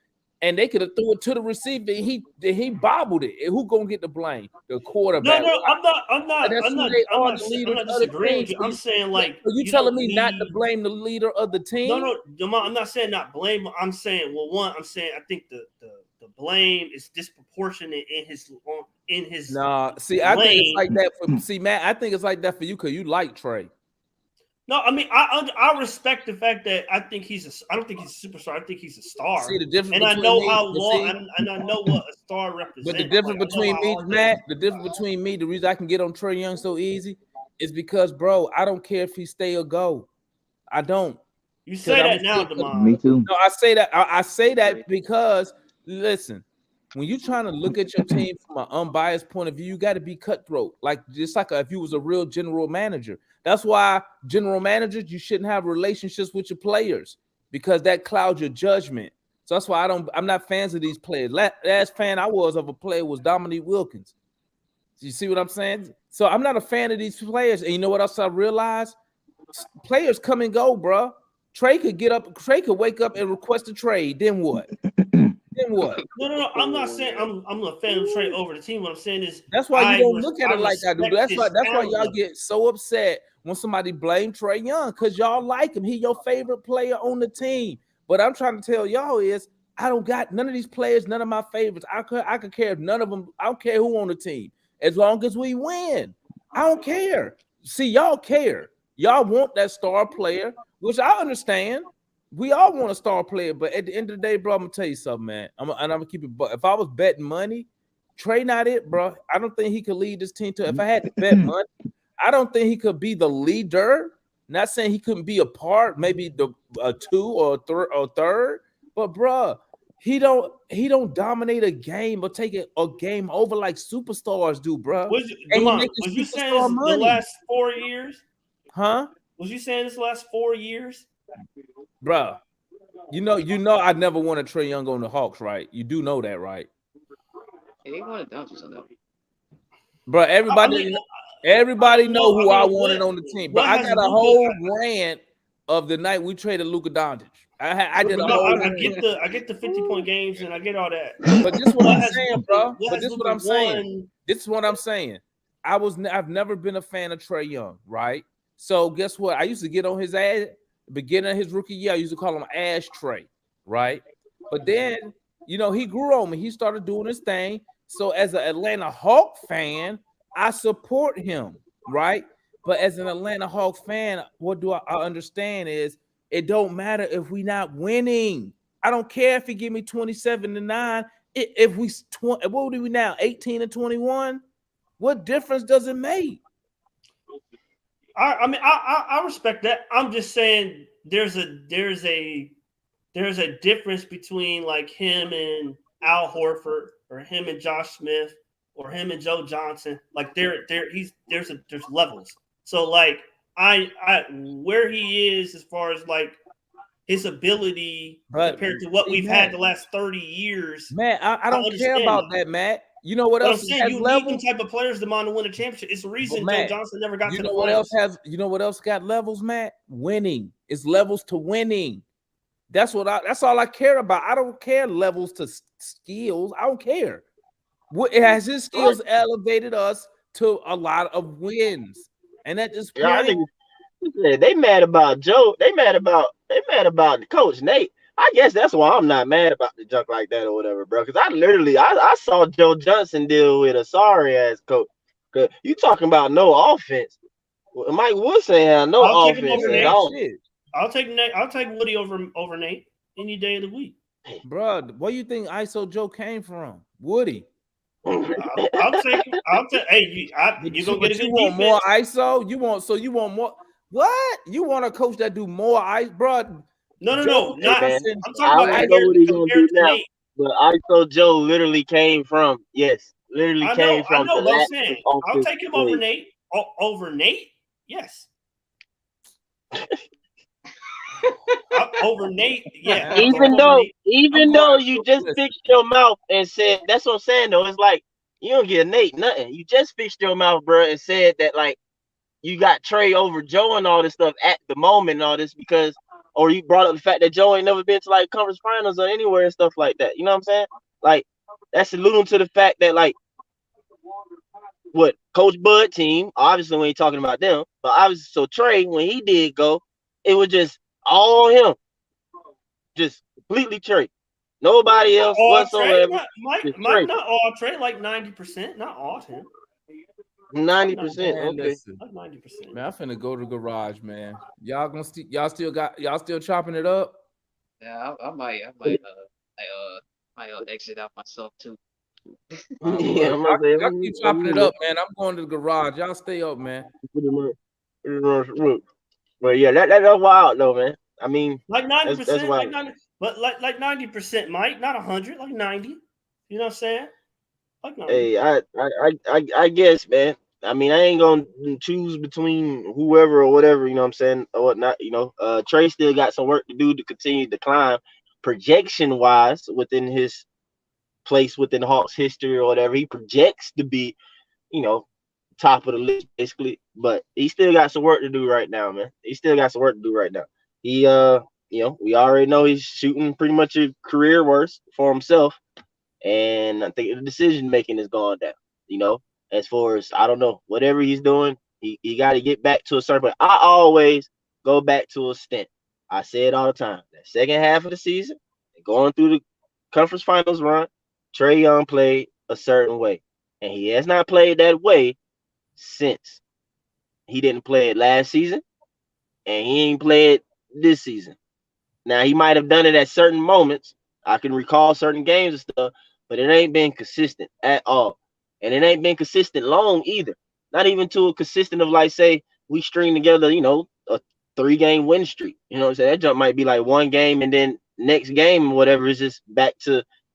[SPEAKER 3] and they could have threw it to the receiver. He bobbled it. And who gonna get the blame? The quarterback.
[SPEAKER 7] No, I'm not
[SPEAKER 3] The leaders of the
[SPEAKER 7] disagreeing with
[SPEAKER 3] teams.
[SPEAKER 7] you. I'm saying like
[SPEAKER 3] So you telling me not to blame the leader of the team?
[SPEAKER 7] No, Jamal, I'm not saying not blame. I'm saying I think the blame is disproportionate in his.
[SPEAKER 3] Nah, see, I think it's like that for Matt. I think it's like that for you because you like Trey.
[SPEAKER 7] No, I mean I respect the fact that I don't think he's a superstar. I think he's a star.
[SPEAKER 3] See the difference,
[SPEAKER 7] and I know how long, and I know what a star represents.
[SPEAKER 3] But the difference between me, Matt, the reason I can get on Trey Young so easy is because, bro, I don't care if he stay or go. I don't.
[SPEAKER 7] You say that now, Demond.
[SPEAKER 5] Me too.
[SPEAKER 3] No, I say that. I say that because listen, when you're trying to look at your team from an unbiased point of view, you got to be cutthroat. Like just like if you was a real general manager. That's why general managers, you shouldn't have relationships with your players because that clouds your judgment. So that's why I'm not fans of these players. Last fan I was of a player was Dominique Wilkins. You see what I'm saying? So I'm not a fan of these players. And you know what else I realized? Players come and go, bro. Trey could wake up and request a trade. Then what? Then what?
[SPEAKER 7] No. I'm not saying I'm a fan of Trey over the team. What I'm saying is
[SPEAKER 3] that's why you don't look at it like I do. That's why y'all get so upset when somebody blame Trey Young because y'all like him. He your favorite player on the team. But I'm trying to tell y'all is I don't got none of these players, none of my favorites. I could care if none of them. I don't care who on the team as long as we win. I don't care. See, y'all care. Y'all want that star player, which I understand. We all want a star player, but at the end of the day, bro, I'm gonna tell you something, man. I'm gonna keep it. But if I was betting money, Trey not it, bro. I don't think he could lead this team to. If I had to bet money, I don't think he could be the leader. Not saying he couldn't be a part, maybe a two or a third, but bro, he don't dominate a game or take a game over like superstars do, bro.
[SPEAKER 7] Was you saying this the last 4 years?
[SPEAKER 3] Huh?
[SPEAKER 7] Was you saying this last 4 years?
[SPEAKER 3] Bro, you know, I never wanted Trey Young on the Hawks, right? You do know that, right?
[SPEAKER 4] Hey, they wanted Doncic on them.
[SPEAKER 3] Bro, everybody know who I wanted on the team. But I got a whole rant of the night we traded Luka Doncic. I did a whole.
[SPEAKER 7] I get the 50-point games and I get all that.
[SPEAKER 3] But this is what I'm saying, bro. But this is what I'm saying. This is what I'm saying. I've never been a fan of Trey Young, right? So guess what? I used to get on his ass. Beginning of his rookie year, I used to call him Ash Trey, right? But then, you know, he grew on me. He started doing his thing. So as an Atlanta Hawk fan, I support him, right? But as an Atlanta Hawks fan, what do I understand is it don't matter if we not winning. I don't care if he give me 27-9. If what are we now? 18-21? What difference does it make?
[SPEAKER 7] I mean, I respect that. I'm just saying there's a difference between like him and Al Horford or him and Josh Smith or him and Joe Johnson. Like there's levels. So like I where he is as far as like his ability compared to what we've had the last 30 years.
[SPEAKER 3] Man, I don't care about that, Matt. You know what else?
[SPEAKER 7] I'm saying you need them type of players to win a championship. It's the reason Joe Johnson never got to the playoffs.
[SPEAKER 3] You know what else got levels, Matt? Winning. It's levels to winning. That's all I care about. I don't care levels to skills. I don't care. Has his skills elevated us to a lot of wins? And at this point,
[SPEAKER 6] I think they mad about Joe. They mad about the coach Nate. I guess that's why I'm not mad about the junk like that or whatever, bro. Because I saw Joe Johnson deal with a sorry ass coach. Cause you talking about no offense. Well, Mike Wood saying no offense at all.
[SPEAKER 7] I'll take Nate. I'll take Woody over Nate any day of the week,
[SPEAKER 3] bro. Where you think ISO Joe came from? Woody.
[SPEAKER 7] I'll take. Hey, you gonna get a good defense.
[SPEAKER 3] Want more ISO? You want more? What? You want a coach that do more ice, bro?
[SPEAKER 7] No.
[SPEAKER 6] I'm talking about I know what he's gonna do now. But ISO Joe literally came from
[SPEAKER 7] I know what I'm saying. I'll take him over Nate. Over Nate, yes. Over Nate, yeah.
[SPEAKER 6] Even though you just fixed your mouth and said that's what I'm saying though. It's like you don't get Nate nothing. You just fixed your mouth, bro, and said that like you got Trey over Joe and all this stuff at the moment and all this because or you brought up the fact that Joe ain't never been to like conference finals or anywhere and stuff like that. You know what I'm saying? Like that's alluding to the fact that like what Coach Bud team, obviously we ain't talking about them, but obviously so Trey, when he did go, it was just all him. Just completely Trey. Nobody else
[SPEAKER 7] all Trey,
[SPEAKER 6] whatsoever.
[SPEAKER 7] Mike,
[SPEAKER 6] Trey.
[SPEAKER 7] not all Trey, like 90%, not all him.
[SPEAKER 6] 90%.
[SPEAKER 3] Man,
[SPEAKER 6] Okay.
[SPEAKER 3] listen,
[SPEAKER 7] Like 90%.
[SPEAKER 3] man, I'm finna go to the garage, man. Y'all gonna y'all still chopping it up?
[SPEAKER 4] Yeah, I might exit out myself too.
[SPEAKER 3] Well,
[SPEAKER 6] Yeah, I'm gonna say,
[SPEAKER 3] y'all keep chopping it up, man. I'm going to the garage. Y'all stay up, man.
[SPEAKER 6] But yeah, that's wild though, man. I mean,
[SPEAKER 7] Like
[SPEAKER 6] that's
[SPEAKER 7] 90%,
[SPEAKER 6] wild.
[SPEAKER 7] like 90, but like 90%, Mike, not 100, like 90. You know what I'm saying? Like 90.
[SPEAKER 6] Hey, I guess, man. I mean, I ain't gonna choose between whoever or whatever, you know what I'm saying, or whatnot. Trey still got some work to do to continue to climb projection wise within his place within Hawks history or whatever. He projects to be, you know, top of the list basically, but he still got some work to do right now, man. He still got some work to do right now. He we already know he's shooting pretty much a career worst for himself. And I think the decision making is gone down. As far as I don't know, whatever he's doing, he got to get back to a certain point. I always go back to a stint. I say it all the time. That second half of the season, going through the conference finals run, Trey Young played a certain way, and he has not played that way since. He didn't play it last season, and he ain't played this season. Now he might have done it at certain moments. I can recall certain games and stuff, but it ain't been consistent at all. And it ain't been consistent long either. Not even to a consistent of like, say, we string together, a 3-game win streak. You know what I'm saying? That jump might be like one game and then next game, whatever, is just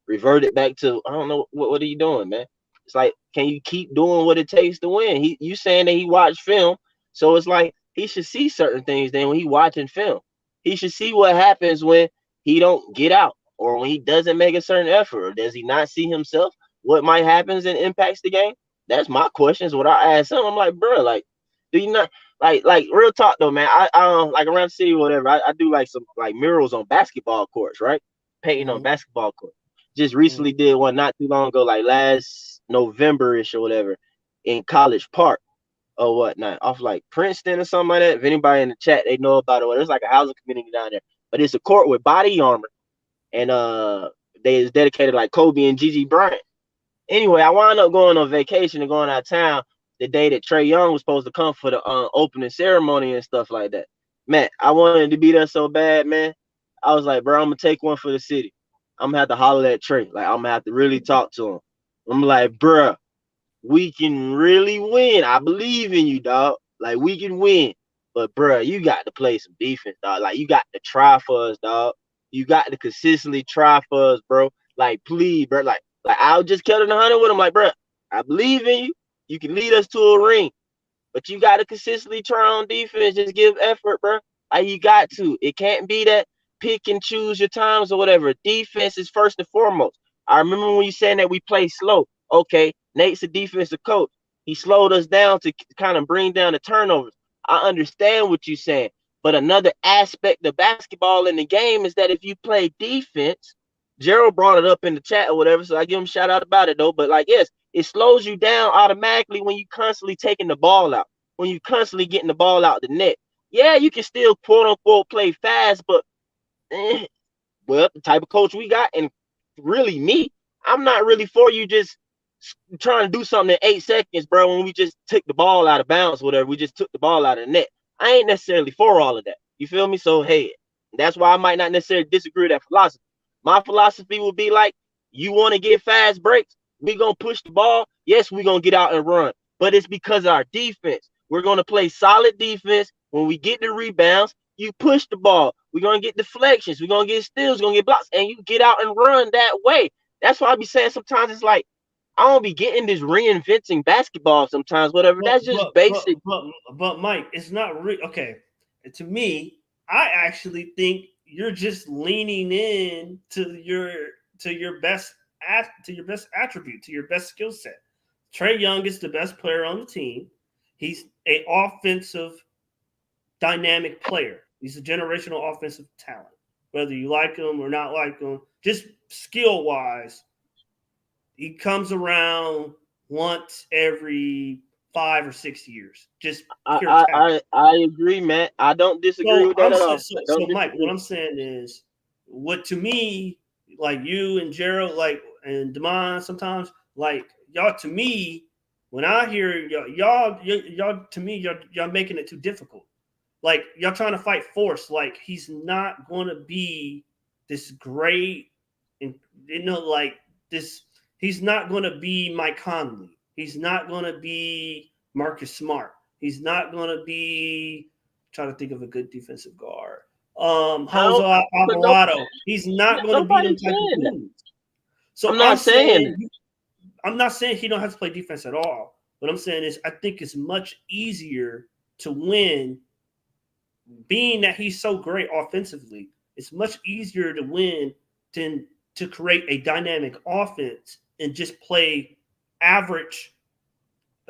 [SPEAKER 6] reverted back to, I don't know, what are you doing, man? It's like, can you keep doing what it takes to win? You saying that he watched film, so it's like he should see certain things then when he watching film. He should see what happens when he don't get out or when he doesn't make a certain effort, or does he not see himself? What might happens and impacts the game? That's my questions. What I ask him, I'm like, bro, like, do you not like real talk though, man? I like around the city or whatever. I do like some like murals on basketball courts, right? Painting on basketball courts. Just recently did one not too long ago, like last November-ish or whatever, in College Park or whatnot, off like Princeton or something like that. If anybody in the chat they know about it, there's like a housing community down there. But it's a court with body armor, and they is dedicated like Kobe and Gigi Bryant. Anyway, I wound up going on vacation and going out of town the day that Trey Young was supposed to come for the opening ceremony and stuff like that. Man, I wanted to be there so bad, man. I was like, bro, I'm gonna take one for the city. I'm gonna have to holler at Trey. Like, I'm gonna have to really talk to him. I'm like, bruh, we can really win. I believe in you, dog. Like, we can win. But, bruh, you got to play some defense, dog. Like, you got to try for us, dog. You got to consistently try for us, bro. Like, please, bro. Like I'll just kill it 100 with him. Like, bruh, I believe in you. You can lead us to a ring. But you got to consistently try on defense. Just give effort, bro. Like, you got to. It can't be that pick and choose your times or whatever. Defense is first and foremost. I remember when you saying that we play slow. Okay, Nate's a defensive coach. He slowed us down to kind of bring down the turnovers. I understand what you're saying. But another aspect of basketball in the game is that if you play defense, Gerald brought it up in the chat or whatever, so I give him a shout out about it though. But like, yes, it slows you down automatically when you constantly taking the ball out, when you constantly getting the ball out the net. Yeah, you can still quote unquote play fast, but well, the type of coach we got, and really me, I'm not really for you just trying to do something in 8 seconds, bro. When we just took the ball out of bounds, whatever, we just took the ball out of the net. I ain't necessarily for all of that. You feel me? So hey, that's why I might not necessarily disagree with that philosophy. My philosophy would be like, you want to get fast breaks, we gonna push the ball. Yes, we gonna get out and run, but it's because of our defense. We're gonna play solid defense. When we get the rebounds, you push the ball. We're gonna get deflections. We're gonna get steals. We're gonna get blocks, and you get out and run that way. That's why I be saying sometimes it's like I don't be getting this reinventing basketball sometimes, whatever. That's just basic.
[SPEAKER 7] But Mike, it's not okay. To me, I actually think you're just leaning in to your best attribute, to your best skill set. Trey Young is the best player on the team. He's an offensive dynamic player. He's a generational offensive talent. Whether you like him or not like him, just skill-wise, he comes around once every 5 or 6 years. Just pure talent.
[SPEAKER 6] I agree, Matt. I don't disagree with that at all.
[SPEAKER 7] So Mike, what I'm saying is, what to me, like you and Gerald, like and Demond, sometimes, like y'all, to me, when I hear y'all to me, y'all making it too difficult. Like y'all trying to fight force. Like he's not going to be this great, and like this. He's not going to be Mike Conley. He's not going to be Marcus Smart. He's not going to be. Trying to think of a good defensive guard. Jose Alvarado. He's not going to be them type of dudes. So I'm not saying he don't have to play defense at all. What I'm saying is I think it's much easier to win. Being that he's so great offensively, it's much easier to win than to create a dynamic offense and just play average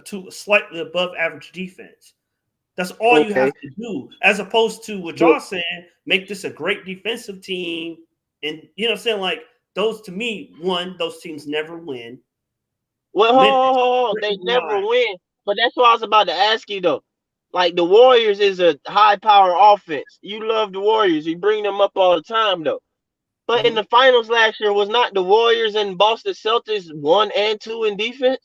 [SPEAKER 7] to slightly above average defense. That's all you have to do, as opposed to what y'all saying, make this a great defensive team. And you know what I'm saying? Like those, to me, those teams never win.
[SPEAKER 6] Well, they never win. But that's what I was about to ask you though. Like the Warriors is a high power offense. You love the Warriors. You bring them up all the time though. But in the finals last year, was not the Warriors and Boston Celtics 1 and 2 in defense?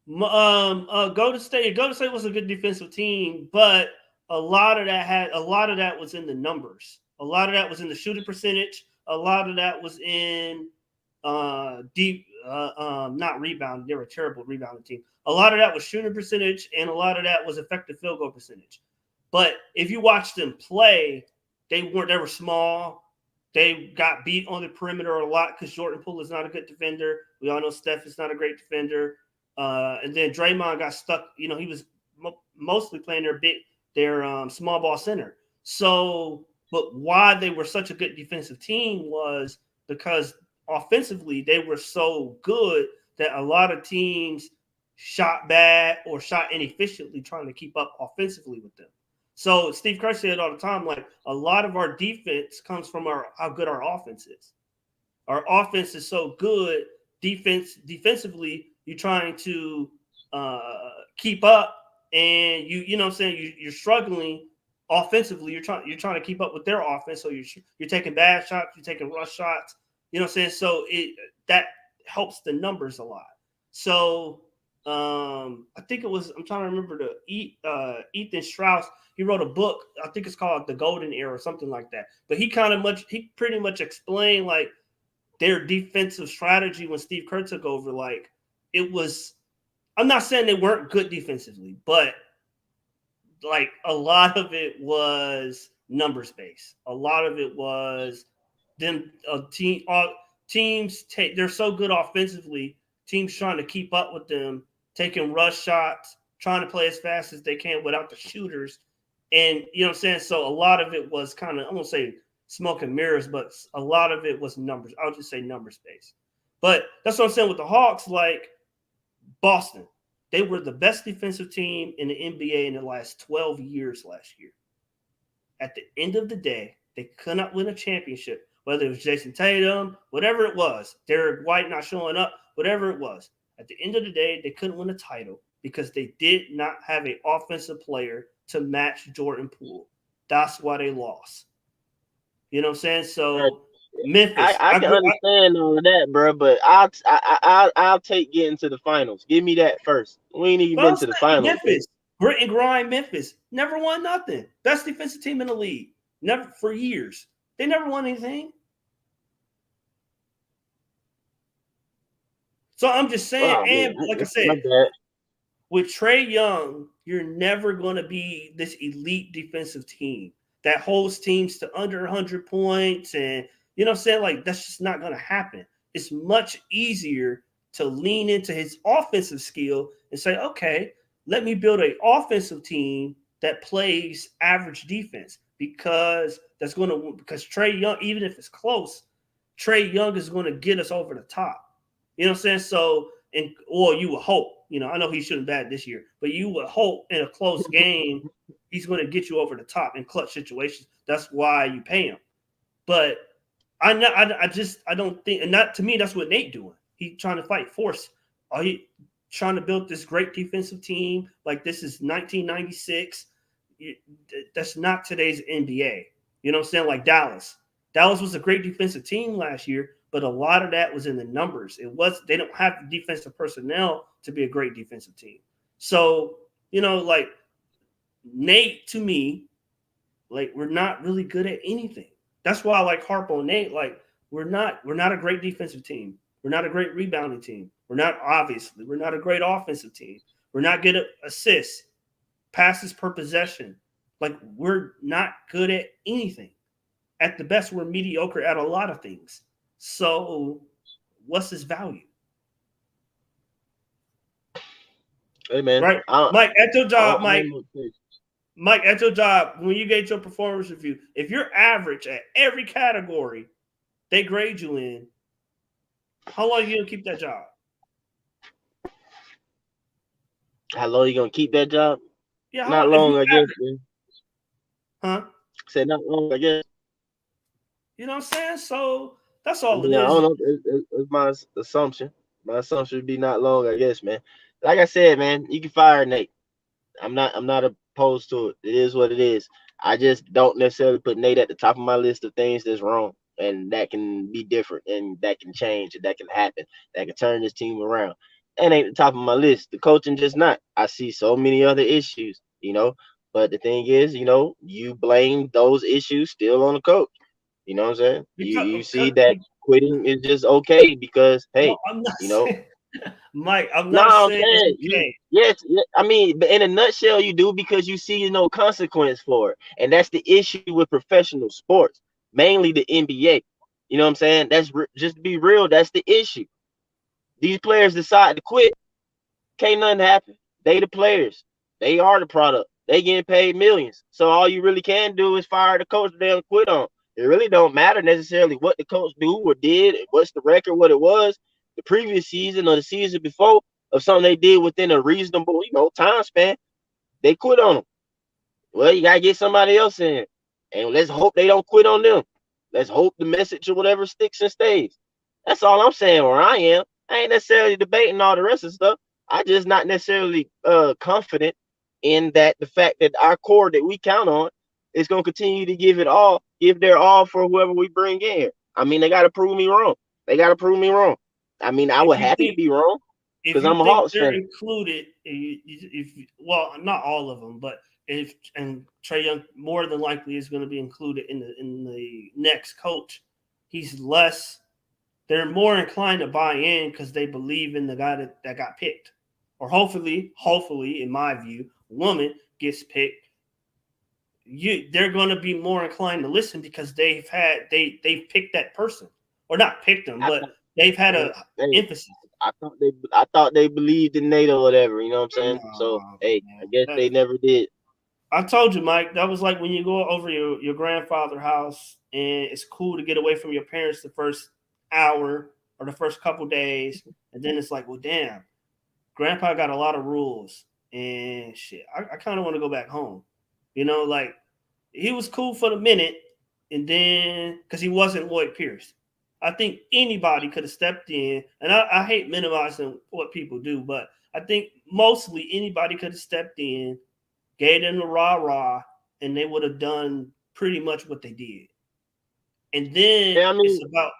[SPEAKER 7] Golden State was a good defensive team, but a lot of that was in the numbers. A lot of that was in the shooting percentage. A lot of that was in not rebounding. They were a terrible rebounding team. A lot of that was shooting percentage, and a lot of that was effective field goal percentage. But if you watch them play, they were small. They got beat on the perimeter a lot because Jordan Poole is not a good defender. We all know Steph is not a great defender. And then Draymond got stuck. He was mostly playing their small ball center. So, but why they were such a good defensive team was because offensively they were so good that a lot of teams shot bad or shot inefficiently trying to keep up offensively with them. So Steve Kerr said all the time, like a lot of our defense comes from how good our offense is. Our offense is so good. Defensively, you're trying to keep up, and you know what I'm saying, you're struggling offensively. You're trying to keep up with their offense, so you're taking bad shots, you're taking rush shots. You know what I'm saying? So that helps the numbers a lot. So I think it was, I'm trying to remember Ethan Strauss. He wrote a book. I think it's called The Golden Era or something like that. But he pretty much explained like their defensive strategy when Steve Kerr took over. Like it was, I'm not saying they weren't good defensively, but like a lot of it was numbers based. A lot of it was them teams they're so good offensively. Teams trying to keep up with them, taking rush shots, trying to play as fast as they can without the shooters. And you know what I'm saying? So a lot of it was kind of, I'm gonna say smoke and mirrors, but a lot of it was numbers. I'll just say numbers based. But that's what I'm saying with the Hawks, like Boston. They were the best defensive team in the NBA in the last 12 years last year. At the end of the day, they could not win a championship, whether it was Jason Tatum, whatever it was, Derek White not showing up, whatever it was. At the end of the day, they couldn't win a title because they did not have an offensive player to match Jordan Poole. That's why they lost. You know what I'm saying? So Memphis.
[SPEAKER 6] I can understand all of that, bro, but I'll take getting to the finals. Give me that first. We ain't even been to the finals.
[SPEAKER 7] Memphis, grit and grind. Memphis never won nothing. Best defensive team in the league. Never for years. They never won anything. So I'm just saying, and like I said, with Trey Young, you're never going to be this elite defensive team that holds teams to under 100 points. And, you know what I'm saying? Like, that's just not going to happen. It's much easier to lean into his offensive skill and say, okay, let me build an offensive team that plays average defense because Trey Young, even if it's close, Trey Young is going to get us over the top. You know what I'm saying? So, or you would hope, I know he's shooting bad this year, but you would hope in a close game he's going to get you over the top in clutch situations. That's why you pay him. But I don't think, and that to me, that's what Nate doing. He's trying to fight force. He trying to build this great defensive team like this is 1996. That's not today's NBA. You know what I'm saying? Like Dallas. Dallas was a great defensive team last year, but a lot of that was in the numbers. They don't have the defensive personnel to be a great defensive team. So, like Nate, to me, like we're not really good at anything. That's why I like harp on Nate. Like we're not a great defensive team. We're not a great rebounding team. We're not a great offensive team. We're not good at assists, passes per possession. Like we're not good at anything. At the best, we're mediocre at a lot of things. So what's his value?
[SPEAKER 6] Hey man,
[SPEAKER 7] right? Mike, at your job, Mike, at your job, when you get your performance review, if you're average at every category they grade you in, how long are you gonna keep that job?
[SPEAKER 6] How long are you gonna keep that job?
[SPEAKER 7] Yeah,
[SPEAKER 6] not long, I guess. Man.
[SPEAKER 7] Huh?
[SPEAKER 6] Said not long, I guess.
[SPEAKER 7] You know what I'm saying? So that's all it is.
[SPEAKER 6] I don't know. It's my assumption. My assumption would be not long, I guess, man. Like I said, man, you can fire Nate. I'm not opposed to it. It is what it is. I just don't necessarily put Nate at the top of my list of things that's wrong, and that can be different, and that can change, and that can happen, that can turn this team around. And ain't the top of my list. The coaching just not. I see so many other issues, But the thing is, you blame those issues still on the coach. You know what I'm saying? You see that quitting is just okay because hey,
[SPEAKER 7] I'm not saying, Mike, I'm not saying it's okay.
[SPEAKER 6] Yes, I mean, but in a nutshell, you do because you see no consequence for it, and that's the issue with professional sports, mainly the NBA. You know what I'm saying? That's just to be real. That's the issue. These players decide to quit. Can't nothing happen. They the players. They are the product. They getting paid millions. So all you really can do is fire the coach they'll quit on. It really don't matter necessarily what the coach do or did, what's the record, what it was the previous season or the season before of something they did within a reasonable, time span. They quit on them. Well, you gotta get somebody else in, and let's hope they don't quit on them. Let's hope the message or whatever sticks and stays. That's all I'm saying. Where I am, I ain't necessarily debating all the rest of the stuff. I just not necessarily confident in that the fact that our core that we count on is going to continue to give their all for whoever we bring in here. I mean, they got to prove me wrong. I mean, I would happy to be wrong because I'm a Hawks fan.
[SPEAKER 7] Included, well, not all of them, but and Trey Young more than likely is going to be included in the next coach. They're more inclined to buy in because they believe in the guy that got picked, or hopefully, in my view, woman gets picked. They're going to be more inclined to listen because they've picked that person, or not picked them, but they've had a emphasis.
[SPEAKER 6] I thought they believed in Nate or whatever. You know what I'm saying? So hey, man, I guess they never did.
[SPEAKER 7] I told you, Mike, that was like when you go over your grandfather's house and it's cool to get away from your parents the first hour or the first couple days, and then it's like, well, damn, Grandpa got a lot of rules and shit. I kind of want to go back home. Like he was cool for the minute, and then because he wasn't Lloyd Pierce. I think anybody could have stepped in, and I hate minimizing what people do, but I think mostly anybody could have stepped in, gave them the rah-rah, and they would have done pretty much what they did. And then it's about...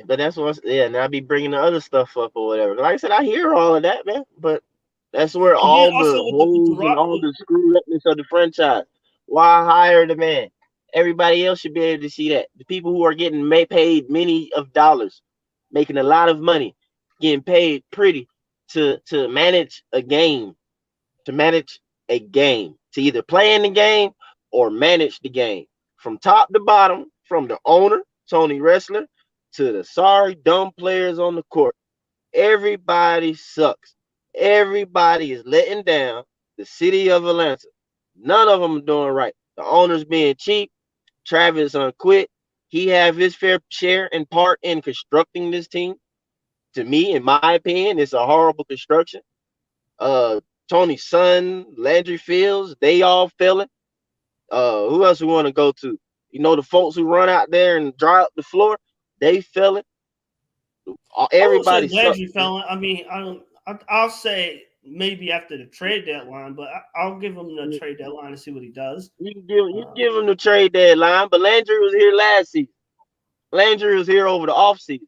[SPEAKER 6] But that's what, and I'll be bringing the other stuff up or whatever. Like I said, I hear all of that, man, but that's where all the holes and all the screw upness of the franchise. Why hire the man? Everybody else should be able to see that. The people who are getting paid many of dollars, making a lot of money, getting paid pretty to manage a game, to either play in the game or manage the game. From top to bottom, from the owner, Tony Wrestler, to the sorry, dumb players on the court. Everybody sucks. Everybody is letting down the city of Atlanta. None of them are doing right. The owner's being cheap. Travis quit. He have his fair share and part in constructing this team. To me, in my opinion, it's a horrible construction. Tony Tony Sun, Landry Fields, they all failing. Who else we want to go to? You know, the folks who run out there and dry up the floor, they failing.
[SPEAKER 7] I won't say
[SPEAKER 6] Everybody sucks.
[SPEAKER 7] Landry fell. I mean, I'll say maybe after the trade deadline, but I'll give him the trade deadline to see what he does.
[SPEAKER 6] You give him the trade deadline, but Landry was here last season. Landry was here over the offseason.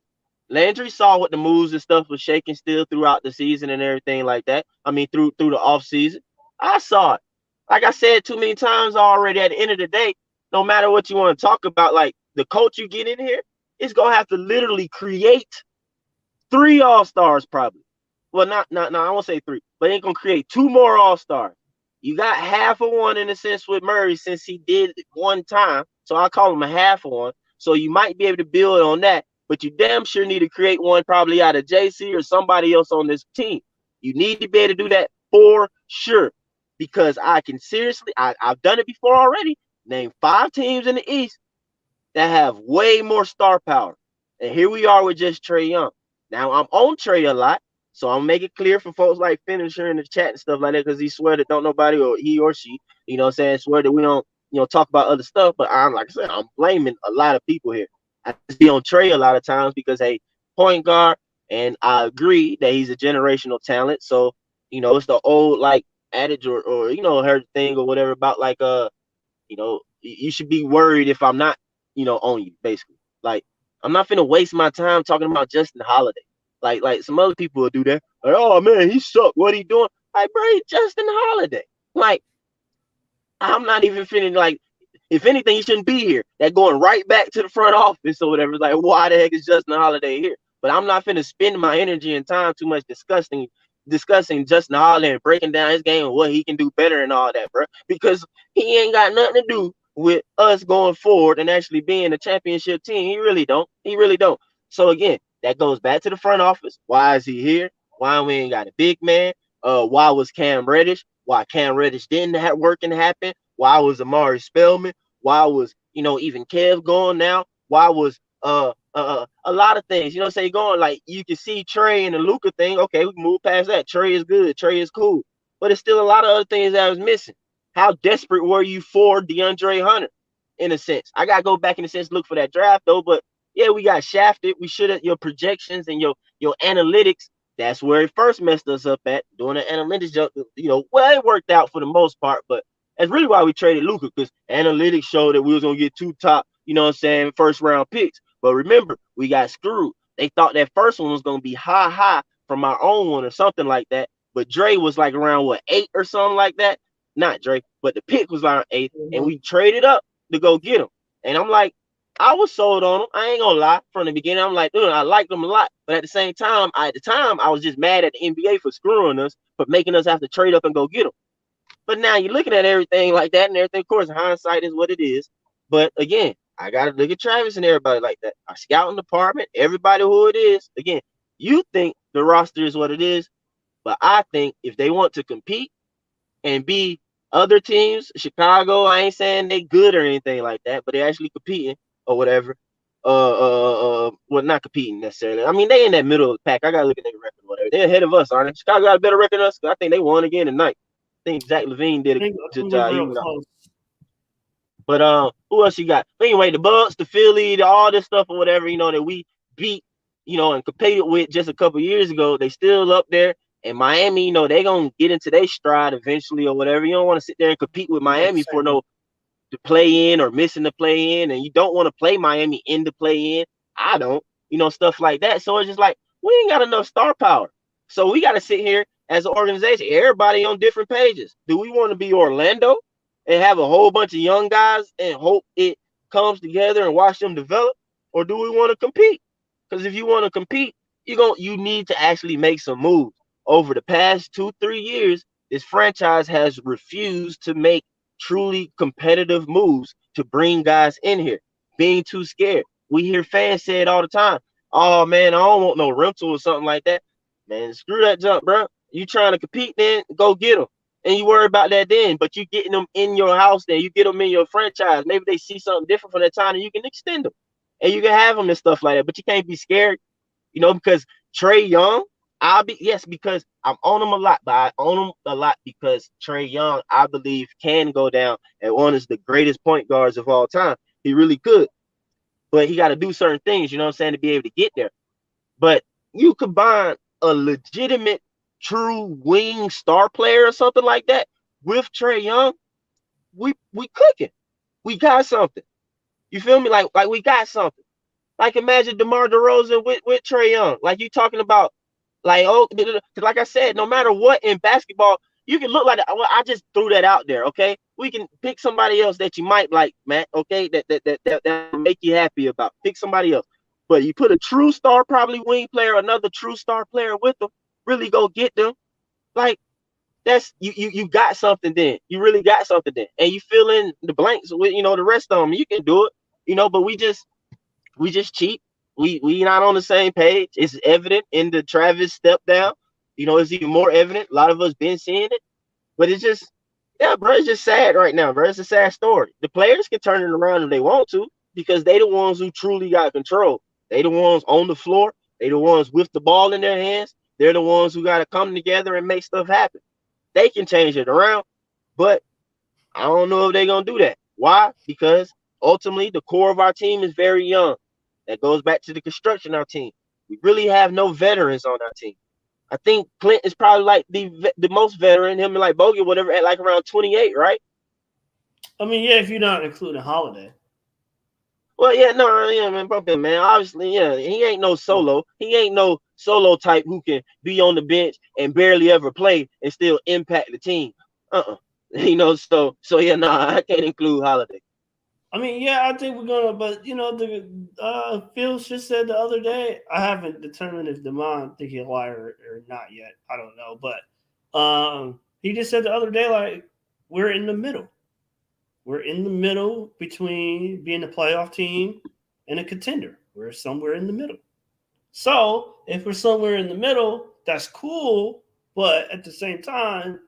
[SPEAKER 6] Landry saw what the moves and stuff was shaking still throughout the season and everything like that. I mean, through the offseason. I saw it. Like I said too many times already, at the end of the day, no matter what you want to talk about, like the coach you get in here, it's going to have to literally create 3 All-Stars probably. Well, not I won't say 3, but ain't going to create 2 more All-Stars. You got half of one in a sense with Murray since he did it one time. So I call him a half of one. So you might be able to build on that, but you damn sure need to create one probably out of JC or somebody else on this team. You need to be able to do that for sure, because I can seriously, I've done it before already. Name 5 teams in the East that have way more star power. And here we are with just Trey Young. Now I'm on Trey a lot, so I'll make it clear for folks like Finisher in the chat and stuff like that, because he swear that don't nobody, or he or she, you know what I'm saying, swear that we don't, talk about other stuff. But like I said, I'm blaming a lot of people here. I just be on Trey a lot of times because, hey, point guard, and I agree that he's a generational talent. So, it's the old like adage or her thing or whatever about like you should be worried if I'm not, on you, basically. Like, I'm not finna waste my time talking about Justin Holiday. Like some other people will do that. Like, oh man, he sucked. What he doing? Like, bro, he's Justin Holiday. Like, I'm not even finna, like, if anything, he shouldn't be here. That going right back to the front office or whatever. Like, why the heck is Justin Holiday here? But I'm not finna spend my energy and time too much discussing Justin Holiday and breaking down his game and what he can do better and all that, bro. Because he ain't got nothing to do with us going forward and actually being a championship team. He really don't. He really don't. So again, that goes back to the front office. Why is he here? Why we ain't got a big man? Why was Cam Reddish? Why Cam Reddish didn't have working happen? Why was Amari Spellman? Why was, even Kev going now? Why was a lot of things, say going, like, you can see Trey and the Luka thing. Okay, we can move past that. Trey is good. Trey is cool. But it's still a lot of other things that I was missing. How desperate were you for DeAndre Hunter, in a sense? I got to go back in a sense, look for that draft, though. But, yeah, we got shafted. We should have, your projections and your analytics, that's where it first messed us up at, doing the analytics. Well, it worked out for the most part, but that's really why we traded Luka, because analytics showed that we was going to get 2 top, first round picks. But remember, we got screwed. They thought that first one was going to be high from our own one or something like that. But Dre was like around, 8 or something like that? Not Dre, but the pick was around 8, and we traded up to go get him. And I'm like, I was sold on him. I ain't going to lie. From the beginning, I'm like, dude, I liked him a lot. But at the same time, I was just mad at the NBA for screwing us, for making us have to trade up and go get him. But now you're looking at everything like that and everything. Of course, hindsight is what it is. But again, I got to look at Travis and everybody like that. Our scouting department, everybody who it is. Again, you think the roster is what it is, but I think if they want to compete and be other teams, Chicago, I ain't saying they good or anything like that, but they actually competing or whatever. Well, not competing necessarily. I mean, they in that middle of the pack. I gotta look at their record or whatever. They're ahead of us, aren't they? Chicago got a better record than us. I think they won again tonight. I think Zach LaVine did a good job. But who else you got? But anyway, the Bucks, the Philly, all this stuff or whatever, that we beat, and competed with just a couple years ago, they still up there. And Miami, they gonna get into their stride eventually or whatever. You don't want to sit there and compete with Miami for the play in or missing the play in, and you don't want to play Miami in the play in. I don't, stuff like that. So it's just like, we ain't got enough star power. So we got to sit here as an organization, everybody on different pages. Do we want to be Orlando and have a whole bunch of young guys and hope it comes together and watch them develop? Or do we want to compete? Because if you want to compete, you need to actually make some moves. Over the past 2-3 years, this franchise has refused to make truly competitive moves to bring guys in here, being too scared. We hear fans say it all the time. Oh, man, I don't want no rental or something like that. Man, screw that junk, bro. You trying to compete, then go get them. And you worry about that then, but you getting them in your house then. You get them in your franchise. Maybe they see something different from that time and you can extend them. And you can have them and stuff like that. But you can't be scared, because Trey Young, because I'm on him a lot, but I own him a lot because Trey Young, I believe, can go down as one of the greatest point guards of all time. He really could, but he got to do certain things, you know what I'm saying, to be able to get there. But you combine a legitimate, true wing star player or something like that with Trey Young, we cooking. We got something. You feel me? Like we got something. Like imagine DeMar DeRozan with Trey Young. Like you talking about, like, oh, like I said, no matter what in basketball, you can look like that. Well, I just threw that out there. Okay, we can pick somebody else that you might like, man. Okay, that make you happy about. Pick somebody else. But you put a true star, probably wing player, another true star player with them. Really go get them. Like that's you got something then. You really got something then, and you fill in the blanks with the rest of them. You can do it, but we just cheap. We not on the same page. It's evident in the Travis step down. It's even more evident. A lot of us been seeing it, but it's just, yeah, bro. It's just sad right now, bro. It's a sad story. The players can turn it around if they want to because they the ones who truly got control. They the ones on the floor. They the ones with the ball in their hands. They're the ones who got to come together and make stuff happen. They can change it around, but I don't know if they're gonna do that. Why? Because ultimately the core of our team is very young. That goes back to the construction of our team. We really have no veterans on our team. I think Clint is probably like the most veteran, him and like Bogey, whatever, at like around 28, right?
[SPEAKER 7] I mean, yeah, if you're not including Holiday.
[SPEAKER 6] Well, yeah, no, yeah, man, bumping, man. Obviously, yeah, he ain't no solo. He ain't no solo type who can be on the bench and barely ever play and still impact the team. So yeah, nah, I can't include Holiday.
[SPEAKER 7] I mean, yeah, I think we're gonna, but the Fields just said the other day. I haven't determined if DeMond think he'll lie or not yet. I don't know, but he just said the other day, like, we're in the middle. We're in the middle between being a playoff team and a contender. We're somewhere in the middle. So if we're somewhere in the middle, that's cool. But at the same time,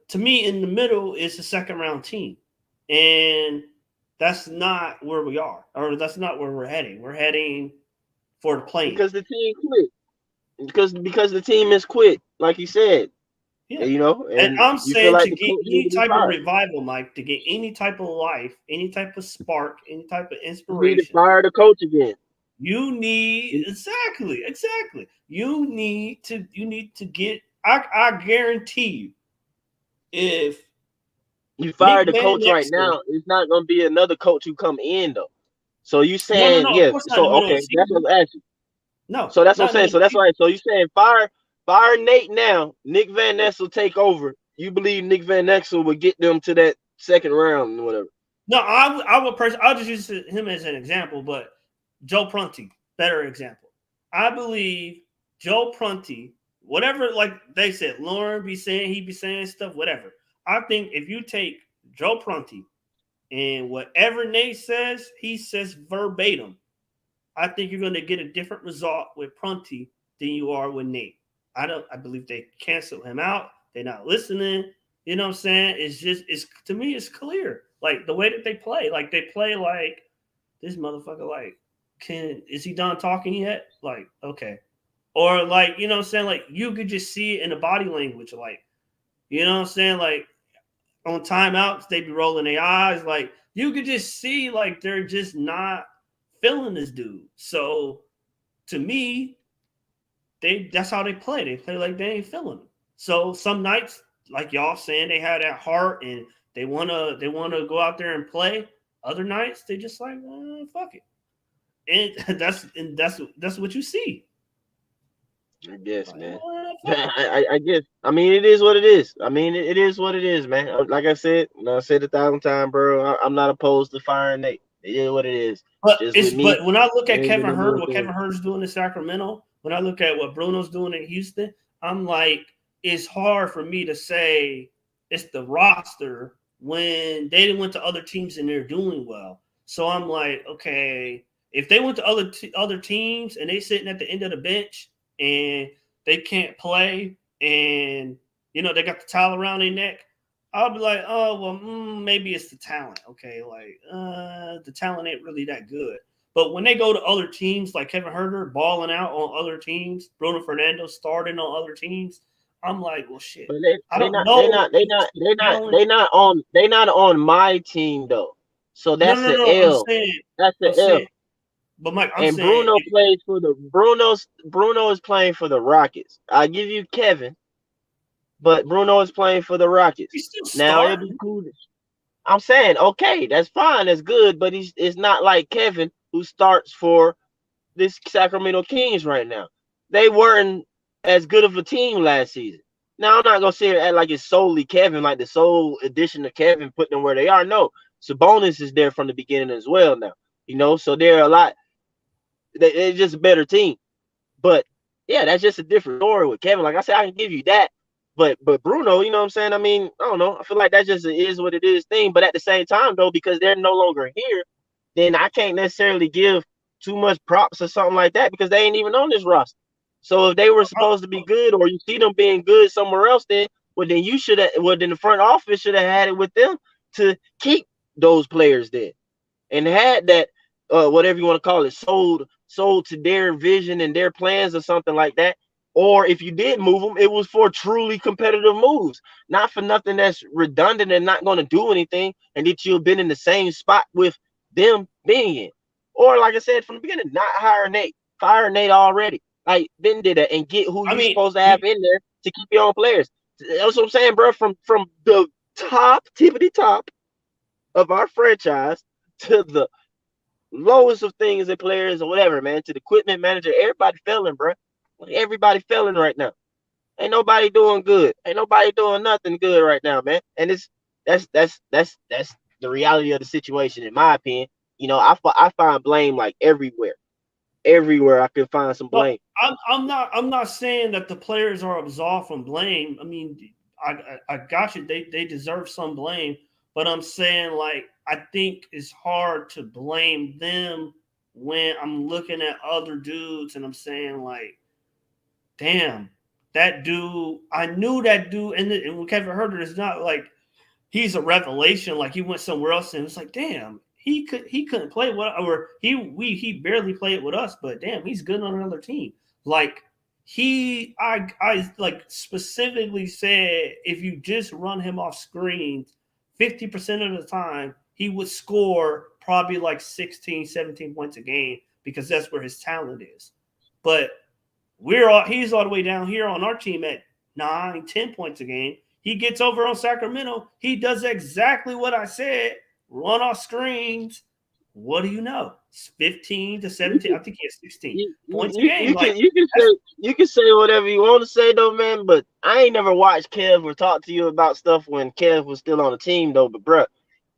[SPEAKER 7] to me, in the middle is a second round team. And that's not where we are, or that's not where we're heading. We're heading for the play.
[SPEAKER 6] Because the team quit. Because the team is quit, like you said.
[SPEAKER 7] Yeah.
[SPEAKER 6] And
[SPEAKER 7] I'm saying
[SPEAKER 6] like
[SPEAKER 7] to get any type of revival, Mike, to get any type of life, any type of spark, any type of inspiration.
[SPEAKER 6] You need to fire the coach again.
[SPEAKER 7] You need exactly. You need to get. I guarantee you, if
[SPEAKER 6] you fire the coach right now, it's not going to be another coach who come in though. So you saying yeah? So okay, that's what I'm asking.
[SPEAKER 7] No,
[SPEAKER 6] so that's what I'm saying. So that's right. So you saying fire Nate now? Nick Van Ness take over. You believe Nick Van Ness would get them to that second round or whatever?
[SPEAKER 7] No, I would personally. I'll just use him as an example, but Joe Prunty, better example. I believe Joe Prunty, whatever, like they said, Lauren be saying stuff, whatever. I think if you take Joe Prunty and whatever Nate says, he says verbatim. I think you're going to get a different result with Prunty than you are with Nate. I believe they cancel him out. They're not listening. You know what I'm saying? To me, it's clear. Like the way that they play like this motherfucker, like, is he done talking yet? Like, okay. Or like, you know what I'm saying? Like you could just see it in the body language. Like, you know what I'm saying? Like on timeouts, they be rolling their eyes. Like you could just see like they're just not feeling this dude. So to me, that's how they play. They play like they ain't feeling him. So some nights, like y'all saying, they have that heart and they wanna go out there and play. Other nights they just like, fuck it. And that's what you see.
[SPEAKER 6] I guess, man. I guess. I mean, it is what it is. I mean, it is what it is, man. Like I said, I said 1,000 times, bro. I'm not opposed to firing Nate. It is what it is.
[SPEAKER 7] But but when I look at Kevin Hurt, what Kevin Hurt's doing in Sacramento, when I look at what Bruno's doing in Houston, I'm like, it's hard for me to say it's the roster when they went to other teams and they're doing well. So I'm like, okay, if they went to other teams and they sitting at the end of the bench and they can't play and they got the towel around their neck, I'll be like, oh well, maybe it's the talent. Okay, like the talent ain't really that good. But when they go to other teams, like Kevin Huerter balling out on other teams, Bruno Fernando starting on other teams, I'm like, well, shit.
[SPEAKER 6] But
[SPEAKER 7] I
[SPEAKER 6] they
[SPEAKER 7] don't
[SPEAKER 6] not
[SPEAKER 7] know.
[SPEAKER 6] they not on my team though. So that's
[SPEAKER 7] No.
[SPEAKER 6] the
[SPEAKER 7] I'm
[SPEAKER 6] L.
[SPEAKER 7] saying,
[SPEAKER 6] That's the L.
[SPEAKER 7] but Mike, I'm
[SPEAKER 6] And
[SPEAKER 7] saying,
[SPEAKER 6] Bruno is playing for the Rockets. I give you Kevin, but Bruno is playing for the Rockets.
[SPEAKER 7] he's still
[SPEAKER 6] Now it'll be
[SPEAKER 7] starting.
[SPEAKER 6] cool. I'm saying, okay, that's fine, that's good, but it's not like Kevin who starts for this Sacramento Kings right now. They weren't as good of a team last season. Now I'm not gonna say it like it's solely Kevin, like the sole addition of Kevin put them where they are. No, Sabonis is there from the beginning as well now. So they're a lot. They're just a better team. But yeah, that's just a different story with Kevin. Like I said, I can give you that. But Bruno, you know what I'm saying? I mean, I don't know. I feel like that just is what it is thing. But at the same time, though, because they're no longer here, then I can't necessarily give too much props or something like that because they ain't even on this roster. So if they were supposed to be good, or you see them being good somewhere else, then then you should have. Well, then the front office should have had it with them to keep those players there and had that whatever you want to call it sold to their vision and their plans or something like that. Or if you did move them, it was for truly competitive moves, not for nothing that's redundant and not going to do anything, and that you've been in the same spot with them being in. Or like I said from the beginning, not hire Nate, fire Nate already. Like then did that and get who you're supposed to have in there to keep your own players. That's what I'm saying, bro. From the tippity top of our franchise to the lowest of things and players or whatever, man, to the equipment manager, everybody failing, bro. Everybody failing right now. Ain't nobody doing good. Ain't nobody doing nothing good right now, man. And that's the reality of the situation, in my opinion. I find blame like everywhere. Everywhere I can find some blame.
[SPEAKER 7] I'm not saying that the players are absolved from blame. I mean, I got you. They deserve some blame, but I'm saying like I think it's hard to blame them when I'm looking at other dudes and I'm saying like, damn, that dude. I knew that dude, and Kevin Huerter is not like he's a revelation. Like he went somewhere else and it's like, damn. He couldn't play he barely played with us, but damn, he's good on another team. Like I like specifically said if you just run him off screens 50% of the time, he would score probably like 16, 17 points a game because that's where his talent is. But he's all the way down here on our team at 9, 10 points a game. He gets over on Sacramento. He does exactly what I said. Run off screens. What do you know? It's 15 to 17. I think he has 16 points a game.
[SPEAKER 6] You can say whatever you want to say though, man. But I ain't never watched Kev or talk to you about stuff when Kev was still on the team though. But bruh,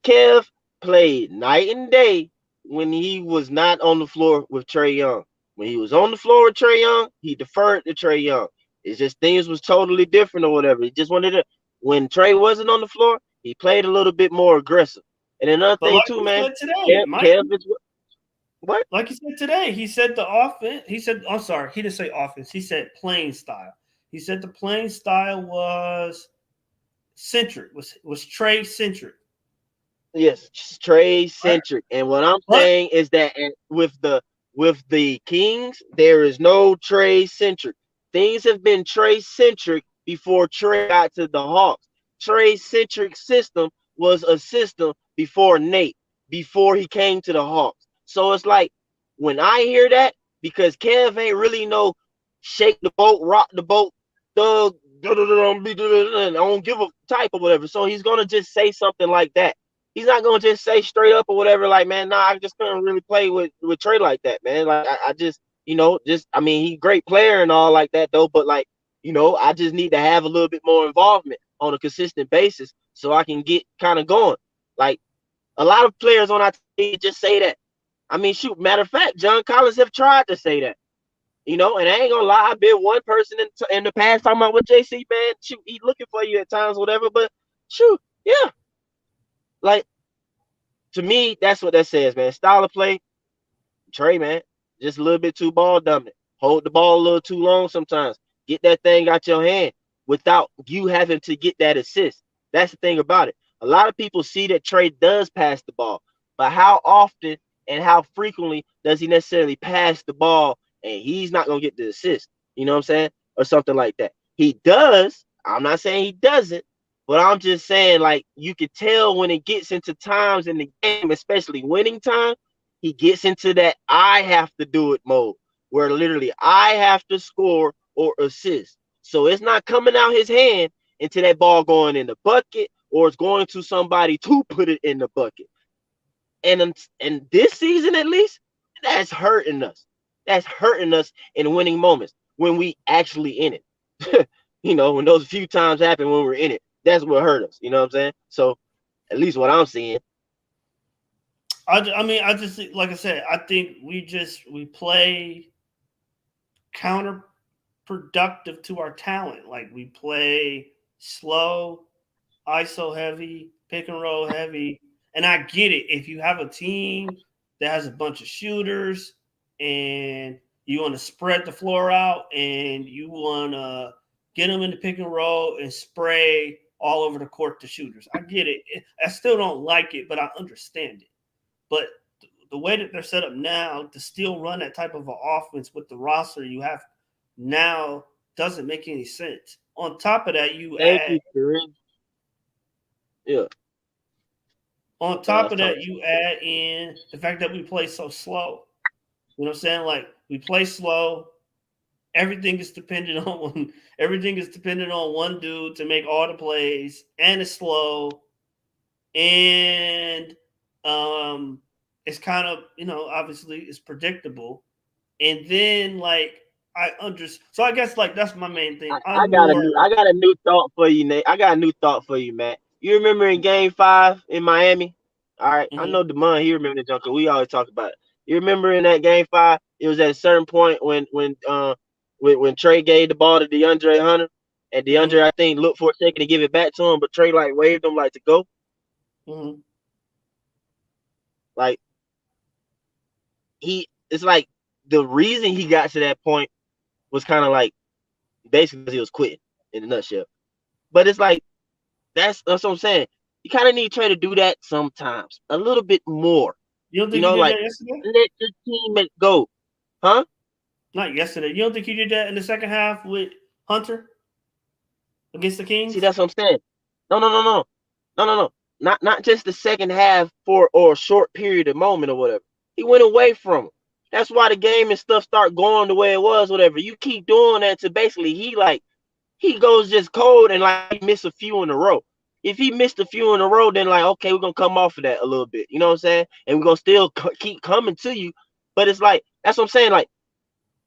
[SPEAKER 6] Kev played night and day when he was not on the floor with Trey Young. When he was on the floor with Trey Young, he deferred to Trey Young. It's just things was totally different or whatever. He just wanted to. When Trey wasn't on the floor, he played a little bit more aggressive. And another thing
[SPEAKER 7] like
[SPEAKER 6] too, man.
[SPEAKER 7] Today,
[SPEAKER 6] Kev is what?
[SPEAKER 7] Like he said today, he said the offense. He said, I'm sorry, he didn't say offense. He said playing style. He said the playing style was centric, was Trey centric.
[SPEAKER 6] Yes, Trey centric. Right. And what I'm saying is that with the Kings, there is no Trey centric. Things have been Trey centric before Trey got to the Hawks. Trey centric system was a system before Nate, before he came to the Hawks. So it's like when I hear that, because Kev ain't really no shake the boat, rock the boat, thug, I don't give a type or whatever. So he's gonna just say something like that. He's not gonna just say straight up or whatever, like, man, nah, I just couldn't really play with Trey like that, man. Like I just, I mean, he's a great player and all like that though, but like, I just need to have a little bit more involvement on a consistent basis so I can get kind of going. Like a lot of players on our team just say that. I mean, shoot, matter of fact, John Collins have tried to say that, and I ain't gonna lie, I've been one person in the past talking about with JC, man, shoot, he's looking for you at times, whatever, but shoot, yeah. Like, to me, that's what that says, man. Style of play, Trey, man, just a little bit too ball dominant. Hold the ball a little too long sometimes. Get that thing out your hand without you having to get that assist. That's the thing about it. A lot of people see that Trey does pass the ball, but how often and how frequently does he necessarily pass the ball, and he's not gonna get the assist. You know what I'm saying? Or something like that. He does. I'm not saying he doesn't, but I'm just saying, like, you could tell when it gets into times in the game, especially winning time, he gets into that I have to do it mode, where literally I have to score or assist. So it's not coming out his hand into that ball going in the bucket, or it's going to somebody to put it in the bucket. And this season, at least, that's hurting us. That's hurting us in winning moments when we actually in it. When those few times happen when we're in it, that's what hurt us. You know what I'm saying? So at least what I'm seeing.
[SPEAKER 7] I just like I said, I think we play counterproductive to our talent. Like, we play slow, ISO heavy, pick and roll heavy. And I get it. If you have a team that has a bunch of shooters and you want to spread the floor out and you want to get them in the pick and roll and spray all over the court to shooters, I get it. I still don't like it, but I understand it. But the way that they're set up now to still run that type of an offense with the roster you have now doesn't make any sense. On top of that, On top of that, you add in the fact that we play so slow. You know what I'm saying? Like, we play slow. Everything is dependent on one dude to make all the plays, and it's slow. And it's kind of, obviously it's predictable. And then, like, so I guess, like, that's my main thing.
[SPEAKER 6] I got a new thought for you, Nate. I got a new thought for you, Matt. You remember in Game 5 in Miami? All right, I know DeMond, he remember the junker. We always talk about it. You remember in that Game 5, it was at a certain point when Trey gave the ball to DeAndre Hunter, and DeAndre, I think, looked for a second to give it back to him, but Trey, like, waved him, like, to go. Like, it's like the reason he got to that point was kind of like basically because he was quitting, in a nutshell. But it's like, that's what I'm saying. You kind of need Trey to do that sometimes, a little bit more.
[SPEAKER 7] You don't think he did that yesterday?
[SPEAKER 6] Let the team go, huh?
[SPEAKER 7] Not yesterday. You don't think he did that in the second half with Hunter against the Kings?
[SPEAKER 6] See, that's what I'm saying. No. Not just the second half or a short period of moment or whatever. He went away from him. That's why the game and stuff start going the way it was, whatever. You keep doing that to basically he goes just cold and like he missed a few in a row. If he missed a few in a row, then like, okay, we're going to come off of that a little bit. You know what I'm saying? And we're going to still keep coming to you. But it's like, that's what I'm saying. Like,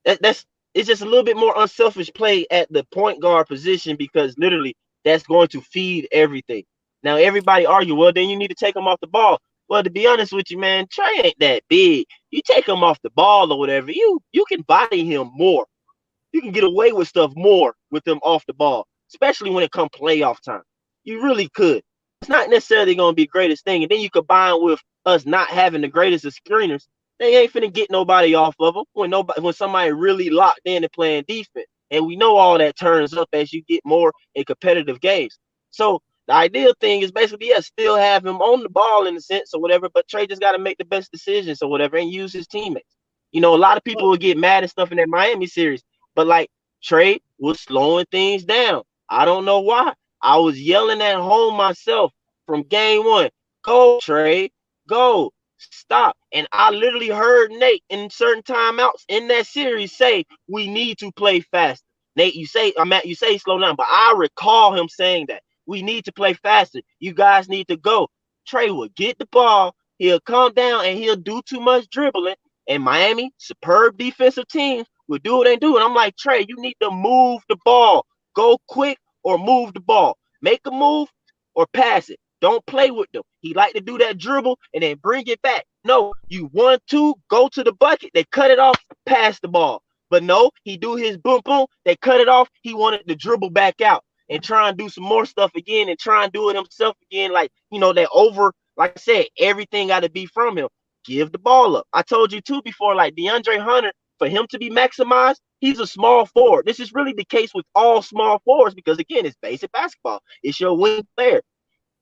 [SPEAKER 6] it's just a little bit more unselfish play at the point guard position, because literally that's going to feed everything. Now, everybody argue, well, then you need to take him off the ball. Well, to be honest with you, man, Trey ain't that big. You take him off the ball or whatever, you can body him more. You can get away with stuff more with him off the ball, especially when it comes playoff time. You really could. It's not necessarily going to be the greatest thing. And then you combine with us not having the greatest of screeners. They ain't finna get nobody off of them when somebody really locked in and playing defense. And we know all that turns up as you get more in competitive games. So the ideal thing is basically, still have him on the ball in a sense or whatever, but Trey just got to make the best decisions or whatever and use his teammates. A lot of people will get mad and stuff in that Miami series, but like, Trey was slowing things down. I don't know why. I was yelling at home myself from game 1. Go, Trey. Go. Stop. And I literally heard Nate in certain timeouts in that series say, we need to play faster. Nate, Matt, you say slow down, but I recall him saying that. We need to play faster. You guys need to go. Trey will get the ball. He'll come down and he'll do too much dribbling. And Miami, superb defensive teams, will do what they do. And I'm like, Trey, you need to move the ball. Go quick or move the ball. Make a move or pass it. Don't play with them. He like to do that dribble and then bring it back. No, you 1-2, go to the bucket. They cut it off, pass the ball. But no, he do his boom, boom. They cut it off. He wanted to dribble back out and try and do some more stuff again and try and do it himself again. Like, like I said, everything got to be from him. Give the ball up. I told you too before, like DeAndre Hunter, for him to be maximized, he's a small forward. This is really the case with all small forwards because, again, it's basic basketball. It's your wing player.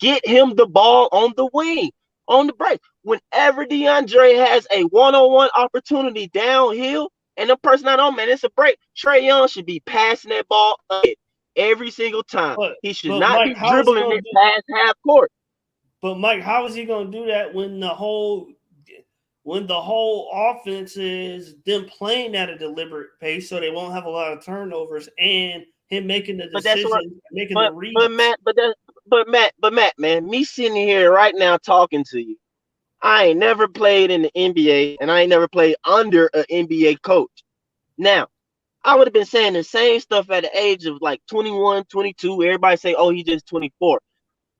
[SPEAKER 6] Get him the ball on the wing. on the break. Whenever DeAndre has a one-on-one opportunity downhill and the person not on, man, it's a break. Trey Young should be passing that ball ahead every single time. He should
[SPEAKER 7] But
[SPEAKER 6] not
[SPEAKER 7] Mike,
[SPEAKER 6] be dribbling it past half court.
[SPEAKER 7] But Mike, how is he going to do that when the whole offense is them playing at a deliberate pace, so they won't have a lot of turnovers, and him making the decision, making the reads?
[SPEAKER 6] But Matt, man, me sitting here right now talking to you, I ain't never played in the NBA, and I ain't never played under an NBA coach. Now, I would have been saying the same stuff at the age of like 21, 22. Everybody say, oh, he's just 24.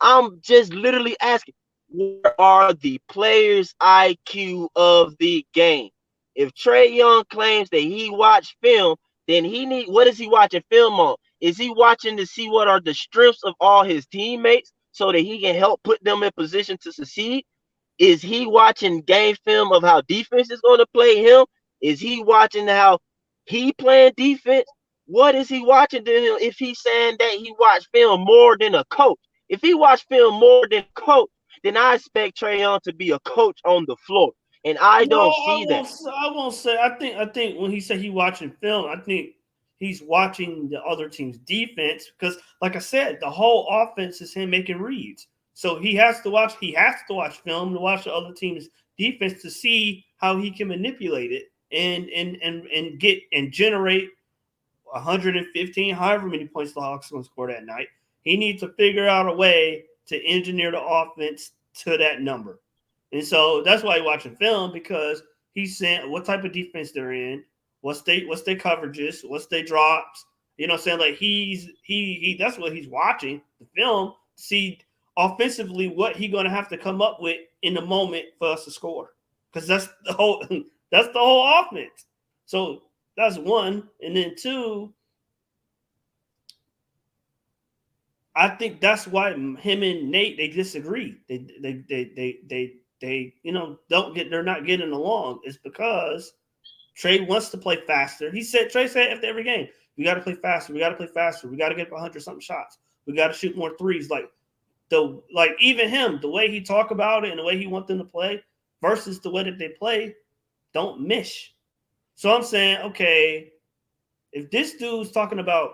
[SPEAKER 6] I'm just literally asking, where are the players' IQ of the game? If Trey Young claims that he watched film, then what is he watching film on? Is he watching to see what are the strengths of all his teammates so that he can help put them in position to succeed? Is he watching game film of how defense is going to play him? Is he watching how he playing defense? What is he watching to him if he's saying that he watched film more than a coach? If he watched film more than a coach, then I expect Trey Young to be a coach on the floor. And I don't see that.
[SPEAKER 7] I won't say. I think when he said he watching film, I think he's watching the other team's defense because, like I said, the whole offense is him making reads. So he has to watch. He has to watch film to watch the other team's defense to see how he can manipulate it and get and generate 115, however many points the Hawks going to score that night. He needs to figure out a way to engineer the offense to that number. And so that's why he's watching film, because he's saying what type of defense they're in, what's their coverages, what's their drops. You know what I'm saying? Like he that's what he's watching, the film, to see offensively what he's going to have to come up with in the moment for us to score. Because that's the whole offense. So that's one. And then two, I think that's why him and Nate, they disagree. They they're not getting along. It's because Trey wants to play faster. Trey said after every game, we got to play faster. We got to play faster. We got to get 100 something shots. We got to shoot more threes. Even him, the way he talk about it and the way he want them to play versus the way that they play, don't mesh. So I'm saying, okay, if this dude's talking about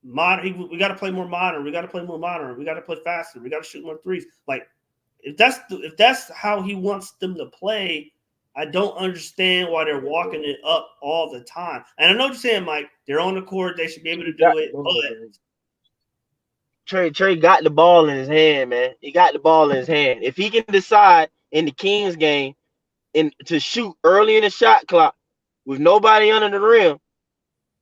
[SPEAKER 7] modern, we got to play more modern. We got to play more modern. We got to play faster. We got to shoot more threes. Like, if that's how he wants them to play, I don't understand why they're walking it up all the time. And I know what you're saying, Mike. They're on the court. They should be able to do it. But
[SPEAKER 6] Trey got the ball in his hand, man. He got the ball in his hand. If he can decide in the Kings game to shoot early in the shot clock with nobody under the rim,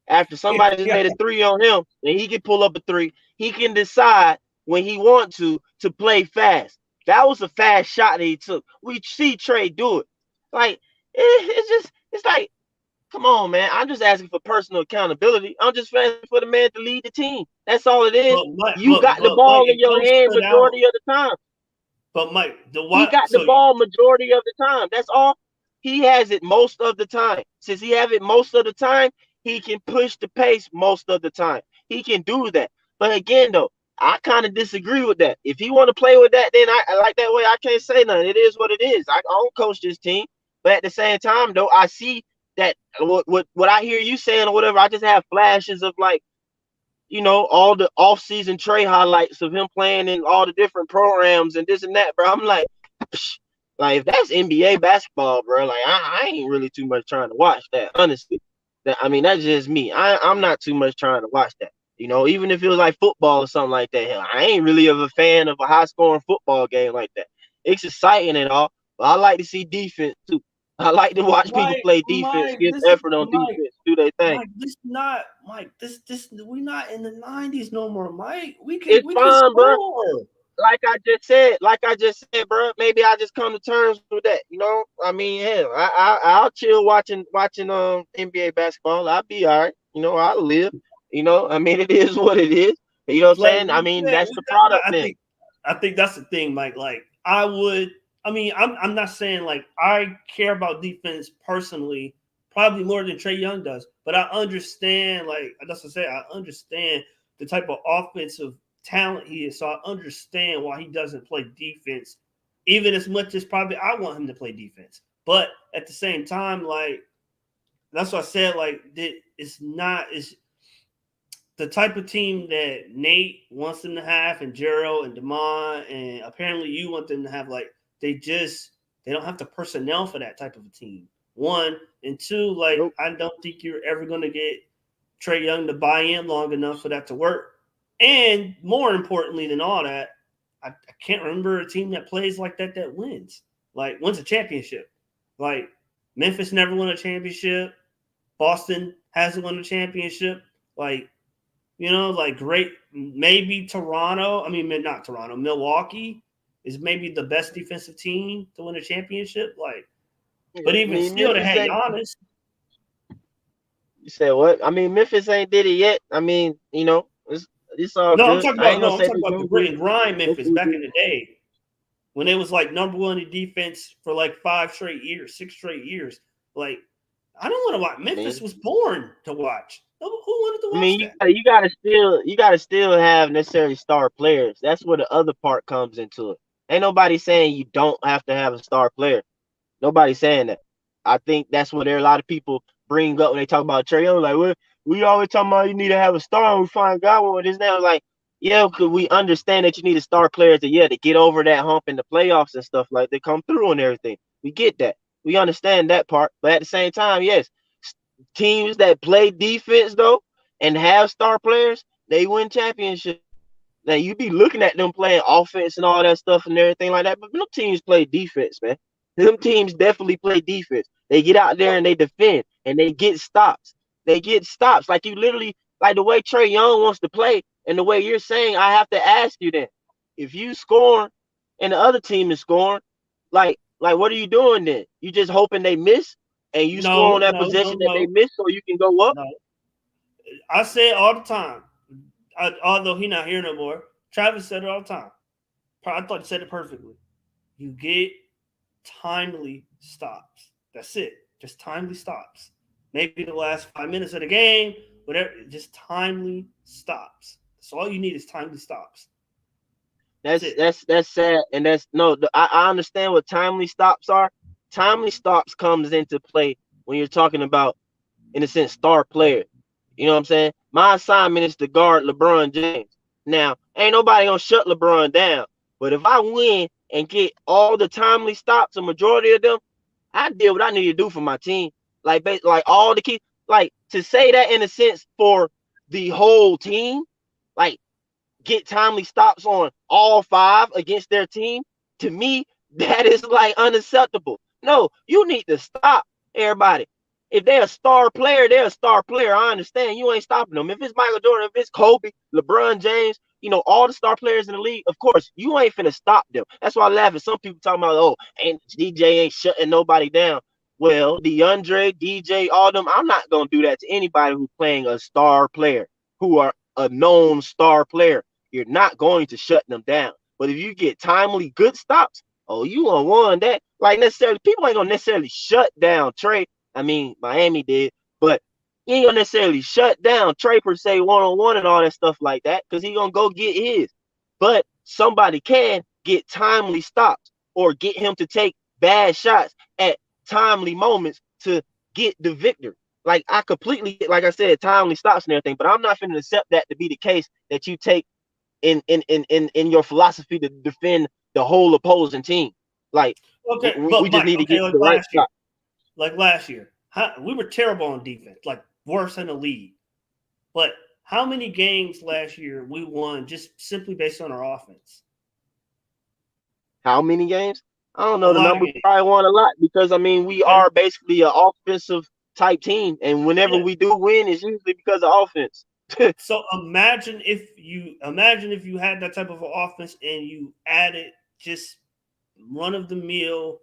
[SPEAKER 6] after somebody just made a three on him, and he can pull up a three, he can decide when he wants to play fast. That was a fast shot that he took. We see Trey do it. Like, it's like, come on, man. I'm just asking for personal accountability. I'm just asking for the man to lead the team. That's all it is. You got the ball in your hand majority of the time.
[SPEAKER 7] But Mike,
[SPEAKER 6] he got the ball majority of the time. That's all. He has it most of the time. Since he have it most of the time, he can push the pace most of the time. He can do that. But again, though, I kind of disagree with that. If he want to play with that, then I like that way. I can't say nothing. It is what it is. I don't coach this team. But at the same time, though, I see that what I hear you saying or whatever, I just have flashes of like, all the off-season Trey highlights of him playing in all the different programs and this and that, bro. I'm like, if that's NBA basketball, bro, like I ain't really too much trying to watch that, honestly. That's just me. I'm not too much trying to watch that. Even if it was like football or something like that, hell, I ain't really a fan of a high-scoring football game like that. It's exciting and all, but I like to see defense too. I like to watch people play defense, give effort on defense, do their thing.
[SPEAKER 7] We're not in the 90s no more, Mike.
[SPEAKER 6] It's fine, bro. Like I just said, bro. Maybe I just come to terms with that. Hell, I'll chill watching NBA basketball. I'll be all right. I'll live. It is what it is. You know what I'm saying? That's the product thing.
[SPEAKER 7] I think that's the thing, Mike. Like, I'm not saying like I care about defense personally, probably more than Trey Young does, but I understand, like that's what I say, I understand the type of offensive talent he is. So I understand why he doesn't play defense even as much as probably I want him to play defense. But at the same time, like that's what I said. Like it's the type of team that Nate wants them to have, and Gerald and Damon, and apparently you want them to have. Like they don't have the personnel for that type of a team. One and two, like
[SPEAKER 6] Nope.
[SPEAKER 7] I don't think you're ever going to get Trey Young to buy in long enough for that to work. And more importantly than all that, I can't remember a team that plays like that wins a championship. Like Memphis never won a championship. Boston hasn't won a championship. Like, like great, maybe Toronto. I mean, not Toronto. Milwaukee is maybe the best defensive team to win a championship. Like, but even still, they had Giannis.
[SPEAKER 6] You said what? I mean, Memphis ain't did it yet. I mean, it's all
[SPEAKER 7] No,
[SPEAKER 6] good.
[SPEAKER 7] I'm talking about the grit and grind Memphis back in the day when it was like number one in defense for like 6 straight years. Like, I don't want to watch. Memphis was born to watch. Who wanted to watch that?
[SPEAKER 6] You gotta still have necessarily star players. That's where the other part comes into it. Ain't nobody saying you don't have to have a star player. Nobody's saying that. I think that's what there are a lot of people bring up when they talk about Trey Young. Like, well, we always talking about you need to have a star and we find God with this now. Like, yeah, because we understand that you need a star player to get over that hump in the playoffs and stuff like they come through and everything. We get that. We understand that part. But at the same time, yes, teams that play defense though and have star players, they win championships. Now you be looking at them playing offense and all that stuff and everything like that, but them teams play defense, man. Them teams definitely play defense. They get out there and they defend and they get stops. Like you literally, like the way Trey Young wants to play and the way you're saying, I have to ask you then, if you score and the other team is scoring, like what are you doing then? You just hoping they miss and you score on that possession that they miss so you can go up?
[SPEAKER 7] No. I say it all the time. Although he's not here no more, Travis said it all the time. I thought he said it perfectly. You get timely stops. That's it. Just timely stops. Maybe the last 5 minutes of the game, whatever. Just timely stops. So all you need is timely stops.
[SPEAKER 6] That's sad, and I understand what timely stops are. Timely stops comes into play when you're talking about, in a sense, star player. You know what I'm saying? My assignment is to guard LeBron James. Now, ain't nobody gonna shut LeBron down. But if I win and get all the timely stops, a majority of them, I did what I need to do for my team. Like all the key, like to say that in a sense for the whole team, like get timely stops on all 5 against their team. To me, that is like unacceptable. No, you need to stop everybody. If they're a star player, they're a star player. I understand you ain't stopping them. If it's Michael Jordan, if it's Kobe, LeBron James, all the star players in the league, of course, you ain't finna stop them. That's why I laugh at some people talking about, oh, and DJ ain't shutting nobody down. Well, DeAndre, DJ, all them, I'm not going to do that to anybody who's playing a star player, who are a known star player. You're not going to shut them down. But if you get timely good stops, oh, you won that. Like necessarily, people ain't going to necessarily shut down Trey. I mean, Miami did, but he ain't gonna necessarily shut down Trey per se one-on-one and all that stuff like that because he gonna go get his. But somebody can get timely stops or get him to take bad shots at timely moments to get the victory. Like I completely, like I said, timely stops and everything, but I'm not finna accept that to be the case that you take in your philosophy to defend the whole opposing team. Like we just need to get the right shot.
[SPEAKER 7] Like last year, we were terrible on defense, like worse in the league. But how many games last year we won just simply based on our offense?
[SPEAKER 6] How many games? I don't know the number. We probably won a lot because, I mean, we are basically an offensive type team. And whenever we do win, it's usually because of offense.
[SPEAKER 7] So imagine if you had that type of an offense and you added just run-of-the-mill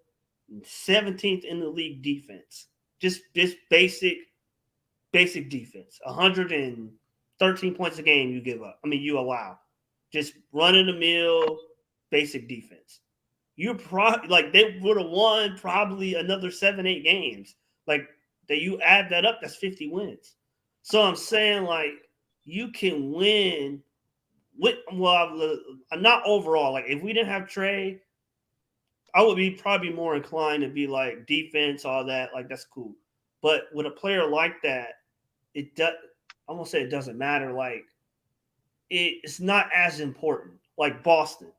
[SPEAKER 7] 17th in the league defense. Just basic defense. 113 points a game you allow. Just run-of-the-mill basic defense. You probably they would have won probably another 7-8 games. Like that you add that up, that's 50 wins. So I'm saying you can win with not overall. Like if we didn't have Trey, I would be probably more inclined to be like defense, all that. Like that's cool. But with a player like that, it does. I'm gonna say it doesn't matter. Like it's not as important. Like Boston,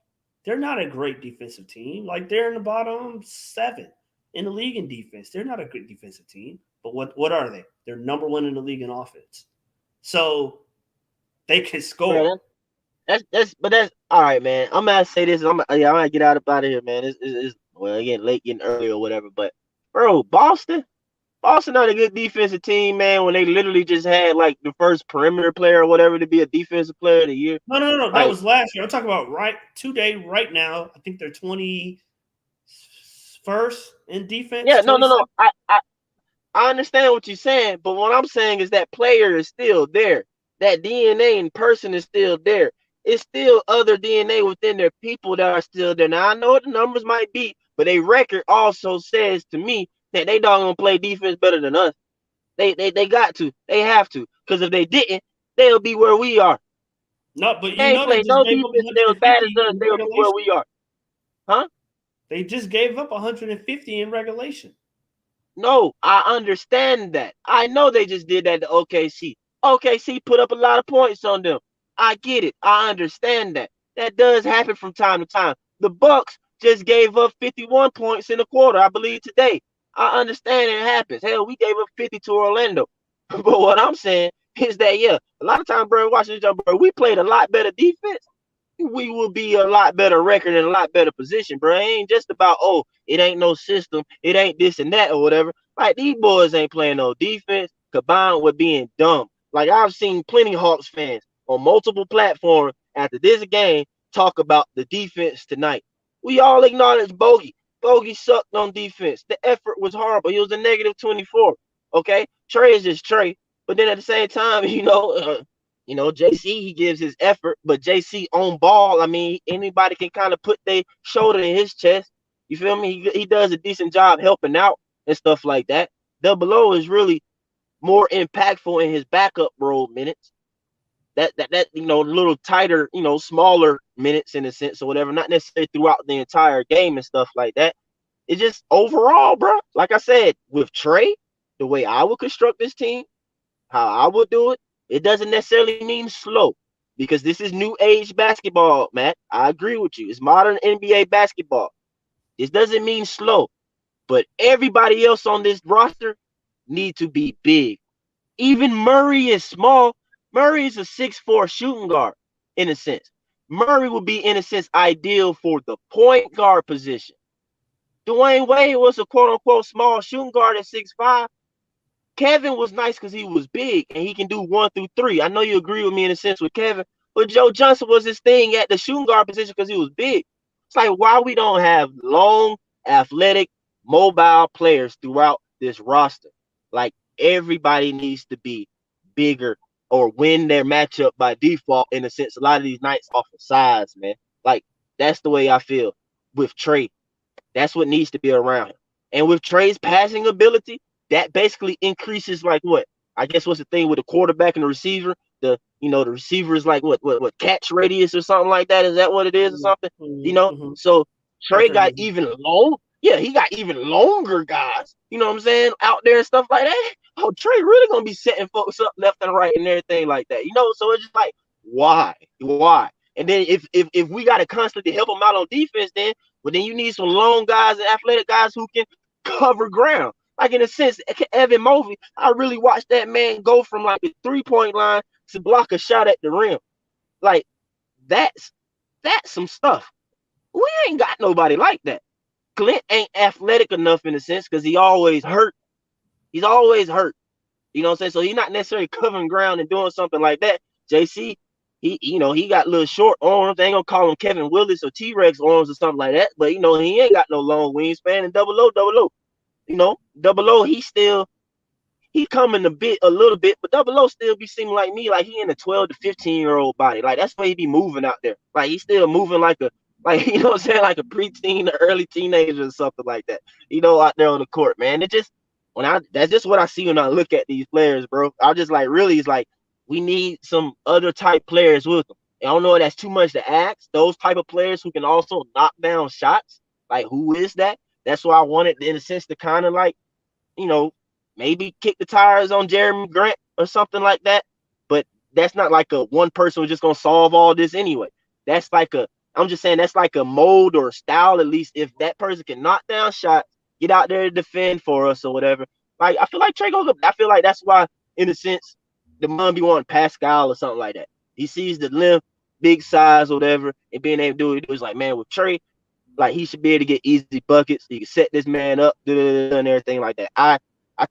[SPEAKER 7] they're not a great defensive team. Like they're in the bottom 7 in the league in defense. They're not a good defensive team. But what are they? They're number 1 in the league in offense. So they can score.
[SPEAKER 6] Bro, that's all right, man. I'm gonna say this. I'm gonna get out of here, man. It's well, again, late, getting early or whatever. But bro, Boston not a good defensive team, man. When they literally just had like the first perimeter player or whatever to be a defensive player of the year.
[SPEAKER 7] No. That was last year. I'm talking about right now. I think they're 21st in defense.
[SPEAKER 6] Yeah, no. I understand what you're saying, but what I'm saying is that player is still there. That DNA in person is still there. It's still other DNA within their people that are still there. Now I know what the numbers might be, but a record also says to me that they don't gonna play defense better than us. They got to. They have to. Because if they didn't, they'll be where we are.
[SPEAKER 7] No, but
[SPEAKER 6] they ain't play no defense. They're as bad as us. They'll be where we are. Huh?
[SPEAKER 7] They just gave up 150 in regulation.
[SPEAKER 6] No, I understand that. I know they just did that to OKC. OKC put up a lot of points on them. I get it. I understand that. That does happen from time to time. The Bucks just gave up 51 points in a quarter, I believe, today. I understand it happens. Hell, we gave up 50 to Orlando. But what I'm saying is that, yeah, a lot of times, bro, watching this, bro, we played a lot better defense. We will be a lot better record and a lot better position, bro. It ain't just about, oh, it ain't no system. It ain't this and that or whatever. Like, these boys ain't playing no defense combined with being dumb. Like, I've seen plenty Hawks fans on multiple platforms after this game talk about the defense tonight. We all acknowledge Bogey. Bogey sucked on defense. The effort was horrible. He was a negative 24. Okay? Trey is just Trey. But then at the same time, JC, he gives his effort, but JC on ball, I mean, anybody can kind of put their shoulder in his chest. You feel me? He does a decent job helping out and stuff like that. Double O is really more impactful in his backup role minutes. That little tighter, smaller minutes in a sense or whatever, not necessarily throughout the entire game and stuff like that. It's just overall, bro. Like I said, with Trey, the way I would construct this team, how I would do it, it doesn't necessarily mean slow because this is new age basketball, Matt. I agree with you. It's modern NBA basketball. This doesn't mean slow, but everybody else on this roster need to be big. Even Murray is small. Murray is a 6'4" shooting guard in a sense. Murray would be, in a sense, ideal for the point guard position. Dwayne Wade was a quote-unquote small shooting guard at 6'5". Kevin was nice because he was big and he can do 1 through 3. I know you agree with me in a sense with Kevin, but Joe Johnson was his thing at the shooting guard position because he was big. It's like why we don't have long, athletic, mobile players throughout this roster. Like everybody needs to be bigger or win their matchup by default in a sense. A lot of these nights off of size, man. Like that's the way I feel with Trey. That's what needs to be around him. And with Trey's passing ability, that basically increases like what? I guess what's the thing with the quarterback and the receiver? The receiver is like what catch radius or something like that. Is that what it is or something?
[SPEAKER 7] Mm-hmm.
[SPEAKER 6] So Trey got even long. Yeah, he got even longer guys. You know what I'm saying? Out there and stuff like that. Oh, Trey really gonna be setting folks up left and right and everything like that. So it's just like why? And then if we got to constantly help them out on defense, then you need some long guys and athletic guys who can cover ground. Like in a sense, Evan Mobley, I really watched that man go from like a 3-point line to block a shot at the rim. Like that's some stuff. We ain't got nobody like that. Clint ain't athletic enough in a sense because he always hurt. He's always hurt. You know what I'm saying? So he's not necessarily covering ground and doing something like that. JC, he got little short arms. They ain't gonna call him Kevin Willis or T-Rex arms or something like that. But he ain't got no long wingspan. And double O. Double O, he coming a little bit, but Double O still be seeming like me, like he in a 12 to 15-year-old body. Like that's why he be moving out there. Like he's still moving like a like a preteen or early teenager or something like that. Out there on the court, man. That's just what I see when I look at these players, bro. I just like really it's like we need some other type players with them. And I don't know if that's too much to ask. Those type of players who can also knock down shots. Like, who is that? That's why I wanted, in a sense, to kind of like, maybe kick the tires on Jeremy Grant or something like that. But that's not like a one person who's just gonna solve all this anyway. That's like I'm just saying that's like a mold or a style, at least if that person can knock down shots, get out there to defend for us or whatever. Like, I feel like Trey goes up. I feel like that's why, in a sense, the man be wanting Pascal or something like that. He sees the length, big size, or whatever, and being able to do it. It was like, man, with Trey, like, he should be able to get easy buckets. He can set this man up, and everything like that. I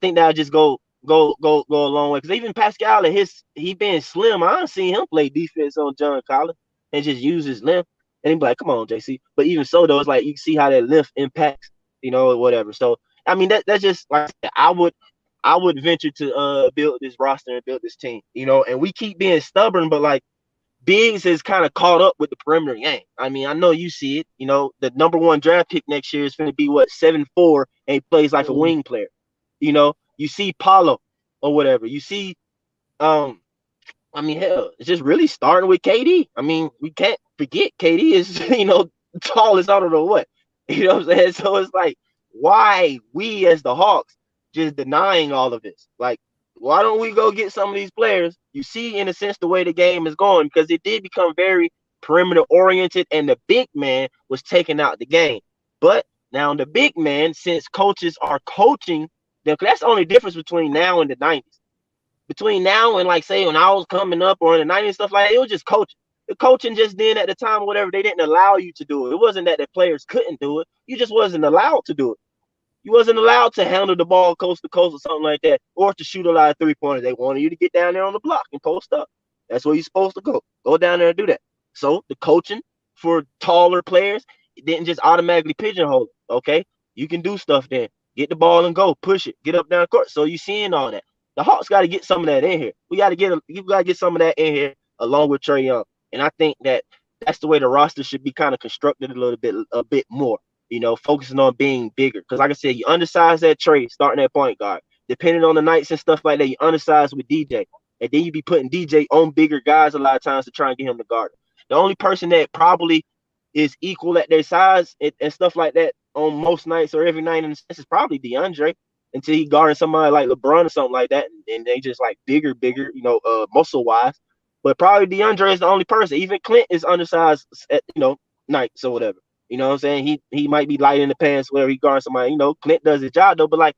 [SPEAKER 6] think that'll just go a long way. Because even Pascal and he being slim, I don't see him play defense on John Collins and just use his length. And he be like, come on, JC. But even so, though, it's like you can see how that length impacts, or whatever. So I mean, that's just like I would venture to build this roster and build this team, and we keep being stubborn, but like Biggs has kind of caught up with the perimeter game. I mean, I know you see it. The number 1 draft pick next year is going to be 7'4", and he plays like a wing player. You see Paulo or whatever. You see, I mean, hell, it's just really starting with KD. I mean, we can't forget KD is, tallest out of the what. You know what I'm saying? So it's like, why we as the Hawks just denying all of this? Like, why don't we go get some of these players? You see, in a sense, the way the game is going, because it did become very perimeter oriented, and the big man was taking out the game. But now the big man, since coaches are coaching them, that's the only difference between now and the 90s. Between now and, like, say, when I was coming up or in the 90s, stuff like that, it was just coaching. The coaching just then at the time or whatever, they didn't allow you to do it. It wasn't that the players couldn't do it. You just wasn't allowed to do it. You wasn't allowed to handle the ball coast to coast or something like that, or to shoot a lot of three-pointers. They wanted you to get down there on the block and post up. That's where you're supposed to go. Go down there and do that. So the coaching for taller players, it didn't just automatically pigeonhole it. Okay, you can do stuff then. Get the ball and go. Push it. Get up down the court. So you're seeing all that. The Hawks got to get some of that in here. You got to get some of that in here along with Trey Young. And I think that's the way the roster should be kind of constructed a bit more. Focusing on being bigger. Because like I said, you undersize that Trey starting at point guard. Depending on the nights and stuff like that, you undersize with DJ. And then you be putting DJ on bigger guys a lot of times to try and get him to guard. The only person that probably is equal at their size and stuff like that on most nights or every night in the sense is probably DeAndre, until he guarding somebody like LeBron or something like that. And they just like bigger, muscle wise. But probably DeAndre is the only person. Even Clint is undersized at, nights or whatever. You know what I'm saying? He might be light in the pants where he guards somebody. Clint does his job though, but like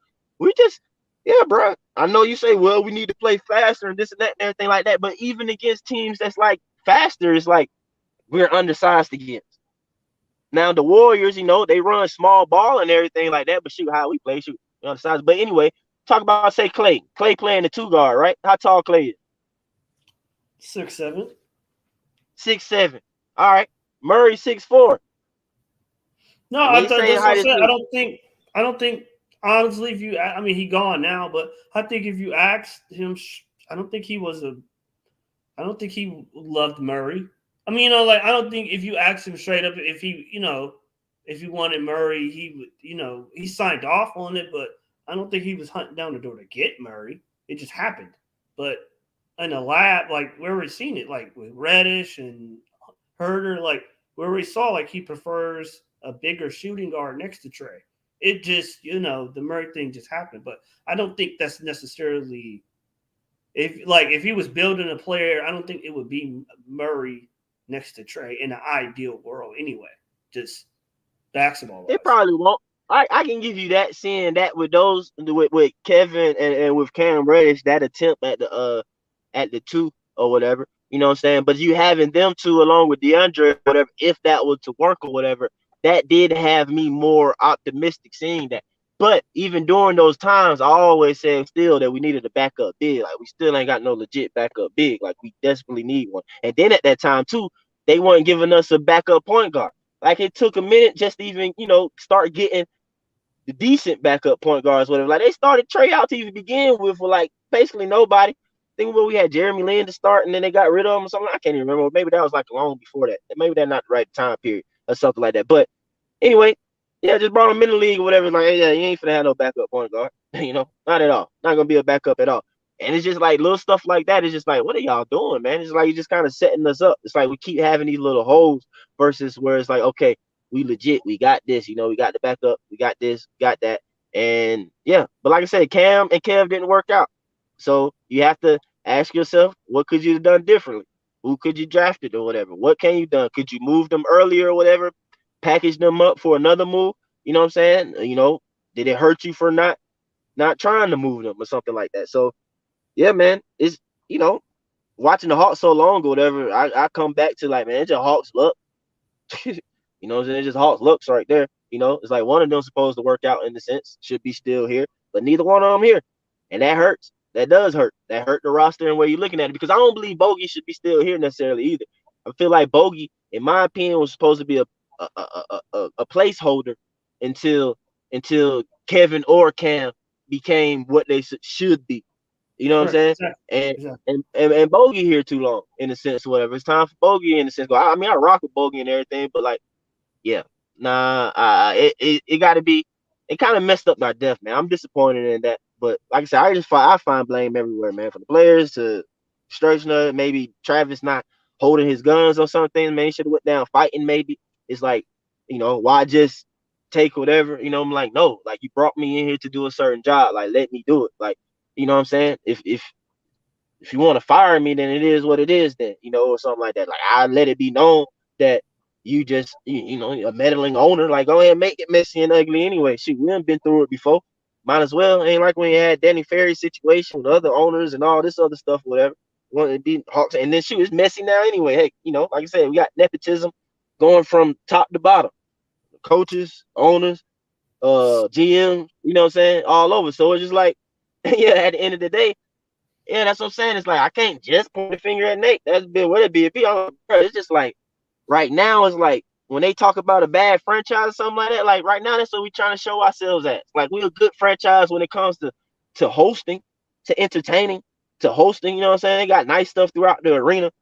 [SPEAKER 6] bro. I know you say, well, we need to play faster and this and that and everything like that. But even against teams that's like faster, it's like we're undersized against. Now the Warriors, they run small ball and everything like that, but shoot, how we play, we're undersized. But anyway, talk about say Clay. Clay playing the 2 guard, right? How tall Clay is?
[SPEAKER 7] 6'7".
[SPEAKER 6] 6'7". All right. Murray 6'4".
[SPEAKER 7] No, that's what I said. I don't think. Honestly, he gone now, but I think if you asked him, I don't think he loved Murray. I mean, I don't think if you asked him straight up if he wanted Murray, he would, he signed off on it, but I don't think he was hunting down the door to get Murray. It just happened. But in the lab, like where we seen it, like with Reddish and Herder, like where we saw, like he prefers a bigger shooting guard next to Trey. It just, the Murray thing just happened. But I don't think that's necessarily if he was building a player, I don't think it would be Murray next to Trey in an ideal world anyway. Just basketball.
[SPEAKER 6] It probably won't. I can give you that, seeing that with Kevin and with Cam Reddish, that attempt at the 2 or whatever. You know what I'm saying? But you having them 2 along with DeAndre or whatever, if that was to work or whatever, that did have me more optimistic seeing that. But even during those times, I always said still that we needed a backup big. Like, we still ain't got no legit backup big. Like, we desperately need one. And then at that time, too, they weren't giving us a backup point guard. Like, it took a minute just to even, start getting the decent backup point guards, whatever. Like, they started Trey out to even begin with for, like, basically nobody. I think we had Jeremy Lin to start, and then they got rid of him or something. I can't even remember. Maybe that was, like, long before that. Maybe that's not the right time period or something like that. But anyway, yeah, just brought him in the league or whatever. Like, hey, yeah, you ain't finna have no backup point guard. Not at all. Not gonna be a backup at all. And it's just like little stuff like that. It's just like, what are y'all doing, man? It's like you're just kind of setting us up. It's like we keep having these little holes versus where it's like, okay, we legit. We got this. You know, we got the backup. We got this. Got that. And yeah, but like I said, Cam and Kev didn't work out. So you have to ask yourself, what could you have done differently? Who could you drafted or whatever? What can you done? Could you move them earlier or whatever? Package them up for another move? You know what I'm saying? You know, did it hurt you for not trying to move them or something like that? So yeah, man, it's, you know, watching the Hawks so long or whatever, I come back to like, man, it's just Hawks luck. You know what I'm saying? It's just Hawks looks right there. You know, it's like one of them supposed to work out in the sense, should be still here, but neither one of them here. And that hurts. That does hurt. That hurt the roster and where you're looking at it, because I don't believe Bogey should be still here necessarily either. I feel like Bogey, in my opinion, was supposed to be a placeholder until Kevin or Cam became what they should be. You know what I'm saying?
[SPEAKER 7] Exactly.
[SPEAKER 6] And Bogey here too long in a sense, whatever. It's time for Bogey in a sense. I mean, I rock with Bogey and everything, but like, yeah, nah, it got to be. It kind of messed up my death, man. I'm disappointed in that. But like I said, I find blame everywhere, man. From the players to Sturgeon, maybe Travis not holding his guns or something. Man, he should have went down fighting. Maybe it's like, you know, why just take whatever? You know, I'm like, no, like you brought me in here to do a certain job. Like, let me do it. Like, you know what I'm saying? If you want to fire me, then it is what it is. Then, you know, or something like that. Like, I let it be known that you just, you know, a meddling owner. Like, go ahead and make it messy and ugly anyway. Shoot, we haven't been through it before. Might as well. Ain't like when you had Danny Ferry's situation with other owners and all this other stuff, whatever. Want to be Hawks, and then shoot, it's messy now anyway. Hey, you know, like I said, we got nepotism going from top to bottom. Coaches, owners, GM, you know what I'm saying, all over. So it's just like, yeah, at the end of the day, yeah, that's what I'm saying. It's like I can't just point the finger at Nate. That's been what it be. It's just like right now, it's like when they talk about a bad franchise or something like that, like right now, that's what we're trying to show ourselves at. Like we're a good franchise when it comes to hosting, to entertaining, to hosting, you know what I'm saying? They got nice stuff throughout the arena.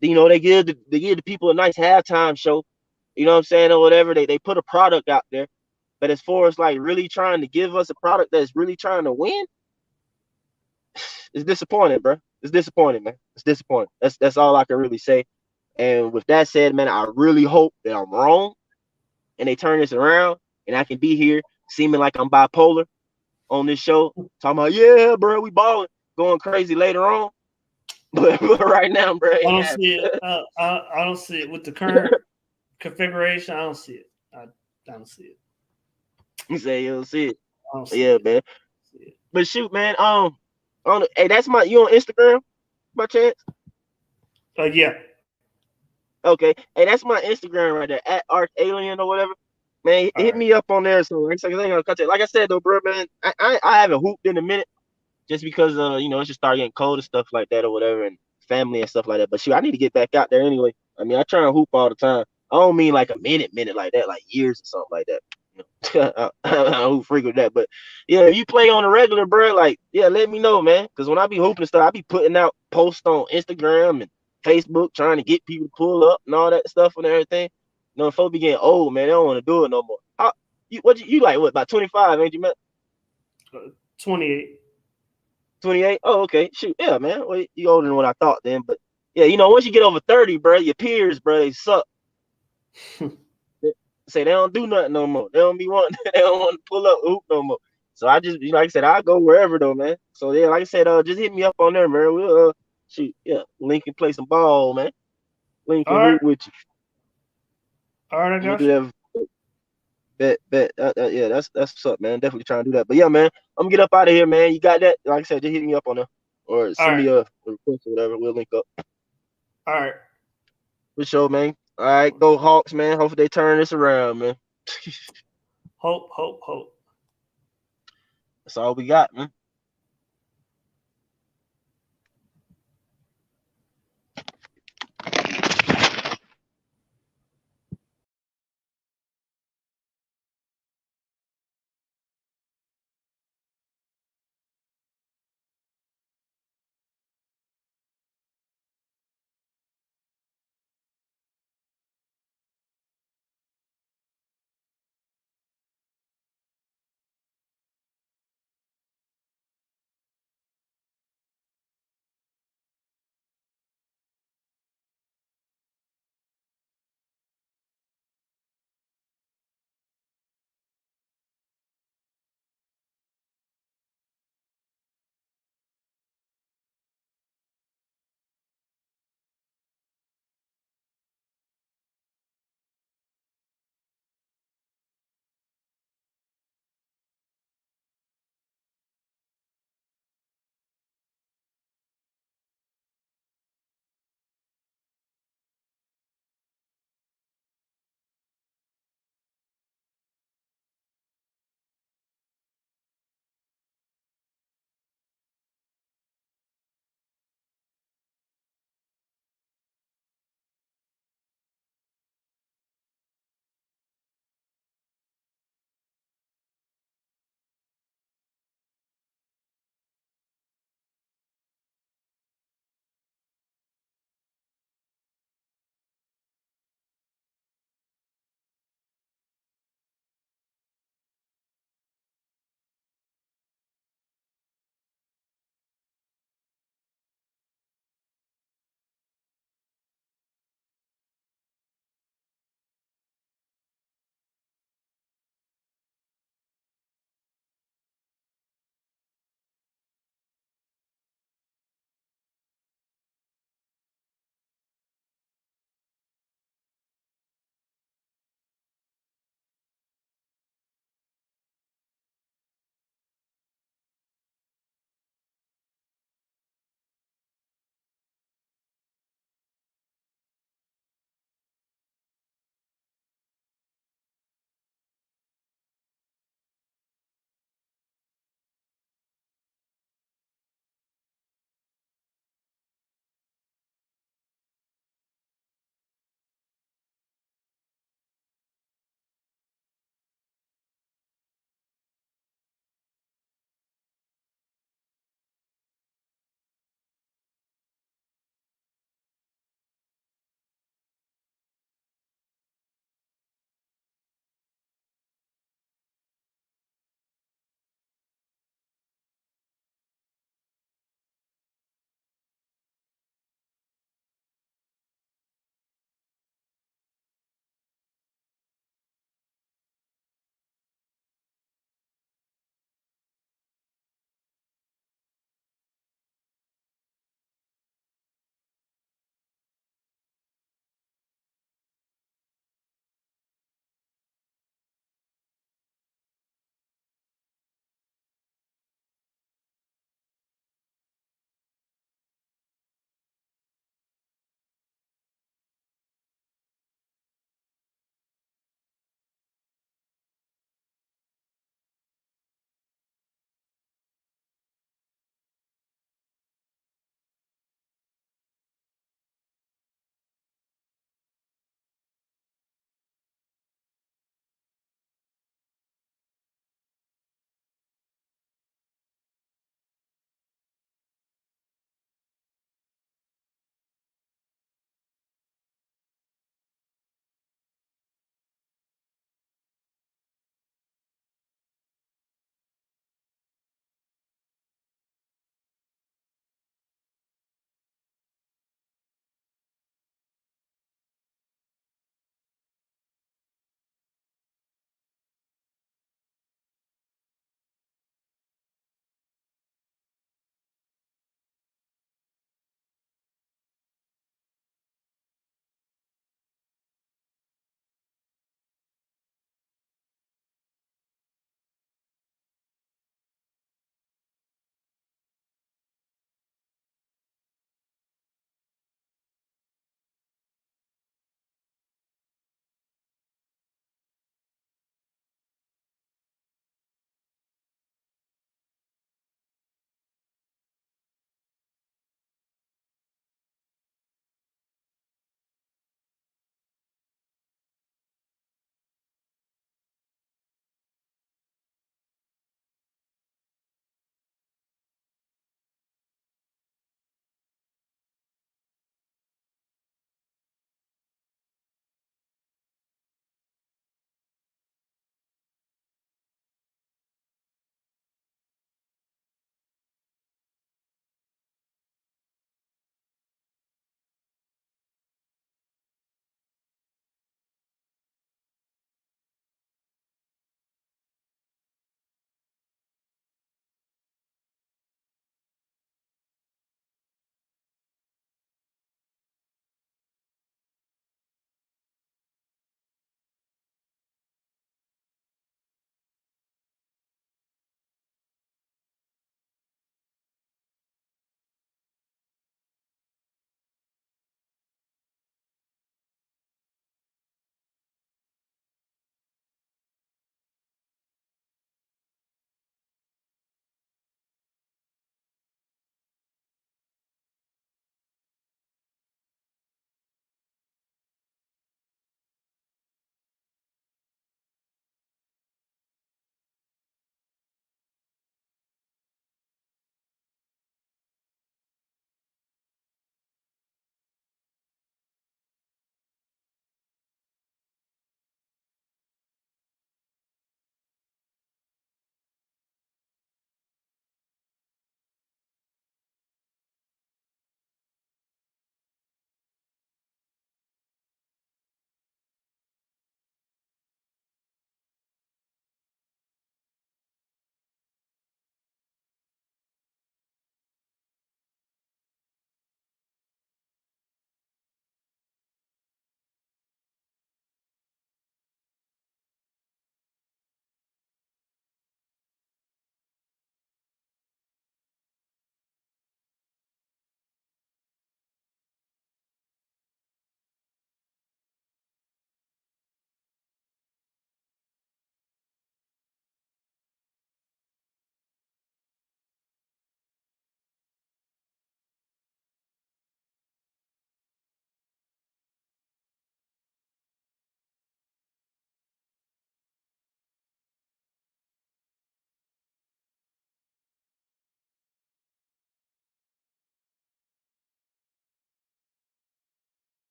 [SPEAKER 6] You know, they give the people a nice halftime show, you know what I'm saying, or whatever. They put a product out there. But as far as like really trying to give us a product that's really trying to win, it's disappointing, bro. It's disappointing, man. It's disappointing. That's all I can really say. And with that said, man, I really hope that I'm wrong and they turn this around and I can be here seeming like I'm bipolar on this show, talking about, yeah, bro, we balling, going crazy later on. But right now, bro,
[SPEAKER 7] I don't see it. I don't see it with the current configuration. I don't see it. I don't see it.
[SPEAKER 6] You say you don't see it.
[SPEAKER 7] I don't see
[SPEAKER 6] Yeah,
[SPEAKER 7] it.
[SPEAKER 6] man. But shoot, man. Hey, that's you on Instagram by chance?
[SPEAKER 7] Yeah.
[SPEAKER 6] Okay. Hey, that's my Instagram right there, at ArcAlien or whatever. Man, hit me up on there. So like I said though, bro, man, I haven't hooped in a minute just because you know, it's just start getting cold and stuff like that or whatever, and family and stuff like that. But shoot, I need to get back out there anyway. I mean, I try and hoop all the time. I don't mean like a minute like that, like years or something like that. I don't frequent that, but yeah, if you play on a regular, bro, like, yeah, let me know, man. Because when I be hooping stuff, I be putting out posts on Instagram and Facebook, trying to get people to pull up and all that stuff and everything. You know, folks be getting old, man. They don't want to do it no more. You like what, about 25, ain't you, man?
[SPEAKER 7] 28.
[SPEAKER 6] 28? Oh, okay. Shoot, yeah, man. Well, you older than what I thought then, but yeah, you know, once you get over 30, bro, your peers, bro, they suck. Say they don't do nothing no more. They don't want to pull up hoop no more. So I just, like I said, I go wherever though, man. So yeah, like I said, just hit me up on there, man. We'll shoot, yeah, Link can play some ball, man. Link can hoop with you.
[SPEAKER 7] All right, I got
[SPEAKER 6] do that. Bet. Yeah, that's what's up, man. Definitely trying to do that. But yeah, man, I'm gonna get up out of here, man. You got that? Like I said, just hit me up on there or send me a request or whatever. We'll link up.
[SPEAKER 7] All right.
[SPEAKER 6] For sure, man. All right, go Hawks, man. Hopefully they turn this around, man.
[SPEAKER 7] Hope.
[SPEAKER 6] That's all we got, man.